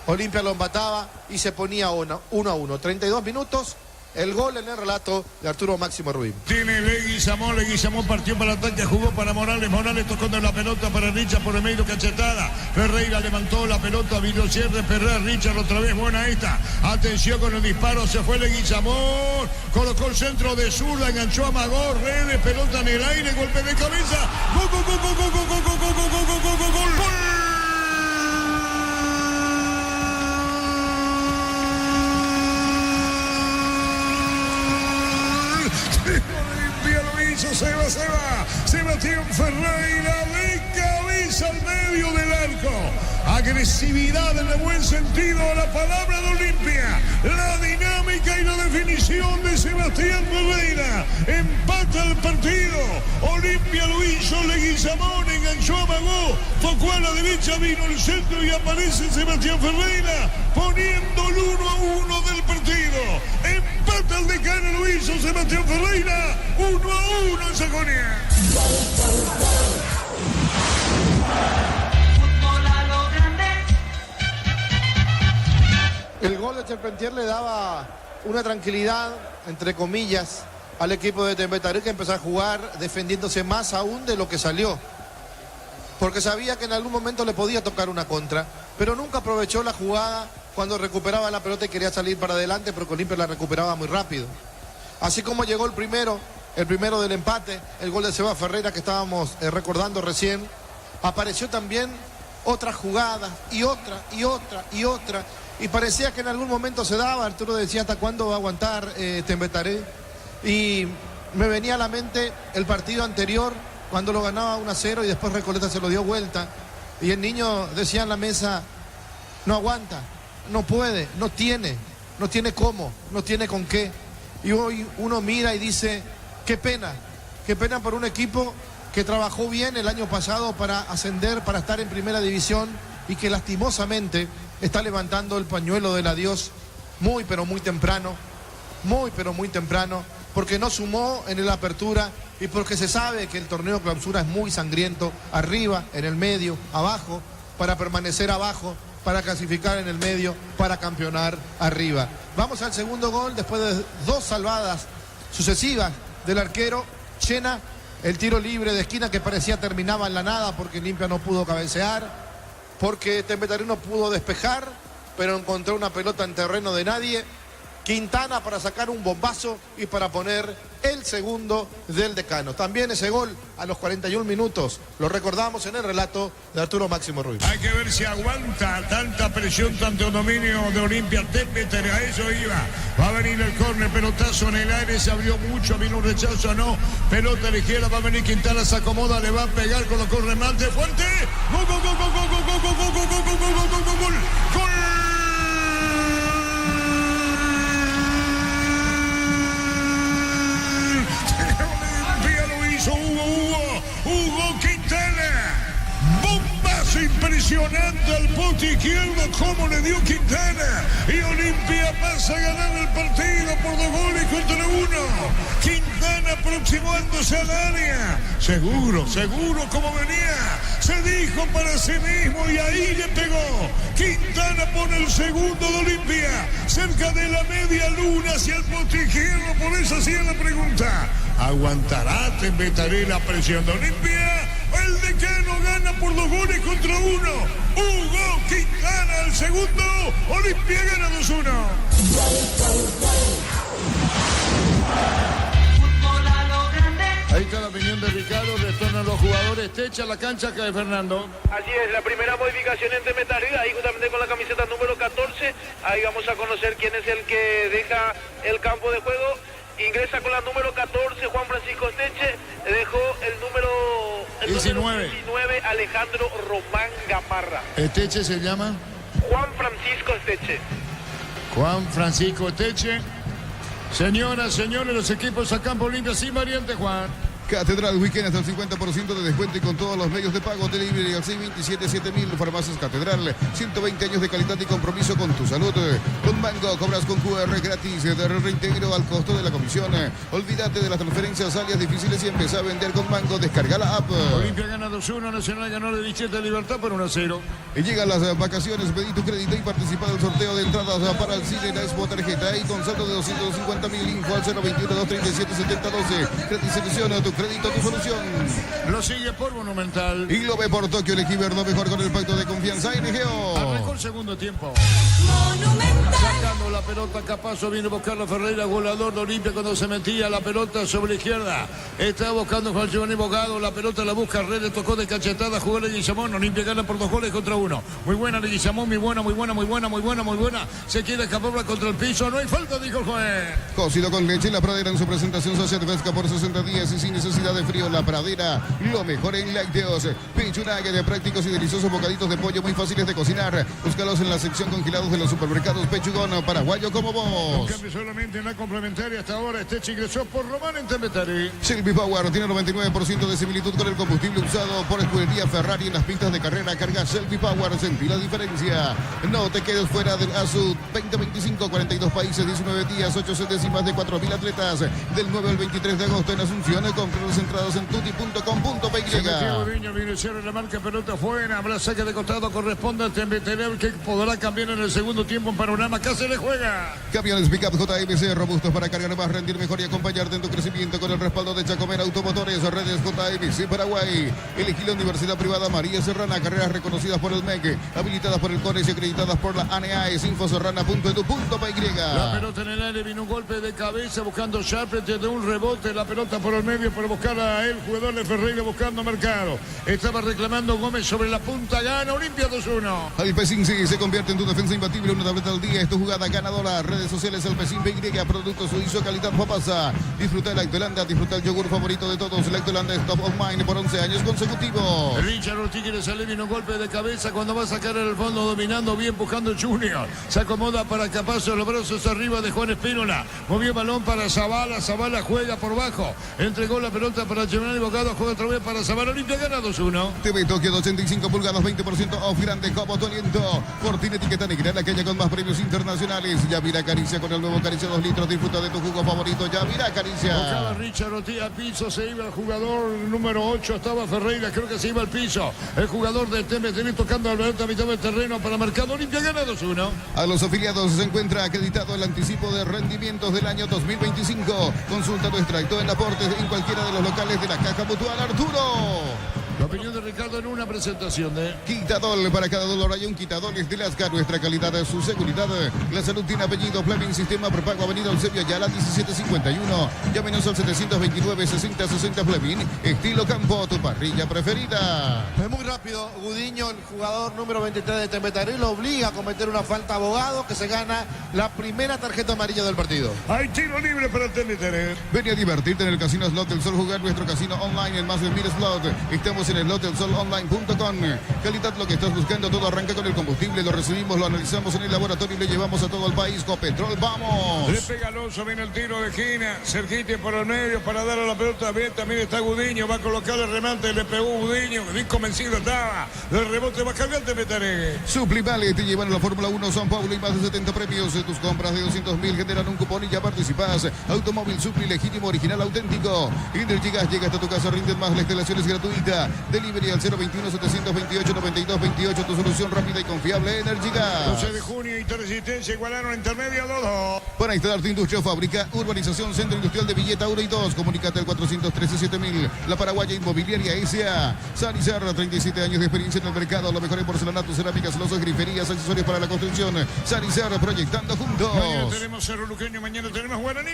Olimpia lo empataba y se ponía 1-1. 32 minutos, el gol en el relato de Arturo Máximo Rubín. Tiene Leguizamón, Leguizamón partió para el ataque, jugó para Morales, Morales tocó la pelota para Richard por el medio, cachetada. Ferreira levantó la pelota, vino cierre, Ferrer, Richard otra vez, buena esta. Atención con el disparo, se fue Leguizamón, colocó el centro de zurda, enganchó a Magor, Redes, pelota en el aire, golpe de cabeza. Gol, gol, gol, gol, gol, gol, gol, gol, gol, gol, gol, gol, gol, gol, gol. Olimpia lo hizo, Sebastián Ferreira de cabeza al medio del arco. Agresividad en el buen sentido de la palabra de Olimpia. La dinámica y la definición de Sebastián Ferreira. Empata el partido. Olimpia lo hizo, Leguizamón enganchó a Magó, tocó a la derecha, vino el centro y aparece Sebastián Ferreira poniendo el 1-1 del partido. Empata el decano, lo hizo Sebastián Ferreira, 1-1 en Sajonia. El gol de Charpentier le daba una tranquilidad, entre comillas, al equipo de Tembetarí, que empezó a jugar defendiéndose más aún de lo que salió. Porque sabía que en algún momento le podía tocar una contra, pero nunca aprovechó la jugada cuando recuperaba la pelota y quería salir para adelante, porque Olimpia la recuperaba muy rápido. Así como llegó el primero del empate, el gol de Seba Ferreira que estábamos recordando recién, apareció también otras jugadas y otra. Y parecía que en algún momento se daba. Arturo decía, ¿hasta cuándo va a aguantar Tembetarí? Y me venía a la mente el partido anterior, cuando lo ganaba 1-0 y después Recoleta se lo dio vuelta. Y el niño decía en la mesa, no aguanta, no puede, no tiene cómo, no tiene con qué. Y hoy uno mira y dice, qué pena por un equipo que trabajó bien el año pasado para ascender, para estar en primera división y que lastimosamente está levantando el pañuelo del adiós muy pero muy temprano, porque no sumó en la apertura y porque se sabe que el torneo clausura es muy sangriento, arriba, en el medio, abajo, para permanecer abajo, para clasificar en el medio, para campeonar arriba. Vamos al segundo gol, después de 2 salvadas sucesivas del arquero Chena, el tiro libre de esquina que parecía terminaba en la nada porque Olimpia no pudo cabecear. porque Tembetaré no pudo despejar, pero encontró una pelota en terreno de nadie. Quintana para sacar un bombazo y para poner el segundo del Decano. También ese gol a los 41 minutos lo recordamos en el relato de Arturo Máximo Ruiz. Hay que ver si aguanta tanta presión, tanto dominio de Olimpia Tembetaré. A eso iba. Va a venir el córner, pelotazo en el aire, se abrió mucho, vino un rechazo, no. Pelota a la izquierda, va a venir Quintana, se acomoda, le va a pegar, colocó el remate fuerte. ¡Gol, gol, gol, gol, gol, gol, gol, gol, gol, gol, gol, gol, gol, gol, gol, gol! Hugo Quintana, bombazo impresionante al poste izquierdo, como le dio Quintana, y Olimpia pasa a ganar el partido por 2-1. Quintana aproximándose al área, seguro, como venía, se dijo para sí mismo y ahí le pegó. Quintana pone el segundo de Olimpia, cerca de la media luna hacia el poste izquierdo. Por eso hacía la pregunta: ¿aguantará Tembetaré la presión de Olimpia? El Decano gana por 2-1. Hugo Quintana el segundo. Olimpia gana 2-1. Ahí está la opinión de Ricardo, retornan los jugadores, techa la cancha acá de Fernando. Así es, la primera modificación en Tembetaré, ahí justamente con la camiseta número 14, ahí vamos a conocer quién es el que deja el campo de juego. Ingresa con la número 14 Juan Francisco Esteche, dejó el número 19 Alejandro Román Gamarra. ¿Esteche se llama? Juan Francisco Esteche. Juan Francisco Esteche. Señoras, señores, los equipos a campo Olimpia sin variante, Juan. Catedral Weekend hasta el 50% de descuento y con todos los medios de pago. Delivery al 627-7000. Farmacias Catedral. 120 años de calidad y compromiso con tu salud. Con Mango cobras con QR gratis de reintegro al costo de la comisión. Olvídate de las transferencias alias difíciles y empezá a vender con Mango. Descarga la app. Olimpia gana 2-1. Nacional ganó la Dicheta Libertad por 1-0. Y llegan las vacaciones. Pedí tu crédito y participa del sorteo de entradas para el cine. La Expo Tarjeta y con saldo de 250.000. Info al 021-237-7012. Gratis selecciona tu crédito, tu solución. Lo sigue por Monumental. Y lo ve por Tokio, el Equiverdo mejor con el pacto de confianza NGO. Arrancó el segundo tiempo. Sacando la pelota, Capazo viene a buscarla Ferreira, goleador de Olimpia cuando se metía la pelota sobre la izquierda. Está buscando Juan Giovanni Bogado, la pelota la busca Redes, tocó de cachetada, jugó Leguizamón. Olimpia gana por 2-1. Muy buena Leguizamón, muy buena. Se quiere escapar contra el piso, no hay falta, dijo el juez. Cocido con leche, La Pradera en su presentación social fresca por 60 días y sin necesidad de frío. La Pradera, lo mejor en lácteos. Pichunague de prácticos y deliciosos bocaditos de pollo muy fáciles de cocinar. Búscalos en la sección congelados de los supermercados. Pechugón, paraguayo como vos. Un cambio solamente en la complementaria hasta ahora. Esteche ingresó por Román en Tembetaré. Shelby Power tiene 99% de similitud con el combustible usado por Escudería Ferrari en las pistas de carrera. Carga Shelby Power, sentí la diferencia. No te quedes fuera del ASUD 2025, 42 países, 19 días, 8 centésimas de 4.000 atletas. Del 9 al 23 de agosto en Asunción. Compra las entradas en tuti.com.py. Santiago Viña viene cierre la marca, pelota fuera. Habrá saque de costado, corresponde al Tembetaré, que podrá cambiar en el segundo tiempo en panorama. Acá se le juega. Camiones Pickup JMC, robustos para cargar más, rendir mejor y acompañarte en tu crecimiento con el respaldo de Chacomera Automotores. Redes JMC Paraguay. Elegí la Universidad Privada María Serrana, carreras reconocidas por el MEC, habilitadas por el CONES y acreditadas por la ANEAES. Infoserrana.edu.py. La pelota en el aire, vino un golpe de cabeza buscando Sharplet de un rebote, la pelota por el medio para buscar a el jugador de Ferreira buscando mercado. Estaba reclamando Gómez sobre la punta, gana Olimpia 2-1. Alpecin sí se convierte en tu defensa imbatible, una tableta al día, es tu jugada ganadora. Redes sociales Alpecin PY, producto suizo, calidad papasa. Disfruta el Lactolanda, disfruta el yogur favorito de todos. Lactolanda es top of mind por 11 años consecutivos. Richard Ortiz le sale, vino un golpe de cabeza cuando va a sacar en el fondo, dominando bien, buscando el Junior. Se acomoda para Capazo, los brazos arriba de Juan Espínola. Movió el balón para Zavala, Zavala juega por bajo. Entregó la pelota para Giovanni Bogado, juega otra vez para Zavala. Olimpia gana 2-1. TV Tokio de 85 pulgadas, 20% off, grande como tu aliento. Fortuna etiqueta negra, la calle con más premios internacionales. Yavira Caricia con el nuevo Caricia 2 litros. Disfruta de tu jugo favorito. Yavira Caricia. Buscaba Richard Ortiz al piso, se iba el jugador número 8, estaba Ferreira, creo que se iba al piso. El jugador de Tembetaré tocando al pelota a mitad del terreno para Mercado. Olimpia gana 2-1. A los afiliados se encuentra acreditado el anticipo de rendimientos del año 2025. Consulta tu extracto en aportes en cualquiera de los locales de la Caja Mutual Arturo. La opinión de Ricardo en una presentación de Quitadol, para cada dolor hay un Quitadol es de Lascar, nuestra calidad, su seguridad. La salud tiene apellido, Fleming, sistema prepago, avenida Eusebio Ayala, 1751. Llámenos al 729-6060 Fleming, estilo campo, tu parrilla preferida. Es muy rápido, Gudiño, el jugador número 23 de Tembetaré, lo obliga a cometer una falta abogado que se gana la primera tarjeta amarilla del partido. Hay tiro libre para Tembetaré. Ven a divertirte en el Casino Slot del Sol, jugar nuestro casino online en más de 1000 slot. Estamos en el slotdelsolonline.com. Calidad lo que estás buscando, todo arranca con el combustible, lo recibimos, lo analizamos en el laboratorio y lo llevamos a todo el país. Copetrol, vamos. Le pega Alonso, viene el tiro de esquina, cerquita por el medio para dar a la pelota bien, también está Gudiño, va a colocar el remate, le pegó Gudiño, bien convencido estaba, el rebote va a cargar Tembetaré. Suplimale, te llevan a la Fórmula 1 San Pablo y más de 70 premios. Tus compras de 200.000 generan un cupón y ya participas. Automóvil Supli, legítimo, original, auténtico. Energy Gas llega hasta tu casa, rinden más, la instalación es gratuita. Delivery al 021-728-9228, tu solución rápida y confiable, Energy Gas. 12 de junio, Interresistencia, igualaron intermedia 2-2. Para instalar tu industria o fábrica, urbanización, centro industrial de Villeta 1 y 2, comunicate al 413-7000. La Paraguaya Inmobiliaria S.A. Sanizar, 37 años de experiencia en el mercado, lo mejor en porcelanato, cerámicas, lozos, griferías, accesorios para la construcción. Sanizar, proyectando juntos. Mañana tenemos Cerro Luqueño, mañana tenemos Guaraní.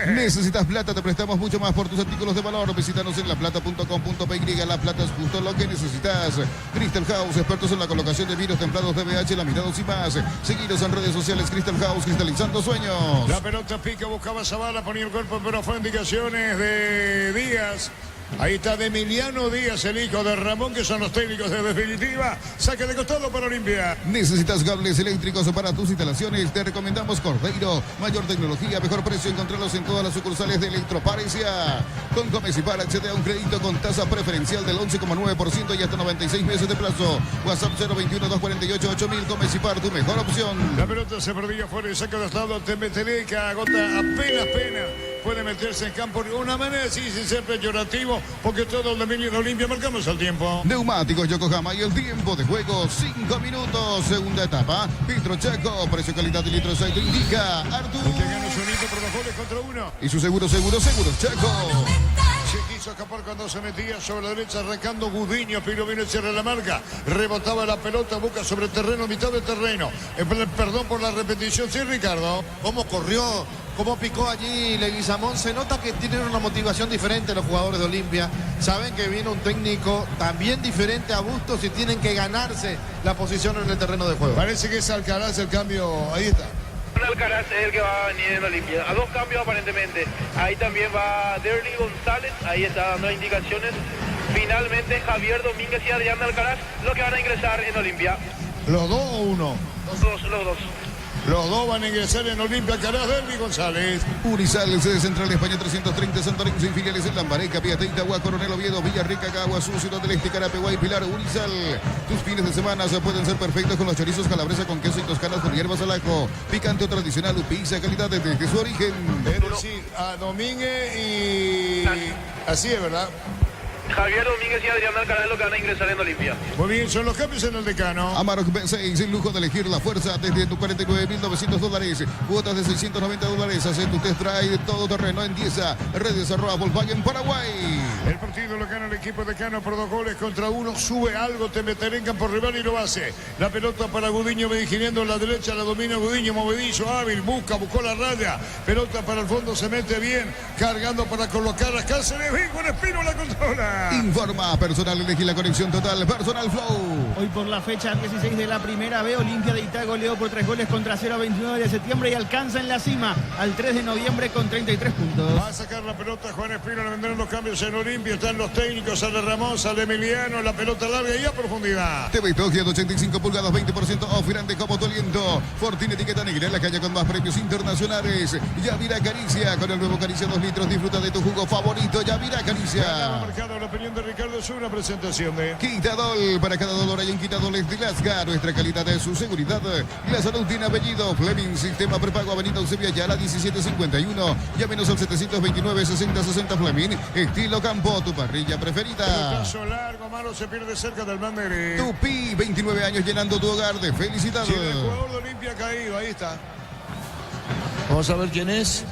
Necesitas plata, te prestamos mucho más por tus artículos de valor. Visítanos en laplata.com.py. La plata es justo lo que necesitas. Crystal House, expertos en la colocación de vinos templados, DBH, laminados y más. Seguidos en redes sociales, Crystal House, cristalizando sueños. La pelota pica, buscaba Zavala, ponía el cuerpo, pero fue indicaciones de Díaz. Ahí está de Emiliano Díaz, el hijo de Ramón, que son los técnicos de definitiva. Saque de costado para Olimpia. Necesitas cables eléctricos para tus instalaciones. Te recomendamos Cordeiro. Mayor tecnología, mejor precio. Encontrarlos en todas las sucursales de Electroparesia. Con Comecipar accede a un crédito con tasa preferencial del 11,9% y hasta 96 meses de plazo. WhatsApp 021-248-8000. Comecipar, tu mejor opción. La pelota se perdía fuera y saca de estado. Tembetaré, que agota apenas pena. Puede meterse en campo de una manera así, sin ser peyorativo, porque todo el dominio de Olimpia marcamos el tiempo. Neumáticos Yokohama y el tiempo de juego, 5 minutos, segunda etapa. Petro Chaco, precio, calidad de litro, aceite, indica Artur. El que gana su único por los goles contra uno. Y su seguros Chaco. Se quiso escapar cuando se metía sobre la derecha, arrancando Gudiño, pero vino a cerrar la marca. Rebotaba la pelota, busca sobre terreno, mitad de terreno. Perdón por la repetición, sí, Ricardo. ¿Cómo corrió? ¿Cómo picó allí Leguizamón? Se nota que tienen una motivación diferente los jugadores de Olimpia. Saben que viene un técnico también diferente a Bustos y tienen que ganarse la posición en el terreno de juego. Parece que es Alcaraz el cambio. Ahí está. Alcaraz es el que va a venir en Olimpia. A 2 cambios aparentemente. Ahí también va Derly González. Ahí está dando indicaciones. Finalmente Javier Domínguez y Adrián Alcaraz los que van a ingresar en Olimpia. ¿Los dos o uno? Los dos. Los dos van a ingresar en Olimpia, Alcaraz, Derly González. Urizal, sede central de España 330, Santorín, sin filiales en Lambaré, Capiatá, Itagua, Coronel Oviedo, Villarrica, Caguazú, Ciudad del Este, Carapeguá y Pilar. Urizal, tus fines de semana pueden ser perfectos con los chorizos calabresa con queso y toscanas con hierbas al ajo. Picante o tradicional, pizza, calidad desde su origen. Es decir, a Domínguez y... Así es, ¿verdad? Javier Domínguez y Adrián Alcaraz lo que van a ingresar en Olimpia. Muy bien, son los cambios en el Decano. Amarok B6, el lujo de elegir la fuerza desde tu $49.900. Cuotas de $690. Hace tu test drive todo terreno en Dieza. Redes @Volkswagen Paraguay. El partido lo gana el equipo Decano por 2 goles contra 1. Sube algo, te meteré en campo rival y lo hace. La pelota para Gudiño, girando a la derecha, la domina Gudiño, movedillo, hábil, buscó la raya. Pelota para el fondo, se mete bien, cargando para colocar a Cáceres. Bien con Espino, la controla. Informa Personal, elegí la conexión total. Personal Flow. Hoy por la fecha 16 de la primera B, Olimpia de Itá goleó por 3 goles contra 0 a 29 de septiembre y alcanza en la cima al 3 de noviembre con 33 puntos. Va a sacar la pelota Juan Espino, le vendrán los cambios en Olimpia. Están los técnicos, sale Ramón, sale Emiliano, la pelota larga y a profundidad. TV Tokio de 85 pulgadas, 20% off, grande como tu aliento. Fortín etiqueta negra en la calle con más premios internacionales. Yavira Caricia, con el nuevo Caricia 2 litros, disfruta de tu jugo favorito. Yavira Caricia. Marcado, la opinión de Ricardo es una presentación de Quitadol, para cada dolor hay un Quitadol es de Lascar, nuestra calidad de su seguridad. La salud tiene apellido, Fleming, sistema prepago, avenida Eusebio Ayala 1751. Llámenos al 729-6060 Fleming, estilo campo, tu parrilla preferida. Pelotazo largo, Maro se pierde cerca del Bandere. Tupi, 29 años llenando tu hogar de felicidad. Sí, el jugador de Olimpia ha caído, ahí está. Vamos a ver quién es.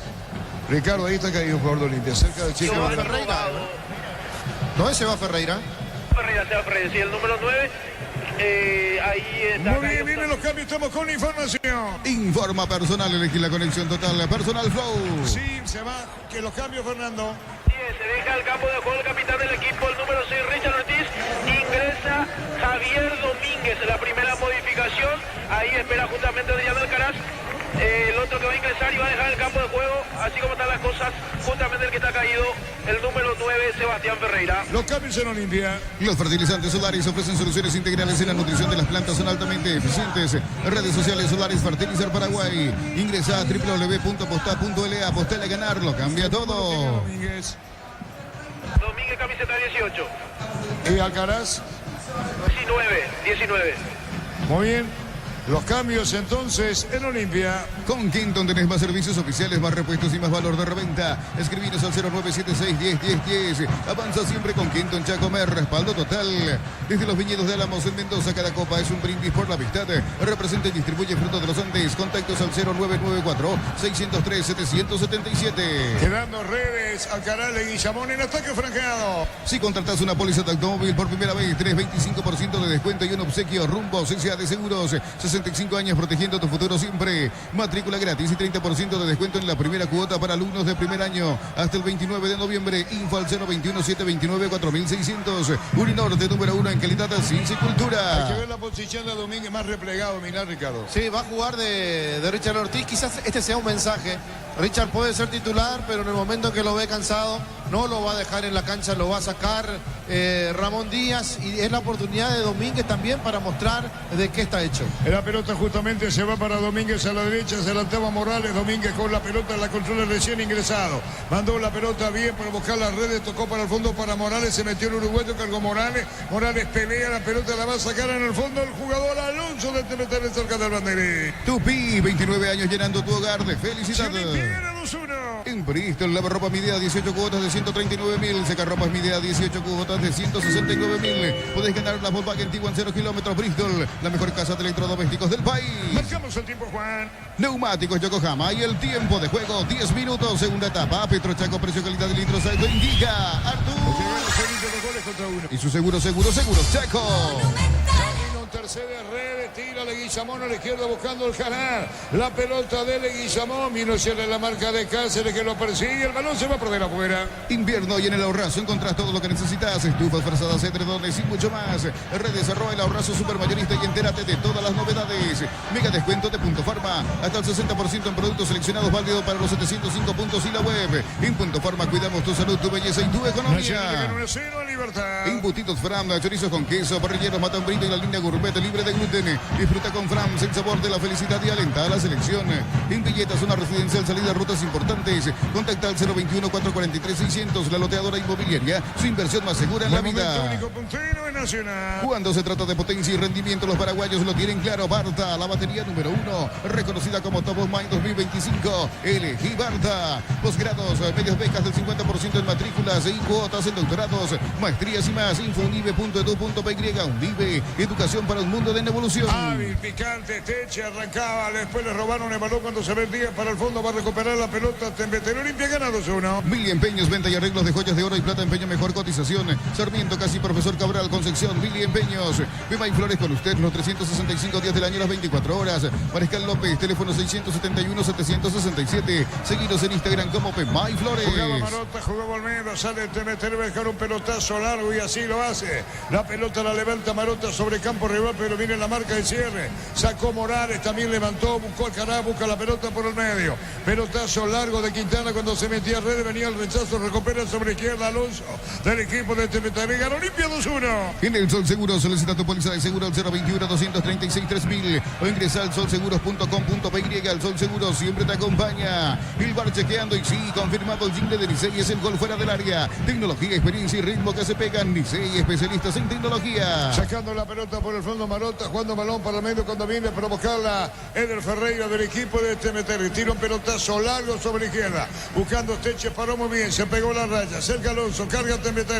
Ricardo, ahí está caído el jugador de Olimpia, cerca del chico. No, ese va Ferreira. Ferreira, sí, el número 9. Ahí está. Muy bien, vienen los cambios, estamos con información. Informa personal, elegí la conexión total, Personal Flow. Sí, se va, que los cambios, Fernando. Se deja el campo de juego el capitán del equipo, el número 6, Richard Ortiz. Ingresa Javier Domínguez, la primera modificación. Ahí espera justamente Adrián Alcaraz. El otro que va a ingresar y va a dejar el campo de juego, así como están las cosas, justamente el que está caído, el número 9, Sebastián Ferreira. Los cambios en Olimpia. Los fertilizantes Solaris ofrecen soluciones integrales en la nutrición de las plantas, son altamente eficientes. Redes sociales Solaris Fertilizar Paraguay. Ingresa a www.posta.la, apostar a ganar, lo cambia todo. Domínguez, camiseta 18. Y Alcaraz. 19. Muy bien. Los cambios entonces en Olimpia. Con Quinton tenés más servicios oficiales, más repuestos y más valor de reventa. Escribinos al 0976-10-10-10. Avanza siempre con Quinton Chacomer. Respaldo total. Desde los viñedos de Álamos en Mendoza, cada copa es un brindis por la amistad. Representa y distribuye Frutos de los Andes. Contactos al 0994-603-777. Quedando redes, Alcaraz, Leguizamón en ataque franqueado. Si contratas una póliza de automóvil por primera vez, 3,25% de descuento y un obsequio. Rumbo Ausencia de Seguros. 65 años protegiendo tu futuro siempre. Matrícula gratis y 30% de descuento en la primera cuota para alumnos de primer año. Hasta el 29 de noviembre. Info al 021-729-4600. Uninorte número 1 en calidad de ciencia y cultura. Hay que ver la posición de Domínguez más replegado, mirá, Ricardo. Sí, va a jugar de Richard Ortiz. Quizás este sea un mensaje. Richard puede ser titular, pero en el momento que lo ve cansado, no lo va a dejar en la cancha, lo va a sacar Ramón Díaz. Y es la oportunidad de Domínguez también para mostrar de qué está hecho. La pelota justamente se va para Domínguez a la derecha, se adelantaba Morales. Domínguez con la pelota, la controla recién ingresado. Mandó la pelota bien para buscar las redes, tocó para el fondo para Morales, se metió el uruguayo, cargó Morales. Morales pelea, la pelota la va a sacar en el fondo el jugador Alonso de TMT cerca del banderín. Tupi, 29 años llenando tu hogar de felicidad. En Bristol, lavarropas Midea, 18 cuotas de 139.000. Secarropas Midea, 18 cuotas de 169.000. Podés ganar la Volkswagen Tiguan 0 kilómetros. Bristol, la mejor casa de electrodomésticos del país. Marcamos el tiempo, Juan. Neumáticos Yokohama y el tiempo de juego, 10 minutos. Segunda etapa, Petrochaco, precio, calidad de litros. Algo indica Artur. Y su seguro Chaco. Tercera red, tira Leguizamón a la izquierda buscando el canal. La pelota de Leguizamón, vino hacia la marca de Cáceres que lo persigue. El balón se va por de afuera. Invierno y en el Ahorrazo encontrás todo lo que necesitas. Estufas, frazadas, edredones y mucho más. Redes @el Ahorrazo Supermayorista y entérate de todas las novedades. Mega descuento de Punto Farma. Hasta el 60% en productos seleccionados, válido para los 705 puntos y la web. En Punto Farma cuidamos tu salud, tu belleza y tu economía. Embutidos Fram, chorizos con queso, parrilleros, matambrito y la línea gourmet libre de gluten. Disfruta con Frams el sabor de la felicidad y alenta a la selección. En Villetas, zona residencial, salida a rutas importantes. Contacta al 021-443-600. La loteadora inmobiliaria, su inversión más segura en la vida. Cuando se trata de potencia y rendimiento, los paraguayos lo tienen claro. Barta, la batería número 1, reconocida como Top of Mind 2025. Elegí Barta. Posgrados, medias becas del 50% en matrículas y cuotas en doctorados, maestrías y más. Info.unive.edu.py. Unive, educación para un mundo de evolución. Hábil, picante, Teche arrancaba, después le robaron el balón cuando se vendía para el fondo, va a recuperar la pelota. Tembetel Olimpia gana 2-1. Mili Empeños, venta y arreglos de joyas de oro y plata, empeño mejor cotización. Sarmiento, casi Profesor Cabral, Concepción. Mili Empeños, Pema y Flores con usted los 365 días del año, las 24 horas. Mariscal López, teléfono 671-767. Seguidos en Instagram como Pema y Flores. Jugaba Marota, jugaba Olmedo, sale el Tembetel, va a dejar un pelotazo largo y así lo hace. La pelota la levanta Marota sobre campo rival, pero viene la marca de cierre. Sacó Morales, también levantó, buscó Alcaraz, busca la pelota por el medio. Pelotazo largo de Quintana cuando se metía a red, venía el rechazo, recupera sobre izquierda Alonso del equipo de TMT. Ganó Olimpia 2-1. En el Sol Seguro solicita tu póliza de seguro al 021-236-3000 o ingresa al solseguros.com.py. El Sol Seguro siempre te acompaña. El bar chequeando y sí, confirmado el jingle de Nicey, es el gol fuera del área. Tecnología, experiencia y ritmo que se pegan. Nicey, especialistas en tecnología. Sacando la pelota por el fondo Marota, jugando balón para el medio cuando viene a provocarla Eder Ferreira del equipo de TMT. Tira un pelotazo largo sobre la izquierda, buscando Teche, paró muy bien, se pegó la raya, cerca Alonso, carga TMT,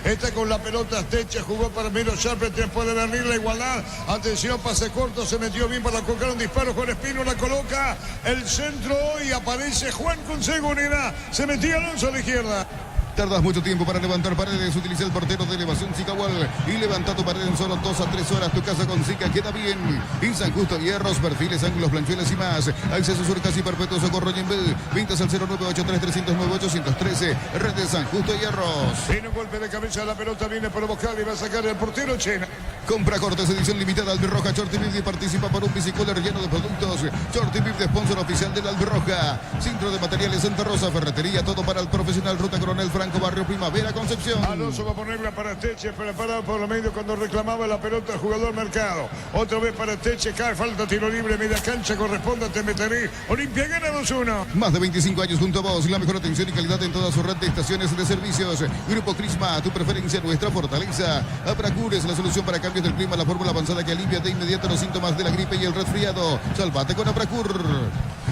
está con la pelota Teche, jugó para Miro Sharpe, puede venir la igualdad, atención, pase corto, se metió bien para colocar un disparo, Juan Espino la coloca, el centro y aparece Juan con seguridad, se metía Alonso a la izquierda. Tardas mucho tiempo para levantar paredes. Utiliza el portero de elevación Zicawal y levanta tu pared en solo 2 a 3 horas. Tu casa con Zika queda bien. En San Justo, hierros, perfiles, ángulos, planchuelas y más. Acceso sur casi perpetuo, Socorro y en Bel. Vintas al 0983-309-813. Red de San Justo, hierros. Viene un golpe de cabeza, la pelota viene por vocal y va a sacar el portero Chena. Compra cortes, edición limitada Albirroja Shorty Bib y participa por un bicicooler lleno de productos. Shorty Bib de sponsor oficial de la Albirroja. Centro de materiales Santa Rosa, ferretería, todo para el profesional. Ruta Coronel Franco, Barrio Primavera, Concepción. Alonso va a ponerla para Teche, preparado por lo medio cuando reclamaba la pelota el jugador Mercado. Otra vez para Teche, cae, falta, tiro libre, media cancha, corresponde a Temeterí. Olimpia gana 2-1. Más de 25 años junto a vos, la mejor atención y calidad en toda su red de estaciones de servicios. Grupo Crisma, tu preferencia, nuestra fortaleza. Abracur es la solución para cambios del clima, la fórmula avanzada que alivia de inmediato los síntomas de la gripe y el resfriado. Salvate con Abracur.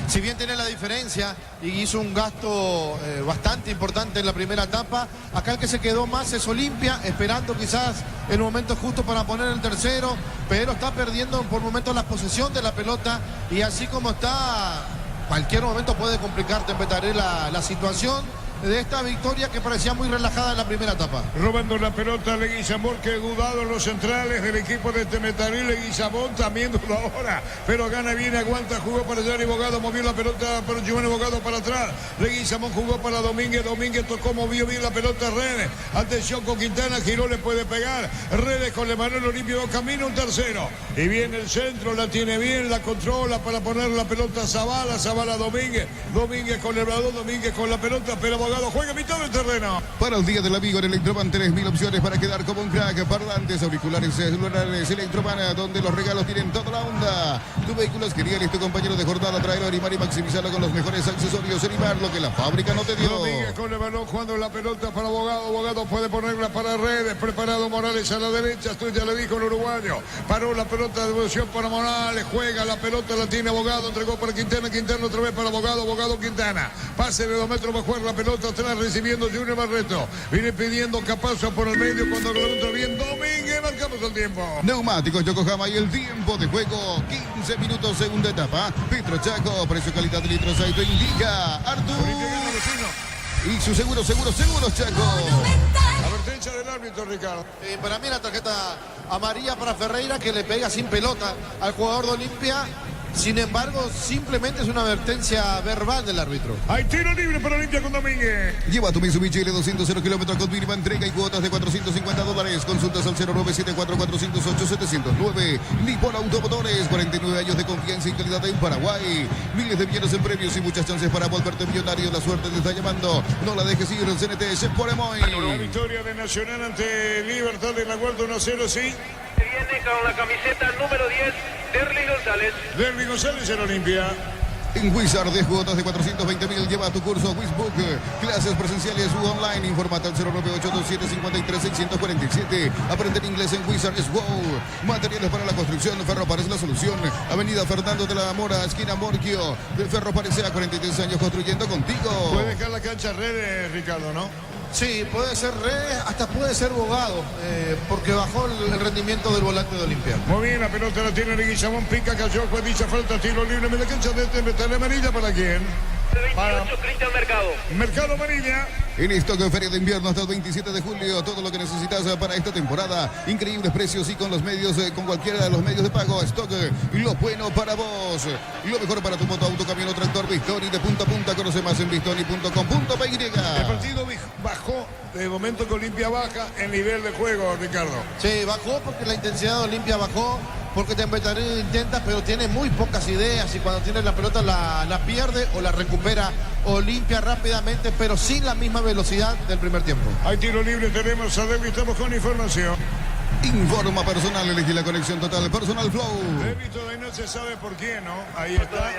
Si bien tiene la diferencia y hizo un gasto bastante importante en la primera etapa, acá el que se quedó más es Olimpia, esperando quizás el momento justo para poner el tercero, pero está perdiendo por momentos la posesión de la pelota y así como está, cualquier momento puede complicarte en la situación de esta victoria que parecía muy relajada en la primera etapa. Robando la pelota Leguizamón, que dudado los centrales del equipo de Temeterí. Leguizamón también dudó ahora, pero gana bien, aguanta, jugó para Giovanni Bogado, movió la pelota para Giovanni Bogado para atrás. Leguizamón jugó para Domínguez, Domínguez tocó, movió bien la pelota Redes. Atención con Quintana, giró, le puede pegar. Redes con Emanuel Olimpio, camino un tercero. Y viene el centro, la tiene bien, la controla para poner la pelota a Zavala, Zavala Domínguez. Domínguez con el balón, Domínguez con la pelota, pero Bogado juega mitad del terreno. Para el día del amigo en Electroman, 3000 opciones para quedar como un crack. Parlantes, auriculares, celulares, Electroman, donde los regalos tienen toda la onda. Tu vehículo es genial, es tu compañero de jornada. Traerlo a Arimar y maximizarlo con los mejores accesorios. Arimar, lo que la fábrica no te dio. Domínguez con el balón, jugando la pelota para Bogado. Bogado puede ponerla para Redes. Preparado Morales a la derecha. Esto ya le dijo el uruguayo. Paró la pelota de devolución para Morales. Juega la pelota, la tiene Bogado. Entregó para Quintana. Quintana otra vez para Bogado. Bogado Quintana. Pase de 2 metros, va a jugar la pelota atrás, recibiendo Junior Barreto. Viene pidiendo Capazo por el medio cuando lo entra bien Domínguez. Marcamos el tiempo. Neumáticos Yokohama y el tiempo de juego, 15 minutos, segunda etapa. Petro Chaco, precio calidad de litros Saito indica Artur. Y su seguro, Chaco. Advertencia del árbitro, Ricardo. Para mí la tarjeta amarilla para Ferreira, que le pega sin pelota al jugador de Olimpia. Sin embargo, simplemente es una advertencia verbal del árbitro. Hay tiro libre para Olimpia con Domínguez. Lleva tu Mitsubishi L200 0 kilómetros con mínima entrega y cuotas de $450. Consultas al 0974408709. Nippon Automotores, 49 años de confianza y calidad en Paraguay. Miles de millones en premios y muchas chances para volverte millonario. La suerte te está llamando. No la dejes ir. CNT Seporemoy. La victoria de Nacional ante Libertad de la Guardia 1-0, sí. Viene con la camiseta número 10, Derly González. Derly González en Olimpia. En Wizard, 10 cuotas de 420.000. Lleva tu curso Wizbook. Clases presenciales u online. Informate al 0982275647. Aprender inglés en Wizard es wow. Materiales para la construcción. Ferro parece la solución. Avenida Fernando de la Mora, esquina Morquio. De Ferro parece a 43 años construyendo contigo. Puede dejar la cancha Redes, Ricardo, ¿no? Sí, puede ser Redes, hasta puede ser Bogado, porque bajó el rendimiento del volante de Olimpia. Muy bien, la pelota la tiene Leguizamón, pica, cayó, fue dicha falta, tiro libre, media cancha de metal amarilla, ¿para quién? 28, Cristian Mercado. Mercado amarilla. En Stock Feria de Invierno hasta el 27 de julio, todo lo que necesitas para esta temporada. Increíbles precios y con los medios, con cualquiera de los medios de pago. Stock, lo bueno para vos. Lo mejor para tu moto, auto, camión o tractor. Bistoni de punta a punta. Conoce más en bistoni.com.py. El partido bajó, de momento que Olimpia baja el nivel de juego, Ricardo. Sí, bajó porque la intensidad de Olimpia bajó. Porque Temeterí intenta, pero tiene muy pocas ideas y cuando tiene la pelota la pierde o la recupera Olimpia rápidamente, pero sin la misma velocidad del primer tiempo. Hay tiro libre, tenemos a David, estamos con información. Informa personal, elegí la conexión total, Personal Flow. Débito de no se sabe por qué, ¿no? Ahí está.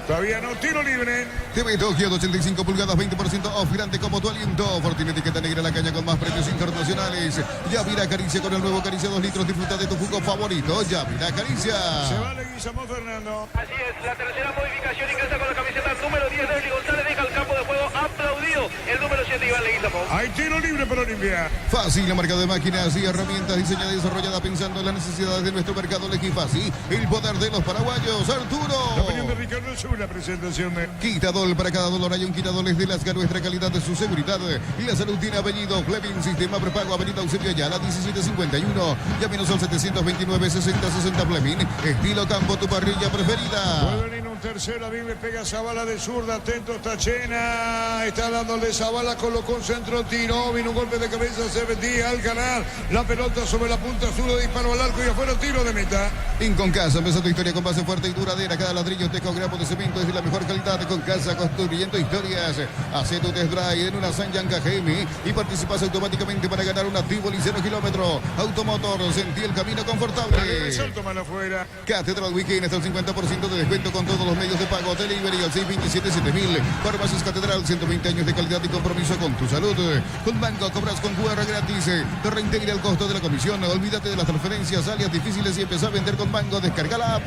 Todavía no. Tiro libre. TV Tokio, 85 pulgadas, 20% off, grande como tu aliento. Fortuna etiqueta negra, la caña con más premios internacionales. Yavira Caricia con el nuevo Caricia 2 litros. Disfruta de tu jugo favorito. Yavira Caricia. Se va Leguizamón, Fernando. Así es, la tercera modificación ingresa con la camiseta número 10 de Derly González. Deja el campo de juego aplaudido el número 7 Iván Leguizamón. Hay tiro libre para Olimpia. Fácil, la marca de máquinas y herramientas diseñada y desarrollada pensando en las necesidades de nuestro mercado. Legifasi, el poder de los paraguayos. Arturo. La opinión de Ricardo es una presentación de Quitadol, para cada dolor hay un Quitadol de Lasca, nuestra calidad de su seguridad. Y la salud tiene apellido. Fleming, sistema prepago, avenida Eusebio Ayala, 1751. Llámenos al 729-6060 Fleming. Estilo campo, tu parrilla preferida. Puede venir un tercero, David le pega Zavala de zurda, atento, Tachena, está dándole Zavala, colocó un centro, tiró, vino un golpe de cabeza, se metía al canal, la pelota sobre la punta sur, disparo al arco y afuera, tiro de meta. Inconcasa, empezó tu historia con base fuerte y duradera, cada ladrillo tecogramo de cemento es de la mejor calidad. Inconcasa, construyendo historias. Hace tu test drive en una San Yanka GM y participas automáticamente para ganar un Tivoli 0 kilómetro. Automotor, sentí el camino confortable. Salto mal afuera. Catedral Weekend hasta el 50% de descuento con todos los medios de pago. Delivery al 627-7000. Farmacias Catedral, 120 años de calidad y compromiso con tu salud. Con Banco cobras con QR gratis. Te reintegra el costo de la comisión. Olvídate de las transferencias, alias difíciles y empezá a vender con Banco. Descarga la app.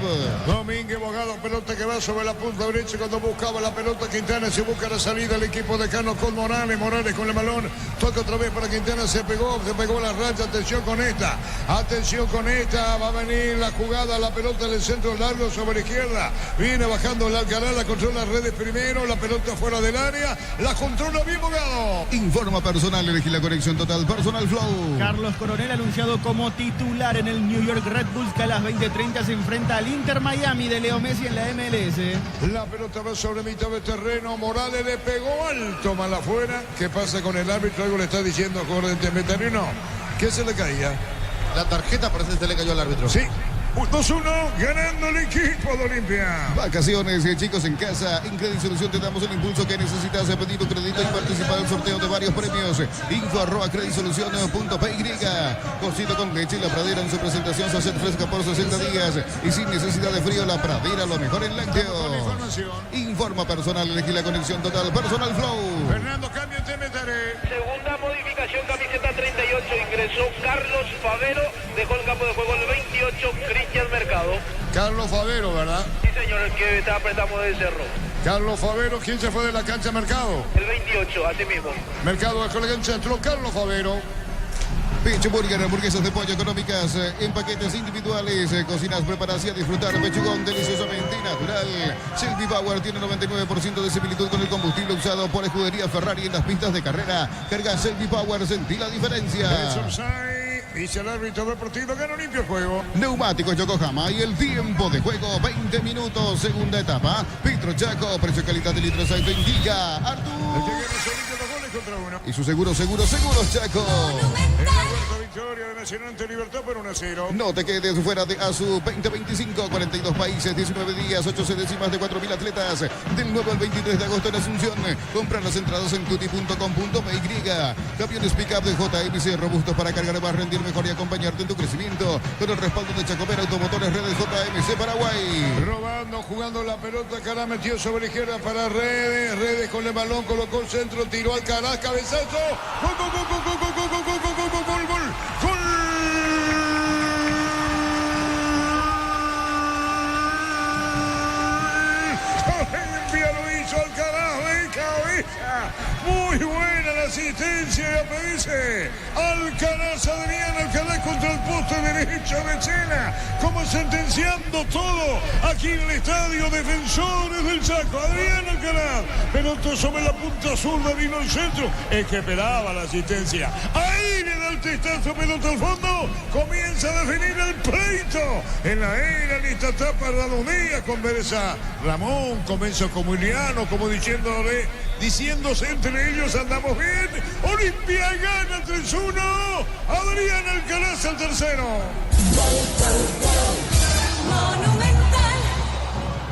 Domínguez Bogado, pelota que va sobre la punta derecha cuando buscaba la pelota Quintana, se busca la salida el equipo de Cano con Morales. Morales con el balón, toca otra vez para Quintana, se pegó la raya. Atención con esta, va a venir la jugada, la pelota del centro largo sobre la izquierda, viene bajando el Alcalá, la controla Redes primero, la pelota fuera del área, la controla bien Bogado. Informa personal, elegí la conexión total, Personal Flow. Carlos Coronel anunciado como titular en el New York Red Bulls, que a las 20:30 se enfrenta al Inter Miami de Leo Messi en la MLS. La pelota va sobre mitad de terreno, Morales le pegó alto, mal afuera. ¿Qué pasa con el árbitro? Algo le está diciendo a jugador de Metarino. ¿Qué se le caía? La tarjeta parece que se le cayó al árbitro. Sí. 2-1, ganando el equipo de Olimpia. Vacaciones, chicos, en casa. En Credit Solución te damos el impulso que necesitas. Pedir tu crédito y participar del sorteo de varios premios. info@creditsolucion.py. Cocido con leche y La Pradera en su presentación se hace fresca por 60 días. Y sin necesidad de frío, La Pradera, lo mejor en lácteo. Informa personal, elegí la conexión total. Personal Flow. Fernando, cambio te meteré. Segunda modificación, camiseta 38, ingresó Carlos Favero, dejó el campo de juego el 28, Cristian Mercado. Carlos Favero, ¿verdad? Sí, señor, el que está apretando del cerro. Carlos Favero, ¿quién se fue de la cancha? Mercado. El 28, así mismo. Mercado dejó la cancha, entró Carlos Favero. Pecho Burger, hamburguesas de pollo económicas en paquetes individuales, cocinas preparadas y a disfrutar. Pechugón deliciosamente natural. Shelby Power tiene 99% de similitud con el combustible usado por Escudería Ferrari en las pistas de carrera. Carga Shelby Power, sentí la diferencia. Dice el árbitro del partido, gana limpio el juego. Neumáticos Yokohama y el tiempo de juego, 20 minutos, segunda etapa. Petro Chaco, precio calidad de litros aceite indica. Artur. Y su seguros Chaco. Victoria de Nacional ante Libertad por 1-0. No te quedes fuera de ASU 2025, 42 países, 19 días, 8 décimas de 4.000 atletas. Del 9 al 23 de agosto en Asunción. Compra las entradas en tuti.com.py. Camiones pick-up de JMC, robustos para cargar más, rendir mejor y acompañarte en tu crecimiento. Con el respaldo de Chacomera Automotores, Redes JMC Paraguay. Robando, jugando la pelota, Cará metió sobre la izquierda para Redes. Redes con el balón, colocó el centro, tiró al Cará, cabezazo. ¡Gol, gol, gol, gol, gol, gol, gol, gol, gol, gol, gol, gol, gol! Olimpia lo hizo Alcaraz de cabeza. Muy buena la asistencia de APS. Alcaraz, Adrián Alcaraz contra el poste derecho de Chena. Como sentenciando todo aquí en el estadio. Defensores del Chaco. Adrián Alcaraz. Pelota sobre la punta zurda, vino el centro. Es que esperaba la asistencia. Ahí le da el testazo, pelota al fondo. Comienza a definir el pleito. En la era, en esta etapa de los días, conversa Ramón, comenzó como Iliano, como diciéndose entre ellos andamos bien. Olimpia gana 3-1. Adrián Alcaraz al tercero.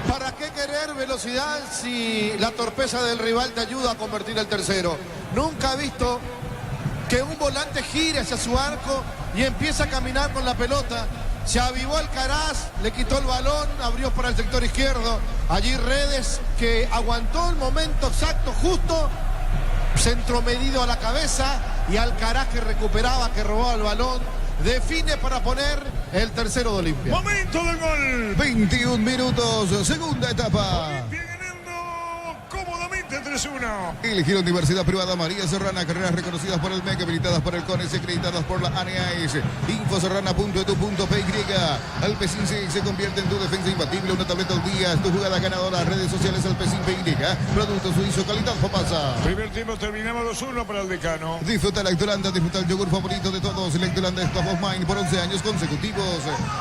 ¿Para qué querer velocidad si la torpeza del rival te ayuda a convertir el tercero? Nunca he visto que un volante gire hacia su arco y empieza a caminar con la pelota. Se avivó Alcaraz, le quitó el balón, abrió para el sector izquierdo. Allí Redes, que aguantó el momento exacto, justo, centro medido a la cabeza, y Alcaraz, que recuperaba, que robaba el balón, define para poner el tercero de Olimpia. Momento del gol. 21 minutos, segunda etapa. Olimpia ganando cómodamente 3-1. 3-1. Elegir Universidad Privada María Serrana, carreras reconocidas por el MEC, habilitadas por el CONES, acreditadas por la ANEAES. Infoserrana.edu.py. Alpecin se convierte en tu defensa imbatible, una tableta al día, tu jugada ganadora. Redes sociales Alpecin PY, producto suizo, calidad Fopasa. Primer tiempo terminamos 2-1 para el Decano. Disfruta Lactolanda, disfruta el yogur favorito de todos. Lactolanda es top of mind por 11 años consecutivos.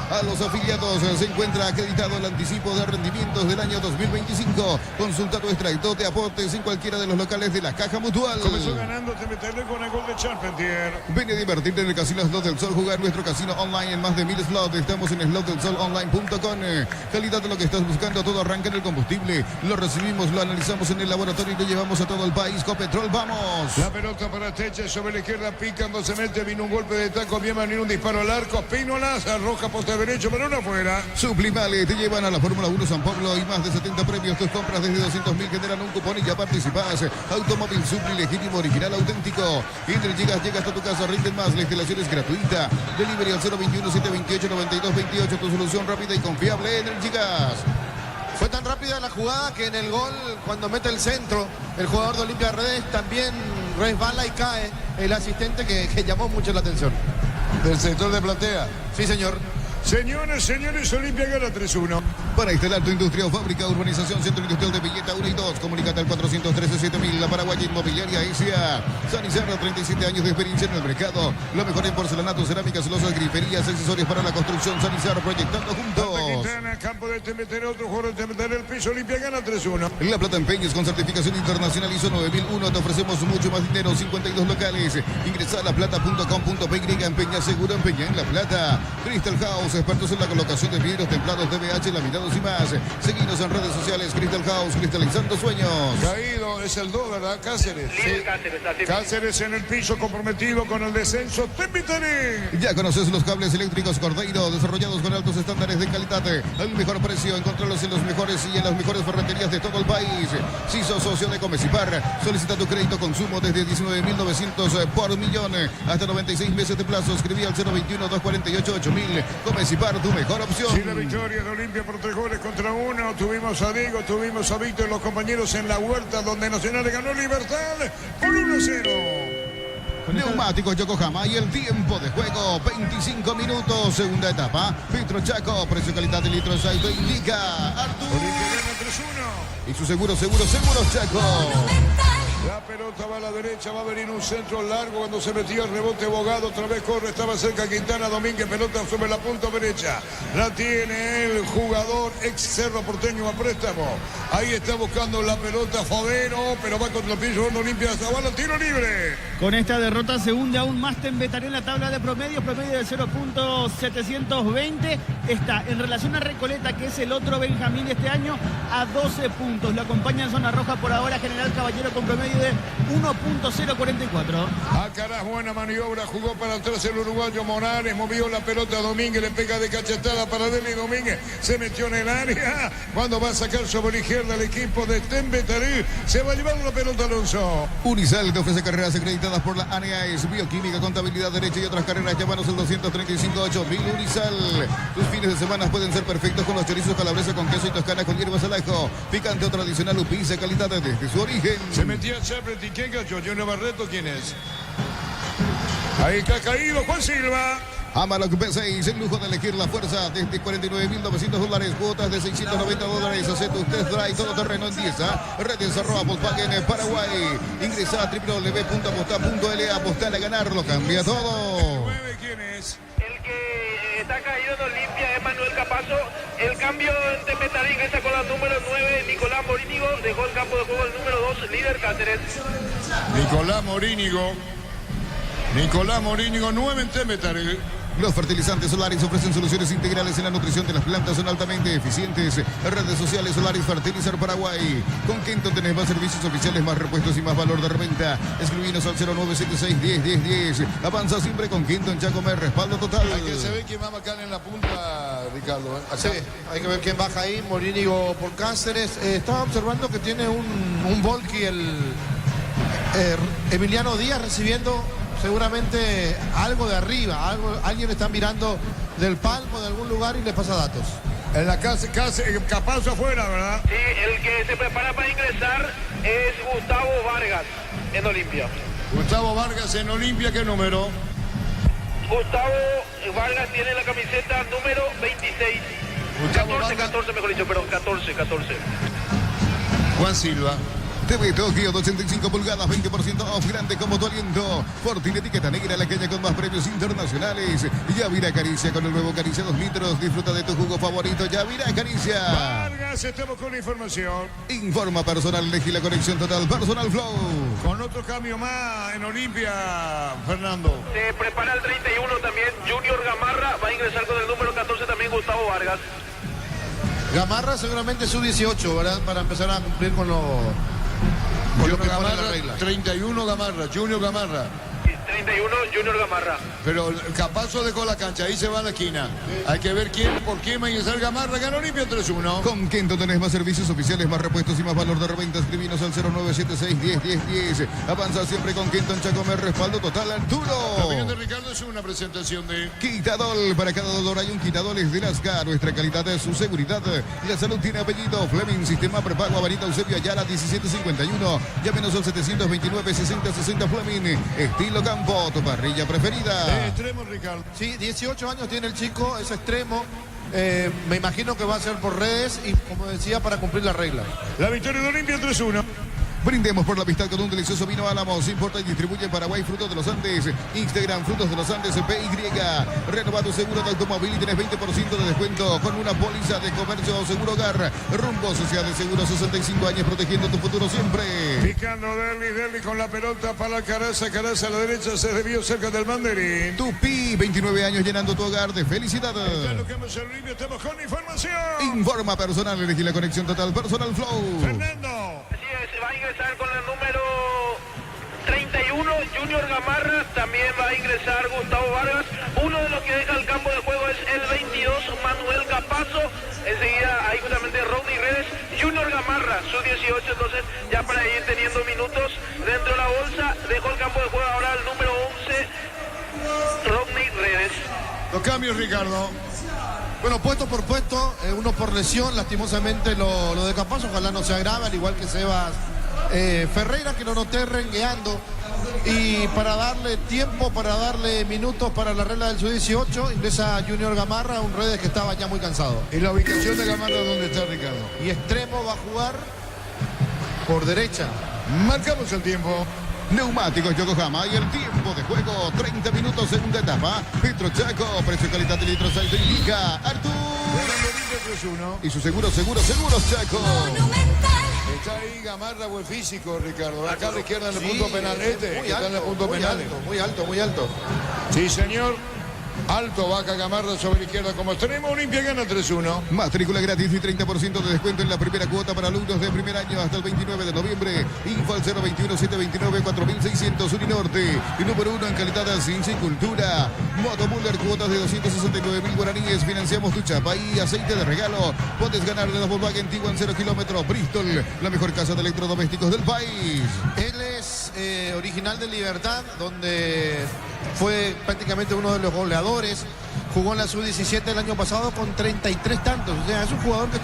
A los afiliados se encuentra acreditado el anticipo de rendimientos del año 2025. Consulta tu extracto de aportes en cualquiera de los locales de la Caja Mutual. Comenzó ganando TMTR con el gol de Charpentier. Ven a divertirte en el Casino Slot del Sol, jugar nuestro casino online en más de 1000 slots. Estamos en slotdelsolonline.com. Calidad de lo que estás buscando, todo arranca en el combustible. Lo recibimos, lo analizamos en el laboratorio y lo llevamos a todo el país. Copetrol, vamos. La pelota para Teche sobre la izquierda, picando se mete, vino un golpe de taco, bien vino un disparo al arco. Pínolas, arroja poste derecho, pero no afuera. Suplimale, te llevan a la Fórmula 1 San Pablo y más de 70 premios. Tus compras desde 200.000 generan un cupón y ya participas. Automóvil Supli, legítimo, original, auténtico. Energigas, llega hasta tu casa, rinden más. La instalación es gratuita. Delivery al 021-728-9228. Tu solución rápida y confiable. Energigas. Fue tan rápida la jugada que en el gol, cuando mete el centro, el jugador de Olimpia Redes también resbala y cae el asistente que llamó mucho la atención. Del sector de platea. Sí, señor. Señores, Olimpia gana 3-1. Para instalar tu industria o fábrica, urbanización, centro industrial de Villeta 1 y 2. Comunícate al 413-7000. La Paraguaya Inmobiliaria S.A. San Isidro, 37 años de experiencia en el mercado. Lo mejor en porcelanato, cerámicas, losas, griferías, accesorios para la construcción. San Isidro, proyectando juntos. Quintana, campo de TMTR, otro jugador de TMTR, el piso. Olimpia gana 3-1. La Plata Empeños con certificación internacional ISO 9001. Te ofrecemos mucho más dinero, 52 locales. Ingresa a laplata.com.py. Empeña seguro, empeña en La Plata. Crystal House, expertos en la colocación de vidrios templados, DBH, laminados y más. Seguinos en redes sociales. Crystal House, cristalizando sueños. Caído, es el 2, ¿verdad? Cáceres. Sí. Cáceres en el piso, comprometido con el descenso. TMTR. Ya conoces los cables eléctricos Cordeiro, desarrollados con altos estándares de calidad. Al mejor precio, encontrarlos en los mejores y en las mejores ferreterías de todo el país. Si sos socio de Comecipar, solicita tu crédito consumo desde 19.900 por millón. Hasta 96 meses de plazo. Escribí al 021-248-8000. Comecipar, tu mejor opción. Sí, la victoria de Olimpia por 3 goles contra 1. Tuvimos a Diego, tuvimos a Víctor, los compañeros en la huerta, donde Nacional le ganó Libertad por 1-0. Neumáticos Yokohama y el tiempo de juego, 25 minutos, segunda etapa. Petro Chaco, precio calidad de litros auto indica Artur. Olimpia gana 3-1. Y su seguro Chaco. La pelota va a la derecha, va a venir un centro largo cuando se metió el rebote Bogado, otra vez corre, estaba cerca Quintana, Domínguez, pelota sobre la punta derecha. La tiene el jugador ex Cerro Porteño a préstamo. Ahí está buscando la pelota Fodero, pero va contra el piso de Olimpia, Zavala, tiro libre. Con esta derrota se hunde aún más Tembetaré en la tabla de promedio de 0.720. Está en relación a Recoleta, que es el otro Benjamín de este año, a 12 puntos. Lo acompaña en zona roja por ahora General Caballero con promedio de 1.044. Caraz, buena maniobra, jugó para atrás el uruguayo Morales, movió la pelota a Domínguez, le pega de cachetada para Demi Domínguez, se metió en el área, cuando va a sacar sobre la izquierda el equipo de Tembetaré, se va a llevar la pelota Alonso. Unisal te ofrece carreras acreditadas por la ANEAES, bioquímica, contabilidad, derecho y otras carreras. Llámanos al 235-8000. Unisal, tus fines de semana pueden ser perfectos con los chorizos calabresa con queso y toscana con hierbas al ajo, picante o tradicional Upiza, calidad desde su origen. Se metía Chaplet y ¿quién cayó? ¿Junior Barreto? ¿Quién es? Ahí está caído Juan Silva. Amalok B6, el lujo de elegir la fuerza desde $49.900, cuotas de $690. Hace tu test drive todo terreno en 10. Redes @ Volkswagen en Paraguay. Ingresa a www.apostar.la. Apostar a ganar, lo cambia todo. ¿Quién es? El que está caído en Olimpia es Manuel Capazo. El cambio en Tembetaré ingresa con la número 9, Nicolás Morínigo. Dejó el campo de juego el número 2, líder Cáceres. Nicolás Morínigo, 9 en Tembetaré. Los fertilizantes Solaris ofrecen soluciones integrales en la nutrición de las plantas, son altamente eficientes. Redes sociales Solaris Fertilizar Paraguay. Con Kenton tenés más servicios oficiales, más repuestos y más valor de reventa. Escribinos al 0976-10-10-10. Avanza siempre con Kenton, Chacomer, respaldo total. Hay que saber quién va a marcar en la punta, Ricardo. Sí, hay que ver quién baja ahí. Morínigo por Cáceres. Estaba observando que tiene un volky el Emiliano Díaz recibiendo seguramente algo de arriba, alguien está mirando del palmo de algún lugar y le pasa datos. En la casa, Capazo afuera, ¿verdad? Sí, el que se prepara para ingresar es Gustavo Vargas en Olimpia. Gustavo Vargas en Olimpia, ¿qué número? Gustavo Vargas tiene la camiseta número 26. Gustavo 14, mejor dicho, perdón, 14. Juan Silva. TV Tokio, 85 pulgadas, 20% off, grande como tu aliento. Fortin etiqueta negra, la caña con más premios internacionales. Yavira Caricia con el nuevo Caricia 2 litros. Disfruta de tu jugo favorito, Yavira Caricia. Vargas, estamos con la información. Informa personal, elegí la conexión total, Personal Flow. Con otro cambio más en Olimpia, Fernando. Se prepara el 31 también, Junior Gamarra, va a ingresar con el número 14 también Gustavo Vargas. Gamarra seguramente sub-18, ¿verdad? Para empezar a cumplir con lo que pone la regla. 31 Gamarra, Junior Gamarra. 31 Junior Gamarra. Pero Capazo dejó la cancha, ahí se va a la esquina. Hay que ver por quién va a ingresar Gamarra, gana Olimpia 3-1. Con Kenton tenés más servicios oficiales, más repuestos y más valor de reventa. Escribinos al 0976-10-10-10. Avanza siempre con Kenton Chacomer, respaldo total Arturo. La opinión de Ricardo es una presentación de Quitadol, para cada dolor hay un Quitadol, es de Lascar. Nuestra calidad es su seguridad. La salud tiene apellido. Fleming, sistema prepago, Avenida Eusebio Ayala 1751. Llámenos al 729-6060 Fleming. Estilo Campo, tu parrilla preferida. Extremo, Ricardo. Sí, 18 años tiene el chico, es extremo. Me imagino que va a ser por redes y, como decía, para cumplir la regla. La victoria de Olimpia 3-1. Brindemos por la amistad con un delicioso vino Álamos. Importa y distribuye en Paraguay Frutos de los Andes. Instagram Frutos de los Andes PY. Renova tu seguro de automóvil y tenés 20% de descuento con una póliza de comercio o seguro hogar. Rumbo Sociedad de Seguros, 65 años protegiendo tu futuro siempre. Picando Derli con la pelota para Caraza a la derecha, se desvió cerca del banderín. Tupi, 29 años llenando tu hogar de felicidad. Estamos con información. Informa personal, elegí la conexión total, Personal Flow. Fernando. Así es, va a ingresar con el número 31 Junior Gamarra, también va a ingresar Gustavo Vargas. Uno de los que deja el campo de juego es el 22 Manuel Capazo. Enseguida hay justamente Rodney Redes, Junior Gamarra, su 18, entonces ya para ir teniendo minutos dentro de la bolsa. Dejó el campo de juego ahora el número 11 Rodney Redes. Los cambios, Ricardo. Bueno, puesto por puesto, uno por lesión, lastimosamente lo de Capazo, ojalá no se agrave, al igual que Sebas Ferreira, que lo noté rengueando. Y para darle tiempo, para darle minutos para la regla del sub-18, ingresa Junior Gamarra, un Redes que estaba ya muy cansado. ¿Y la ubicación de Gamarra dónde está, Ricardo? Y extremo va a jugar por derecha. Marcamos el tiempo. Neumáticos Yokohama y el tiempo de juego, 30 minutos, segunda etapa. Petro Chaco, precio, calidad de litros, saldo y liga. Artur. Y su seguros Chaco. Está ahí Gamarra, buen físico, Ricardo. Acá a la izquierda en el punto penal. Muy alto. Sí, señor. Alto, Vaca Gamarra sobre la izquierda como extremo. Olimpia gana 3-1. Matrícula gratis y 30% de descuento en la primera cuota para alumnos de primer año hasta el 29 de noviembre. Info al 021-729-4600 Uninorte. Y número 1 en calidad de ciencia y cultura. Motomuller, cuotas de 269.000 guaraníes. Financiamos tu chapa y aceite de regalo. Puedes ganar de la Volkswagen Tiguan 0 kilómetros. Bristol, la mejor casa de electrodomésticos del país. Él es original de Libertad, donde fue prácticamente uno de los goleadores. Jugó en la sub-17 el año pasado con 33 tantos. O sea, es un jugador que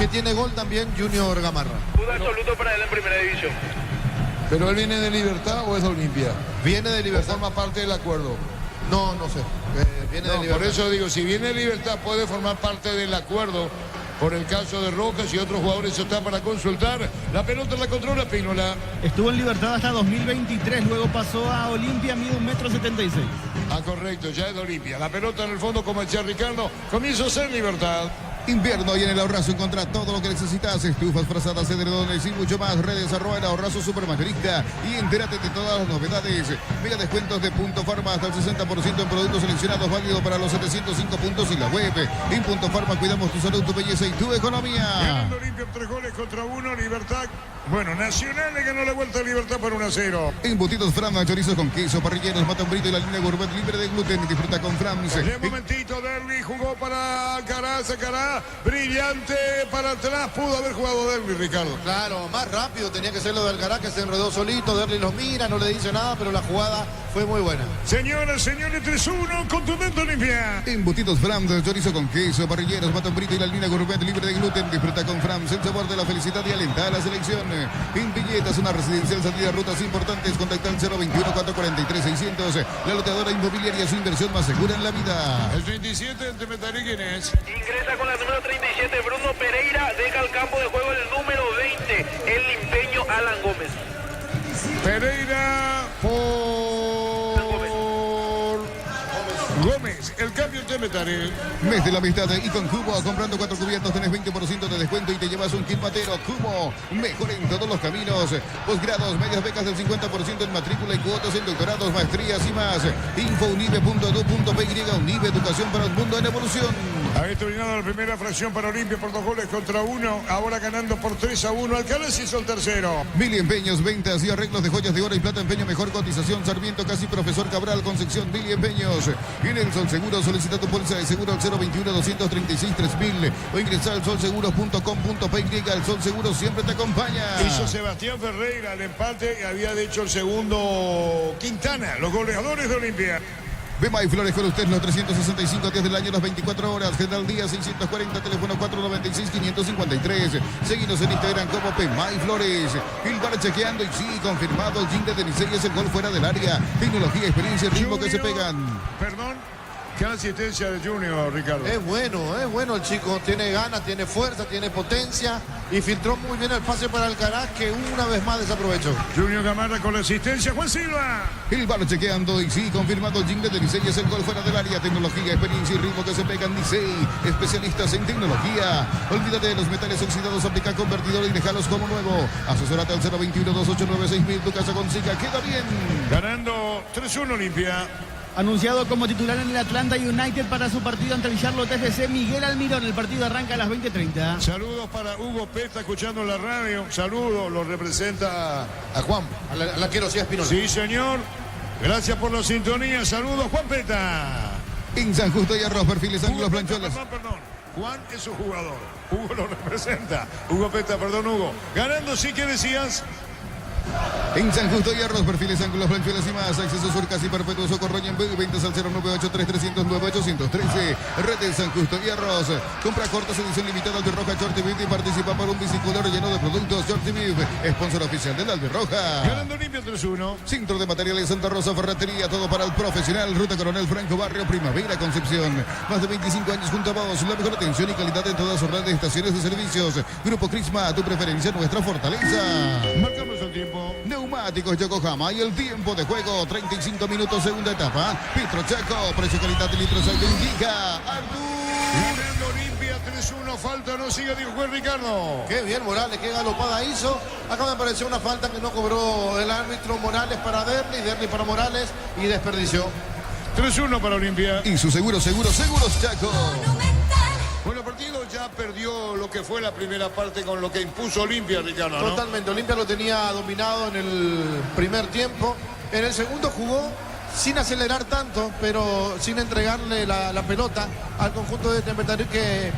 tiene gol también, Junior Gamarra. Duda absoluto para él en primera división. ¿Pero él viene de Libertad o es de Olimpia? Viene de Libertad. ¿O forma parte del acuerdo? No sé. Viene de Libertad. Por eso digo, si viene de Libertad puede formar parte del acuerdo. Por el caso de Rojas y otros jugadores está para consultar. La pelota la controla Pínola. Estuvo en Libertad hasta 2023, luego pasó a Olimpia, mide 1,76 m. Ah, correcto, ya es de Olimpia. La pelota en el fondo, como decía Ricardo, comienza a ser Libertad. Invierno y en el Ahorrazo encontrá todo lo que necesitas. Estufas, frazadas, edredones y mucho más. Redes @el Ahorrazo Supermayorista y entérate de todas las novedades. Mega descuentos de Punto Farma hasta el 60% en productos seleccionados, válido para los 705 puntos y la web. En Punto Farma cuidamos tu salud, tu belleza y tu economía. Ganando Olimpia 3-1, Libertad. Bueno, Nacional le ganó la vuelta a Libertad por 1-0. Embutidos Fram, chorizos con queso, parrilleros, matambrito y la línea gourmet libre de gluten. Disfruta con Frams. De momentito, Derli jugó para Alcaraz, brillante para atrás, pudo haber jugado Derli, Ricardo. Claro, más rápido tenía que ser lo de Alcaraz, que se enredó solito. Derli los mira, no le dice nada, pero la jugada fue muy buena. Señoras, señores, 3-1, contundente Olimpia. Embutidos Fram, chorizo con queso, parrilleros, matambrito y la línea gourmet libre de gluten. Disfruta con Frams el sabor de la felicidad y alenta a la selección. En Villetas, una residencial salida a rutas importantes. Contacta al 021-443-600. La loteadora inmobiliaria, su inversión más segura en la vida. El 37 de Metalí, ¿quién es? Ingresa con la número 37 Bruno Pereira, deja el campo de juego el número 20, el limpeño Alan Gómez. Pereira por Gómez. El cambio de Metalí. Mes de la amistad y con Cubo, comprando 4 cubiertos tenés 20% de descuento y te llevas un kit matero. Cubo, mejor en todos los caminos. Posgrados, medias becas del 50% en matrícula y cuotas en doctorados, maestrías y más. Info.unive.edu.py, Unive, educación para un mundo en evolución. Había terminado la primera fracción para Olimpia por 2 goles contra 1. Ahora ganando por 3-1. Alcalá hizo el tercero. Mili Empeños, ventas y arreglos de joyas de oro y plata, empeño, mejor cotización. Sarmiento, casi Profesor Cabral, Concepción, Mili Empeños. Y Nelson Seguro, solicita tu póliza de seguro al 021-236-3000 o ingresa al solseguros.com.py. El Sol Seguro siempre te acompaña. Hizo Sebastián Ferreira el empate y había hecho el segundo Quintana, los goleadores de Olimpia. Bema y Flores con usted los 365 días del año, las 24 horas. General Díaz 640, teléfono 496-553. Seguinos en Instagram como Bema y Flores. El bar chequeando y sí, confirmado. El Jim de Denisey es el gol fuera del área. Tecnología, experiencia, ritmo que se pegan. Perdón. Qué asistencia de Junior, Ricardo. Es bueno el chico. Tiene ganas, tiene fuerza, tiene potencia. Y filtró muy bien el pase para Alcaraz, que una vez más desaprovechó. Junior Gamarra con la asistencia. Juan Silva. El bar chequeando y sí, confirmado. El Jim de Denisey es el gol fuera del área. Tecnología, experiencia y ritmo que se pegan. Denisey, especialistas en tecnología. Olvídate de los metales oxidados, aplica convertidor y déjalos como nuevo. Asesórate al 021-289-6000. Tu casa consiga, queda bien. Ganando 3-1 Olimpia. Anunciado como titular en el Atlanta United para su partido ante el Charlotte FC, Miguel Almirón. El partido arranca a las 20:30. Saludos para Hugo Peta, escuchando la radio. Saludos, lo representa a Juan, al arquero Cia Espinosa. Sí, señor. Gracias por la sintonía. Saludos, Juan Peta. En San Justo y Arroz, perfiles, ángulos, plancholas. Perdón. Juan es su jugador. Hugo lo representa. Hugo Peta, perdón, Hugo. Ganando, sí, ¿qué decías? En San Justo y Arroz, perfiles, ángulos, planchuelas y más. Acceso sur casi perpetuo, Socorroña en B. Ventas al 098-3309-813. Redes San Justo y Arroz. Compra cortas, edición limitada Albirroja Short TV y participa por un bicicolor lleno de productos. Short TV, sponsor oficial del Albirroja. Ganando Olimpia 3-1. Centro de Materiales Santa Rosa, ferretería, todo para el profesional. Ruta Coronel Franco, Barrio Primavera, Concepción. Más de 25 años junto a vos. La mejor atención y calidad en todas sus redes de estaciones de servicios. Grupo Crisma, tu preferencia, nuestra fortaleza. Marcamos el tiempo. Neumáticos Yokohama y el tiempo de juego, 35 minutos, segunda etapa. Petro Chaco, precio, calidad de litros al que indica. Ganando Olimpia 3-1, falta, no sigue, dijo Juan Ricardo. Qué bien Morales, qué galopada hizo. Acá me pareció una falta que no cobró el árbitro. Morales para Derli para Morales y desperdició. 3-1 para Olimpia. Y su seguros Chaco. Bueno, el partido ya perdió lo que fue la primera parte con lo que impuso Olimpia, Ricardo, ¿no? Totalmente, Olimpia lo tenía dominado en el primer tiempo. En el segundo jugó sin acelerar tanto, pero sin entregarle la pelota al conjunto de Tempertarí, que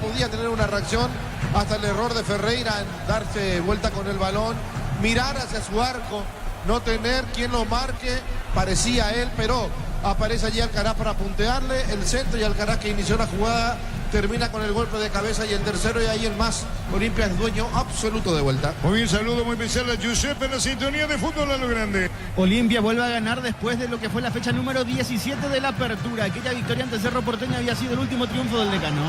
podía tener una reacción hasta el error de Ferreira en darse vuelta con el balón, mirar hacia su arco, no tener quien lo marque, parecía él, pero aparece allí Alcaraz para puntearle el centro, y Alcaraz, que inició la jugada, termina con el golpe de cabeza y el tercero, y ahí el más. Olimpia es dueño absoluto de vuelta. Muy bien, saludo muy especial a Giuseppe en la sintonía de Fútbol a lo Grande. Olimpia vuelve a ganar después de lo que fue la fecha número 17 de la apertura. Aquella victoria ante Cerro Porteño había sido el último triunfo del decano.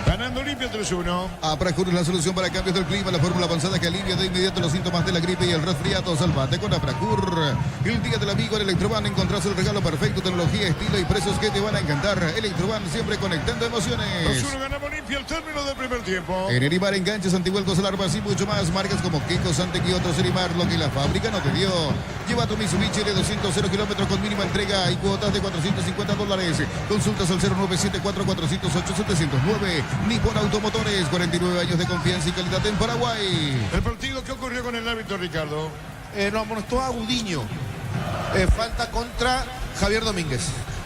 Ganando Olimpia 3-1. Apracur es la solución para cambios del clima, la fórmula avanzada que alivia de inmediato los síntomas de la gripe y el resfriado. Salvate con Apracur. El día del amigo en Electroban encontrás el regalo perfecto, tecnología, estilo y precios que te van a encantar. Electroban, siempre conectando emociones. 2-1 ganaba Olimpia al término del primer tiempo. En Erimar, enganches, antivuelcos, alarmas y mucho más. Marcas como Kiko, Santec y otros. Erimar, lo que la fábrica no te dio. Lleva tu Mitsubishi de 200 kilómetros con mínima entrega y cuotas de $450. Consultas al 0974-408-709. Nippon Automotores, 49 años de confianza y calidad en Paraguay. El partido, ¿qué ocurrió con el árbitro, Ricardo? Lo amonestó a Gudiño. Falta contra Javier Domínguez.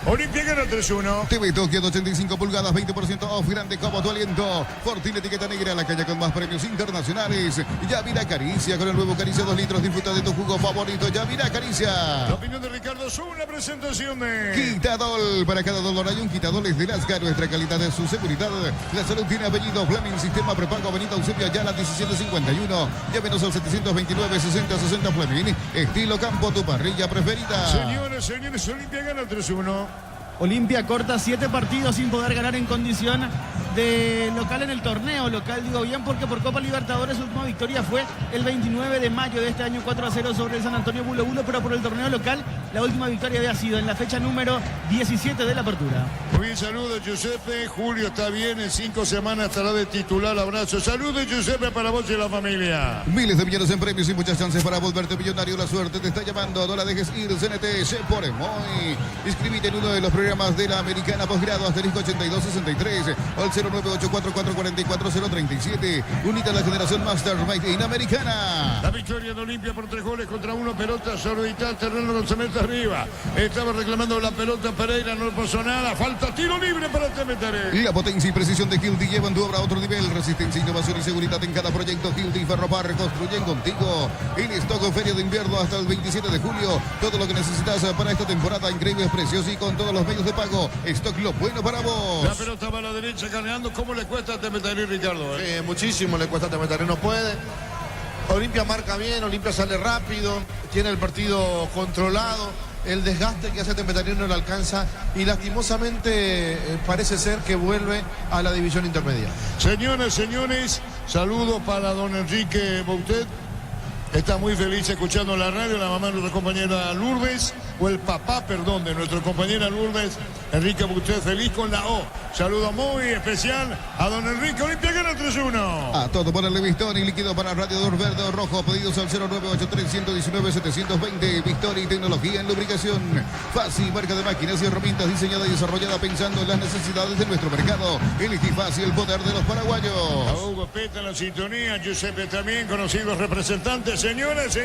Olimpia gana 3-1. TV Tokio 85 pulgadas, 20% off, grande como tu aliento. Fortuna etiqueta negra, la calle con más premios internacionales. Yavira Caricia, con el nuevo Caricia 2 litros, disfruta de tu jugo favorito. Yavira Caricia. La opinión de Ricardo Zun, la presentación de Quitadol, para cada dolor hay un Quitadol, es de Lasca, nuestra calidad es su seguridad. La salud tiene apellido Fleming, sistema prepago, Avenida Eusebio Ayala 1751. Llámenos al 729-6060 Fleming. Estilo campo, tu parrilla preferida. Señores, Olimpia gana 3-1. Olimpia corta 7 partidos sin poder ganar en condición de local en el torneo. Local digo bien porque por Copa Libertadores su última victoria fue el 29 de mayo de este año 4-0 sobre el San Antonio Bulo Bulo, pero por el torneo local la última victoria había sido en la fecha número 17 de la apertura. Muy bien, saludos Giuseppe. Julio está bien, en 5 semanas estará de titular. Abrazo. Saludos Giuseppe para vos y la familia. Miles de millones en premios y muchas chances para volverte millonario. La suerte te está llamando, no la dejes ir. CNT, se por Emoy. Inscribite en uno de los programas de la Americana Posgrado, asterisco 8263 al 0984444037. Unita a la generación Master Made in Americana. La victoria de Olimpia por 3-1 pelota orbital, terreno no se mete arriba. Estaba reclamando la pelota Pereira, no pasó nada. Falta tiro libre para Temetaré. La potencia y precisión de Hildy llevan tu obra a otro nivel. Resistencia, innovación y seguridad en cada proyecto. Hildy y Ferropar construyen contigo. En Stock Feria de Invierno hasta el 27 de julio. Todo lo que necesitas para esta temporada. Increíbles precios y con todos los medios de pago. Stock, lo bueno para vos. La pelota va a la derecha cargando. ¿Cómo le cuesta a Temetaré, Ricardo? Muchísimo le cuesta a Temetaré, no puede. Olimpia marca bien, Olimpia sale rápido, tiene el partido controlado. El desgaste que hace Temetaré no le alcanza y lastimosamente parece ser que vuelve a la división intermedia. Señores, saludos para don Enrique Boutet. Está muy feliz escuchando la radio, la mamá de nuestra compañera Lourdes, o el papá, perdón, de nuestra compañera Lourdes, Enrique Boutet, feliz con la O. Saludo muy especial a don Enrique. Olimpia gana 3-1. A todo por el Vistoni, líquido para radiador verde o rojo, pedidos al 0983-119-720. Victoria y tecnología en lubricación. Fácil, marca de máquinas y herramientas diseñada y desarrollada pensando en las necesidades de nuestro mercado. Elegí Fácil, el poder de los paraguayos. A Hugo Peta en la sintonía, Giuseppe también, conocidos representantes. Señores,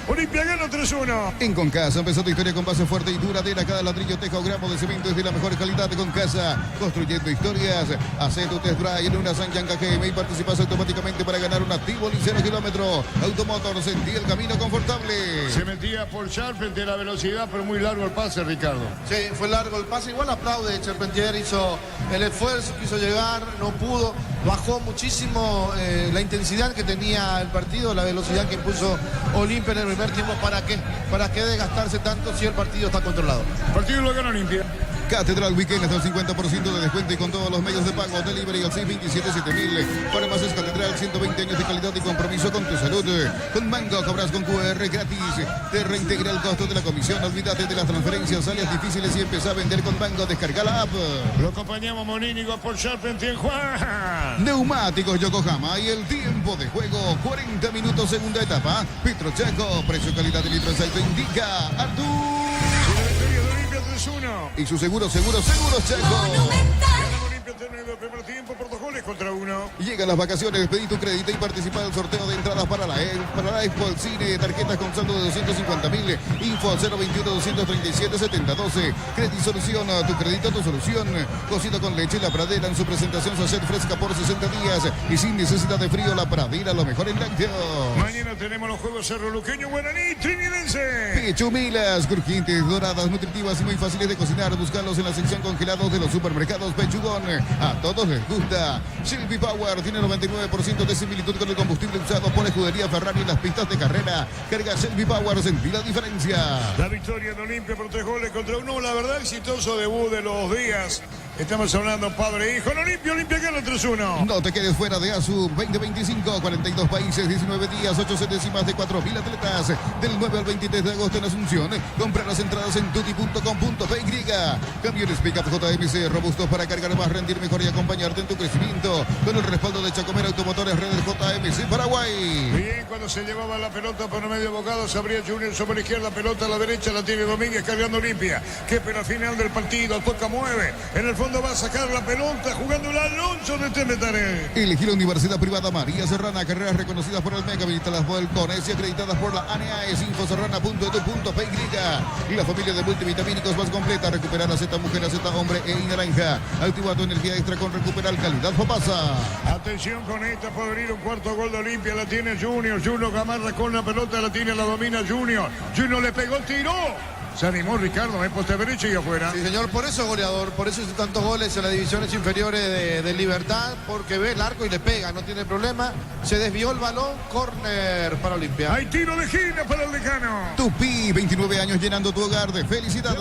Olimpia gana 3-1. En Concasa empezó tu historia con base fuerte y duradera. Cada ladrillo, teja o gramo de cemento es de la mejor calidad de Concasa. Construyendo historias. Haz tu test drive en una Sanyanga GM y participas automáticamente para ganar un activo 0 kilómetro. Automotor, sentí el camino confortable. Se metía por Charpentier la velocidad, pero muy largo el pase, Ricardo. Sí, fue largo el pase. Igual aplaude. Charpentier hizo el esfuerzo, quiso llegar, no pudo. Bajó muchísimo la intensidad que tenía el partido, la velocidad que impuso Olimpia en el primer tiempo. ¿Para qué? ¿Para qué desgastarse tanto si el partido está controlado? El partido lo gana Olimpia. Catedral Weekend hasta el 50% de descuento y con todos los medios de pago. Delivery al 627-7000. Para más es Catedral, 120 años de calidad y compromiso con tu salud. Con Mango cobras con QR gratis. Te reintegra el costo de la comisión. Olvídate de las transferencias, áreas difíciles y empieza a vender con Mango. Descarga la app. Lo acompañamos Monínigo por Charpentier, Juan. Neumáticos Yokohama y el tiempo de juego 40 minutos segunda etapa. Petro Chaco, precio calidad de litro salto indica Artur. Y su seguro Chaco. El primer tiempo por 2-1. Llegan las vacaciones, pedí tu crédito y participa del sorteo de entradas para la Expo al Cine, tarjetas con saldo de 250.000, info al 021-237-7012. Credit Solución, tu crédito, tu solución. Cocido con leche La Pradera en su presentación sachet fresca por 60 días y sin necesidad de frío. La Pradera, lo mejor en lácteos. Mañana tenemos los Juegos Cerro Luqueño, Guaraní, Trinidense. Pechumilas, crujientes, doradas, nutritivas y muy fáciles de cocinar. Buscarlos en la sección congelados de los supermercados Pechugón. A todos les gusta. Shelby Power tiene 99% de similitud con el combustible usado por Escudería Ferrari en las pistas de carrera. Carga Shelby Power, sentí la diferencia. La victoria de Olimpia por 3-1. La verdad, exitoso debut de los días. Estamos hablando padre e hijo. Olimpia gana 3-1. No te quedes fuera de ASU 2025. 42 países, 19 días, 8 centésimas de 4.000 atletas. Del 9 al 23 de agosto en Asunción. Compra las entradas en tuti.com.py. Camiones Pickup JMC, robustos para cargar más, rendir mejor y acompañarte en tu crecimiento. Con el respaldo de Chacomera Automotores, Redes JMC Paraguay. Bien, cuando se llevaba la pelota por medio bocado, se abría Junior sobre la izquierda, pelota a la derecha, la tiene Domínguez cargando Olimpia. Que pero al final del partido, toca mueve. En el fondo va a sacar la pelota jugando el Alonso de Temetaré. Elegí la Universidad Privada María Serrana, carreras reconocidas por el MEC, habilitadas por el CONES y acreditadas por la ANEAES, infoserrana.edu.py. Y la familia de multivitamínicos más completa, Recuperar a Z Mujer, a Z Hombre e Naranja. Activa tu energía extra con Recuperar Calidad Fopasa. Atención con esta, puede venir un cuarto gol de Olimpia, la tiene Junior. Junior Gamarra con la pelota, la tiene, la domina Junior. Junior le pegó, tiró. Se animó Ricardo, en poste derecho y afuera. Sí, señor, por eso es goleador, por eso hizo tantos goles en las divisiones inferiores de Libertad, porque ve el arco y le pega, no tiene problema. Se desvió el balón, córner para Olimpia. Hay tiro de esquina para el decano. Tupi, 29 años llenando tu hogar de felicidad.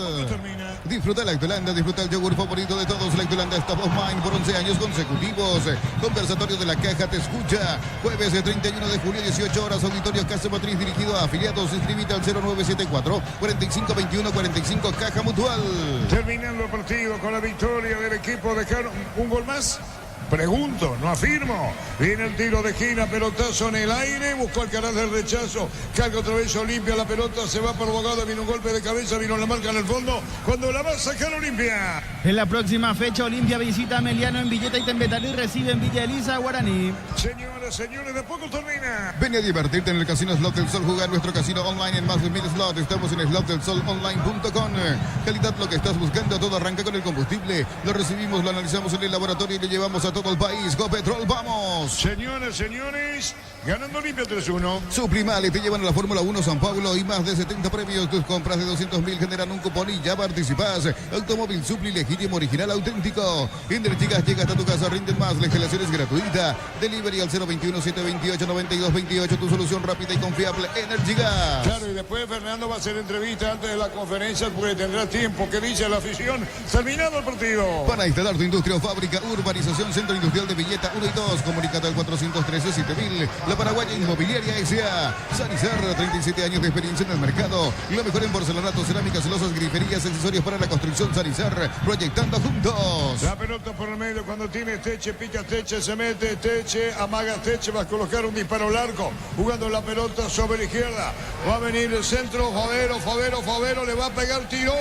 Disfruta la Lactolanda, disfruta el yogur favorito de todos. Lactolanda está top of mind por 11 años consecutivos. Conversatorio de la Caja te escucha. Jueves de 31 de julio, 18 horas, auditorio Casa Matriz dirigido a afiliados. Inscribite al 0974-4521-45 Caja Mutual. Terminando el partido con la victoria del equipo de Caro. ¿Un gol más? Pregunto, no afirmo. Viene el tiro de esquina, pelotazo en el aire, buscó el canal del rechazo, carga otra vez Olimpia, la pelota se va por Bogado, vino un golpe de cabeza, vino la marca en el fondo, cuando la va a sacar Olimpia. En la próxima fecha, Olimpia visita a Meliano en Villeta y Tembetalí, recibe en Villa Elisa Guaraní. Señoras, señores, de poco termina. Ven a divertirte en el Casino Slot del Sol, jugar nuestro casino online en más de 1000 slots. Estamos en slotdelsolonline.com. Calidad, lo que estás buscando, todo arranca con el combustible. Lo recibimos, lo analizamos en el laboratorio y lo llevamos a todo el país. GoPetrol, vamos. Señoras, señores, ganando Olimpia 3-1. Suplimale te llevan a la Fórmula 1 San Pablo y más de 70 premios. Tus compras de 200.000 generan un cupón y ya participas. Automóvil Supli, legítimo, original, auténtico. Energigas llega hasta tu casa, rinden más. La instalación es gratuita. Delivery al 021-728-9228. Tu solución rápida y confiable, Energigas. Claro, y después Fernando va a hacer entrevista antes de la conferencia porque tendrá tiempo. ¿Qué dice la afición? Terminado el partido. Para instalar tu industria o fábrica, urbanización, centro industrial de Villeta 1 y 2, comunicado al 413-7000. La Paraguaya Inmobiliaria S.A. Sanizar, 37 años de experiencia en el mercado. Lo mejor en porcelanato, cerámicas, celosas, griferías, accesorios para la construcción. Sanizar, proyectando juntos. La pelota por el medio, cuando tiene Teche, pica Teche, se mete Teche, amaga Teche, va a colocar un disparo largo, jugando la pelota sobre la izquierda. Va a venir el centro, Favero, le va a pegar, tiro.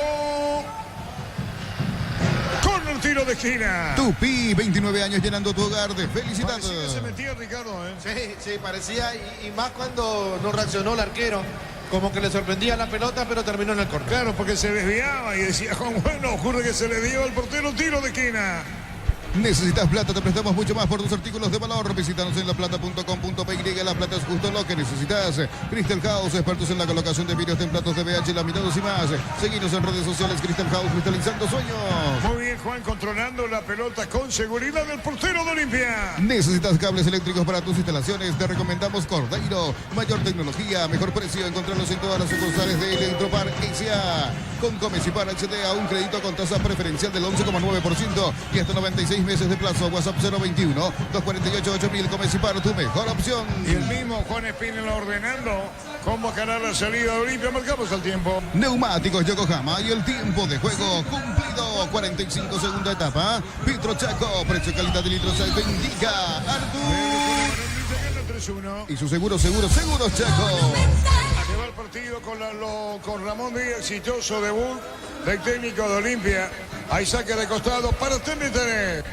Con el tiro de esquina. Tupi, 29 años llenando tu hogar de felicidad. Parecía que se metía Ricardo, Sí, parecía, y más cuando no reaccionó el arquero. Como que le sorprendía la pelota, pero terminó en el córner. Claro, porque se desviaba y decía, bueno, ocurre que se le dio al portero tiro de esquina. ¿Necesitas plata? Te prestamos mucho más por tus artículos de valor. Visítanos en laplata.com.py. La plata es justo lo que necesitas. Crystal House, expertos en la colocación de vidrios, templados de BH, laminados y más. Seguinos en redes sociales. Crystal House, cristalizando sueños. Muy bien, Juan, controlando la pelota con seguridad del portero de Olimpia. ¿Necesitas cables eléctricos para tus instalaciones? Te recomendamos Cordeiro. Mayor tecnología, mejor precio. Encontrarlos en todas las sucursales de Electropar S.A. Con Comecipar accede a un crédito con tasa preferencial del 11,9% y hasta 96 meses de plazo. WhatsApp 021-248-8000. Comecipar, tu mejor opción. Y el mismo Juan Espíndola ordenando cómo ganar la salida de Olimpia. Marcamos el tiempo. Neumáticos Yokohama y el tiempo de juego cumplido. 45 segunda etapa. Petro Chaco, precio calidad de litros te indica Artur. Y su seguro Chaco. Lleva el partido con Ramón Díaz, exitoso debut del técnico de Olimpia. Hay saque de costado para Temetaré.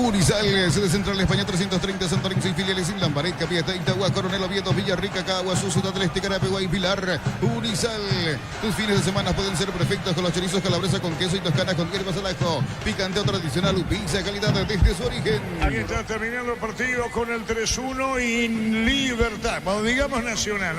Urizal, sede central España 330, Santorín, 6 filiales en Lambaré, Capiata, Itagua, Coronel Oviedo, Villarrica, Caguazú, Ciudad del Este, Carapeguá y Pilar. Urizal, tus fines de semana pueden ser perfectos con los chorizos calabresa con queso y toscana con hierbas al ajo. Picante o tradicional, pizza calidad desde su origen. Ahí está terminando el partido con el 3-1 y Libertad. Cuando digamos Nacional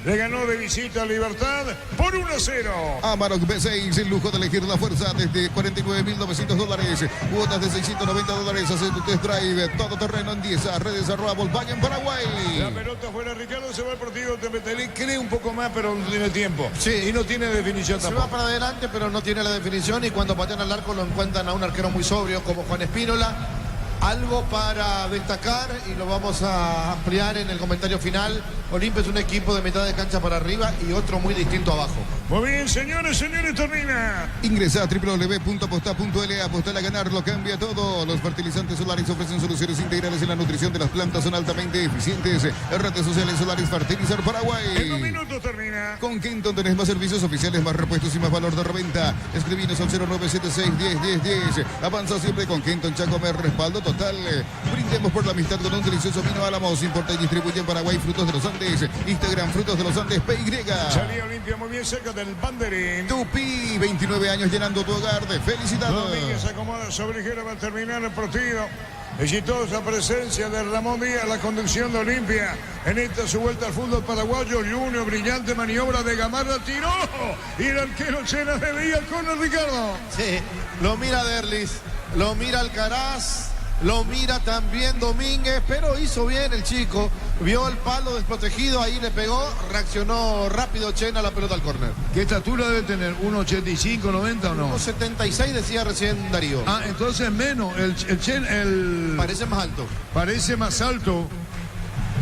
le ganó de visita a Libertad por 1-0. Amarok B6, el lujo de elegir la fuerza desde $49.900. Cuotas de $690. Hace tu test drive, todo terreno en 10 redes @Volkswagen Paraguay. La pelota fuera, Ricardo, se va el partido. Temetalí cree un poco más, pero no tiene tiempo. Sí, y no tiene definición tampoco. Se va para adelante, pero no tiene la definición. Y cuando patean al arco lo encuentran a un arquero muy sobrio como Juan Espínola. Algo para destacar y lo vamos a ampliar en el comentario final. Olimpia es un equipo de mitad de cancha para arriba y otro muy distinto abajo. Muy bien, señores, termina. Ingresa a www.aposta.l. Apostar a ganar lo cambia todo. Los fertilizantes solares ofrecen soluciones integrales en la nutrición de las plantas. Son altamente eficientes. Redes sociales Solaris Fertilizar Paraguay. En 1 minuto termina. Con Kenton tenés más servicios oficiales, más repuestos y más valor de reventa. Escribinos al 0976-10-10-10. Avanza siempre con Kenton Chaco. Respaldo total. Brindemos por la amistad con un delicioso vino Álamos. Importa y distribuye en Paraguay Frutos de los Andes. Instagram Frutos de los Andes PY. Salía Olimpia muy bien cerca del banderín. Tupi, 29 años llenando tu hogar de felicidad. Domínguez acomoda sobre ligera, va a terminar el partido. Exitosa presencia de Ramón Díaz, la conducción de Olimpia. En esta su vuelta al fútbol paraguayo. Junior, brillante maniobra de Gamarra, tiró. Y el arquero llena de Díaz con el Ricardo. Sí, lo mira Derlis, lo mira Alcaraz. Lo mira también Domínguez, pero hizo bien el chico. Vio el palo desprotegido, ahí le pegó, reaccionó rápido Chena a la pelota al córner. ¿Qué estatura debe tener? ¿1,85, 90 o no? 1,76 decía recién Darío. Ah, entonces menos. El parece más alto. Parece más alto.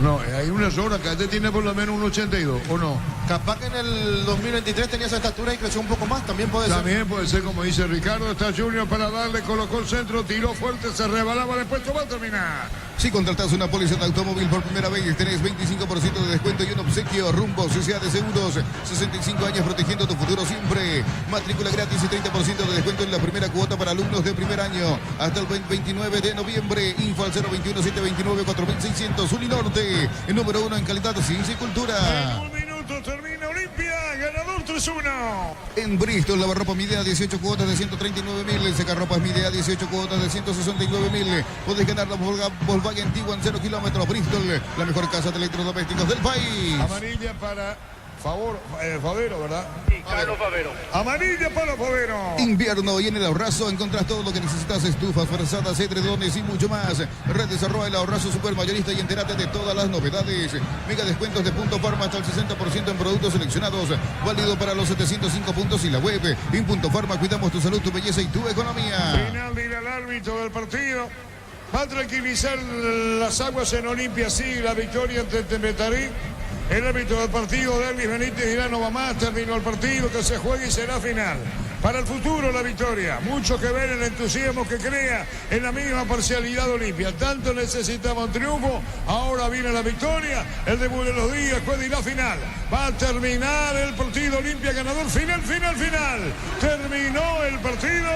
No, hay un error acá. Este tiene por lo menos 1,82, ¿o no? Capaz que en el 2023 tenía esa estatura y creció un poco más, también puede ser. También puede ser, como dice Ricardo. Está Junior para darle, colocó el centro, tiró fuerte, se rebalaba, después va a terminar. Si contratás una póliza de automóvil por primera vez, tenés 25% de descuento y un obsequio. Rumbo Sociedad de Seguros, 65 años protegiendo tu futuro siempre. Matrícula gratis y 30% de descuento en la primera cuota para alumnos de primer año. Hasta el 29 de noviembre. Info al 021-729-4600. Uninorte, el número 1 en calidad, ciencia y cultura. En 1 minuto termina Olimpia, ganador 3-1. En Bristol, lavarropa Midea, 18 cuotas de 139.000. El secarropas Midea, 18 cuotas de 169.000. Podés ganar la Volkswagen Tiguan 0 kilómetros. Bristol, la mejor casa de electrodomésticos del país. Amarilla para Favero, ¿verdad? Sí, Carlos Favero. Amarilla para Favero. Invierno y en el Ahorrazo encontrás todo lo que necesitas: estufas, frazadas, edredones y mucho más. Redes @el Ahorrazo Supermayorista y entérate de todas las novedades. Mega descuentos de Punto Farma hasta el 60% en productos seleccionados. Válido para los 705 puntos y la web. En Punto Farma cuidamos tu salud, tu belleza y tu economía. Final dirá el árbitro del partido. Va a tranquilizar las aguas en Olimpia, sí, la victoria ante Temetarí. El árbitro del partido, Derlis Benítez, dirá no va más, terminó el partido, que se juegue y será final. Para el futuro la victoria, mucho que ver el entusiasmo que crea en la misma parcialidad de Olimpia. Tanto necesitaba un triunfo, ahora viene la victoria, el debut de los días, juez y la final. Va a terminar el partido, Olimpia ganador, final. Terminó el partido.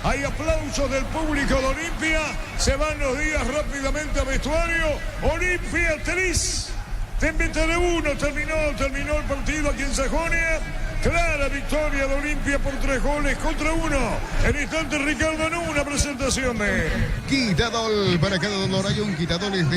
Hay aplausos del público de Olimpia. Se van los días rápidamente a vestuario. Olimpia 3. Tembetaré 1. Terminó el partido aquí en Sajonia. Clara victoria de Olimpia por 3 goles contra 1. En instante Ricardo, no una presentación de Quitadol, para cada dolor hay un Quitadol de la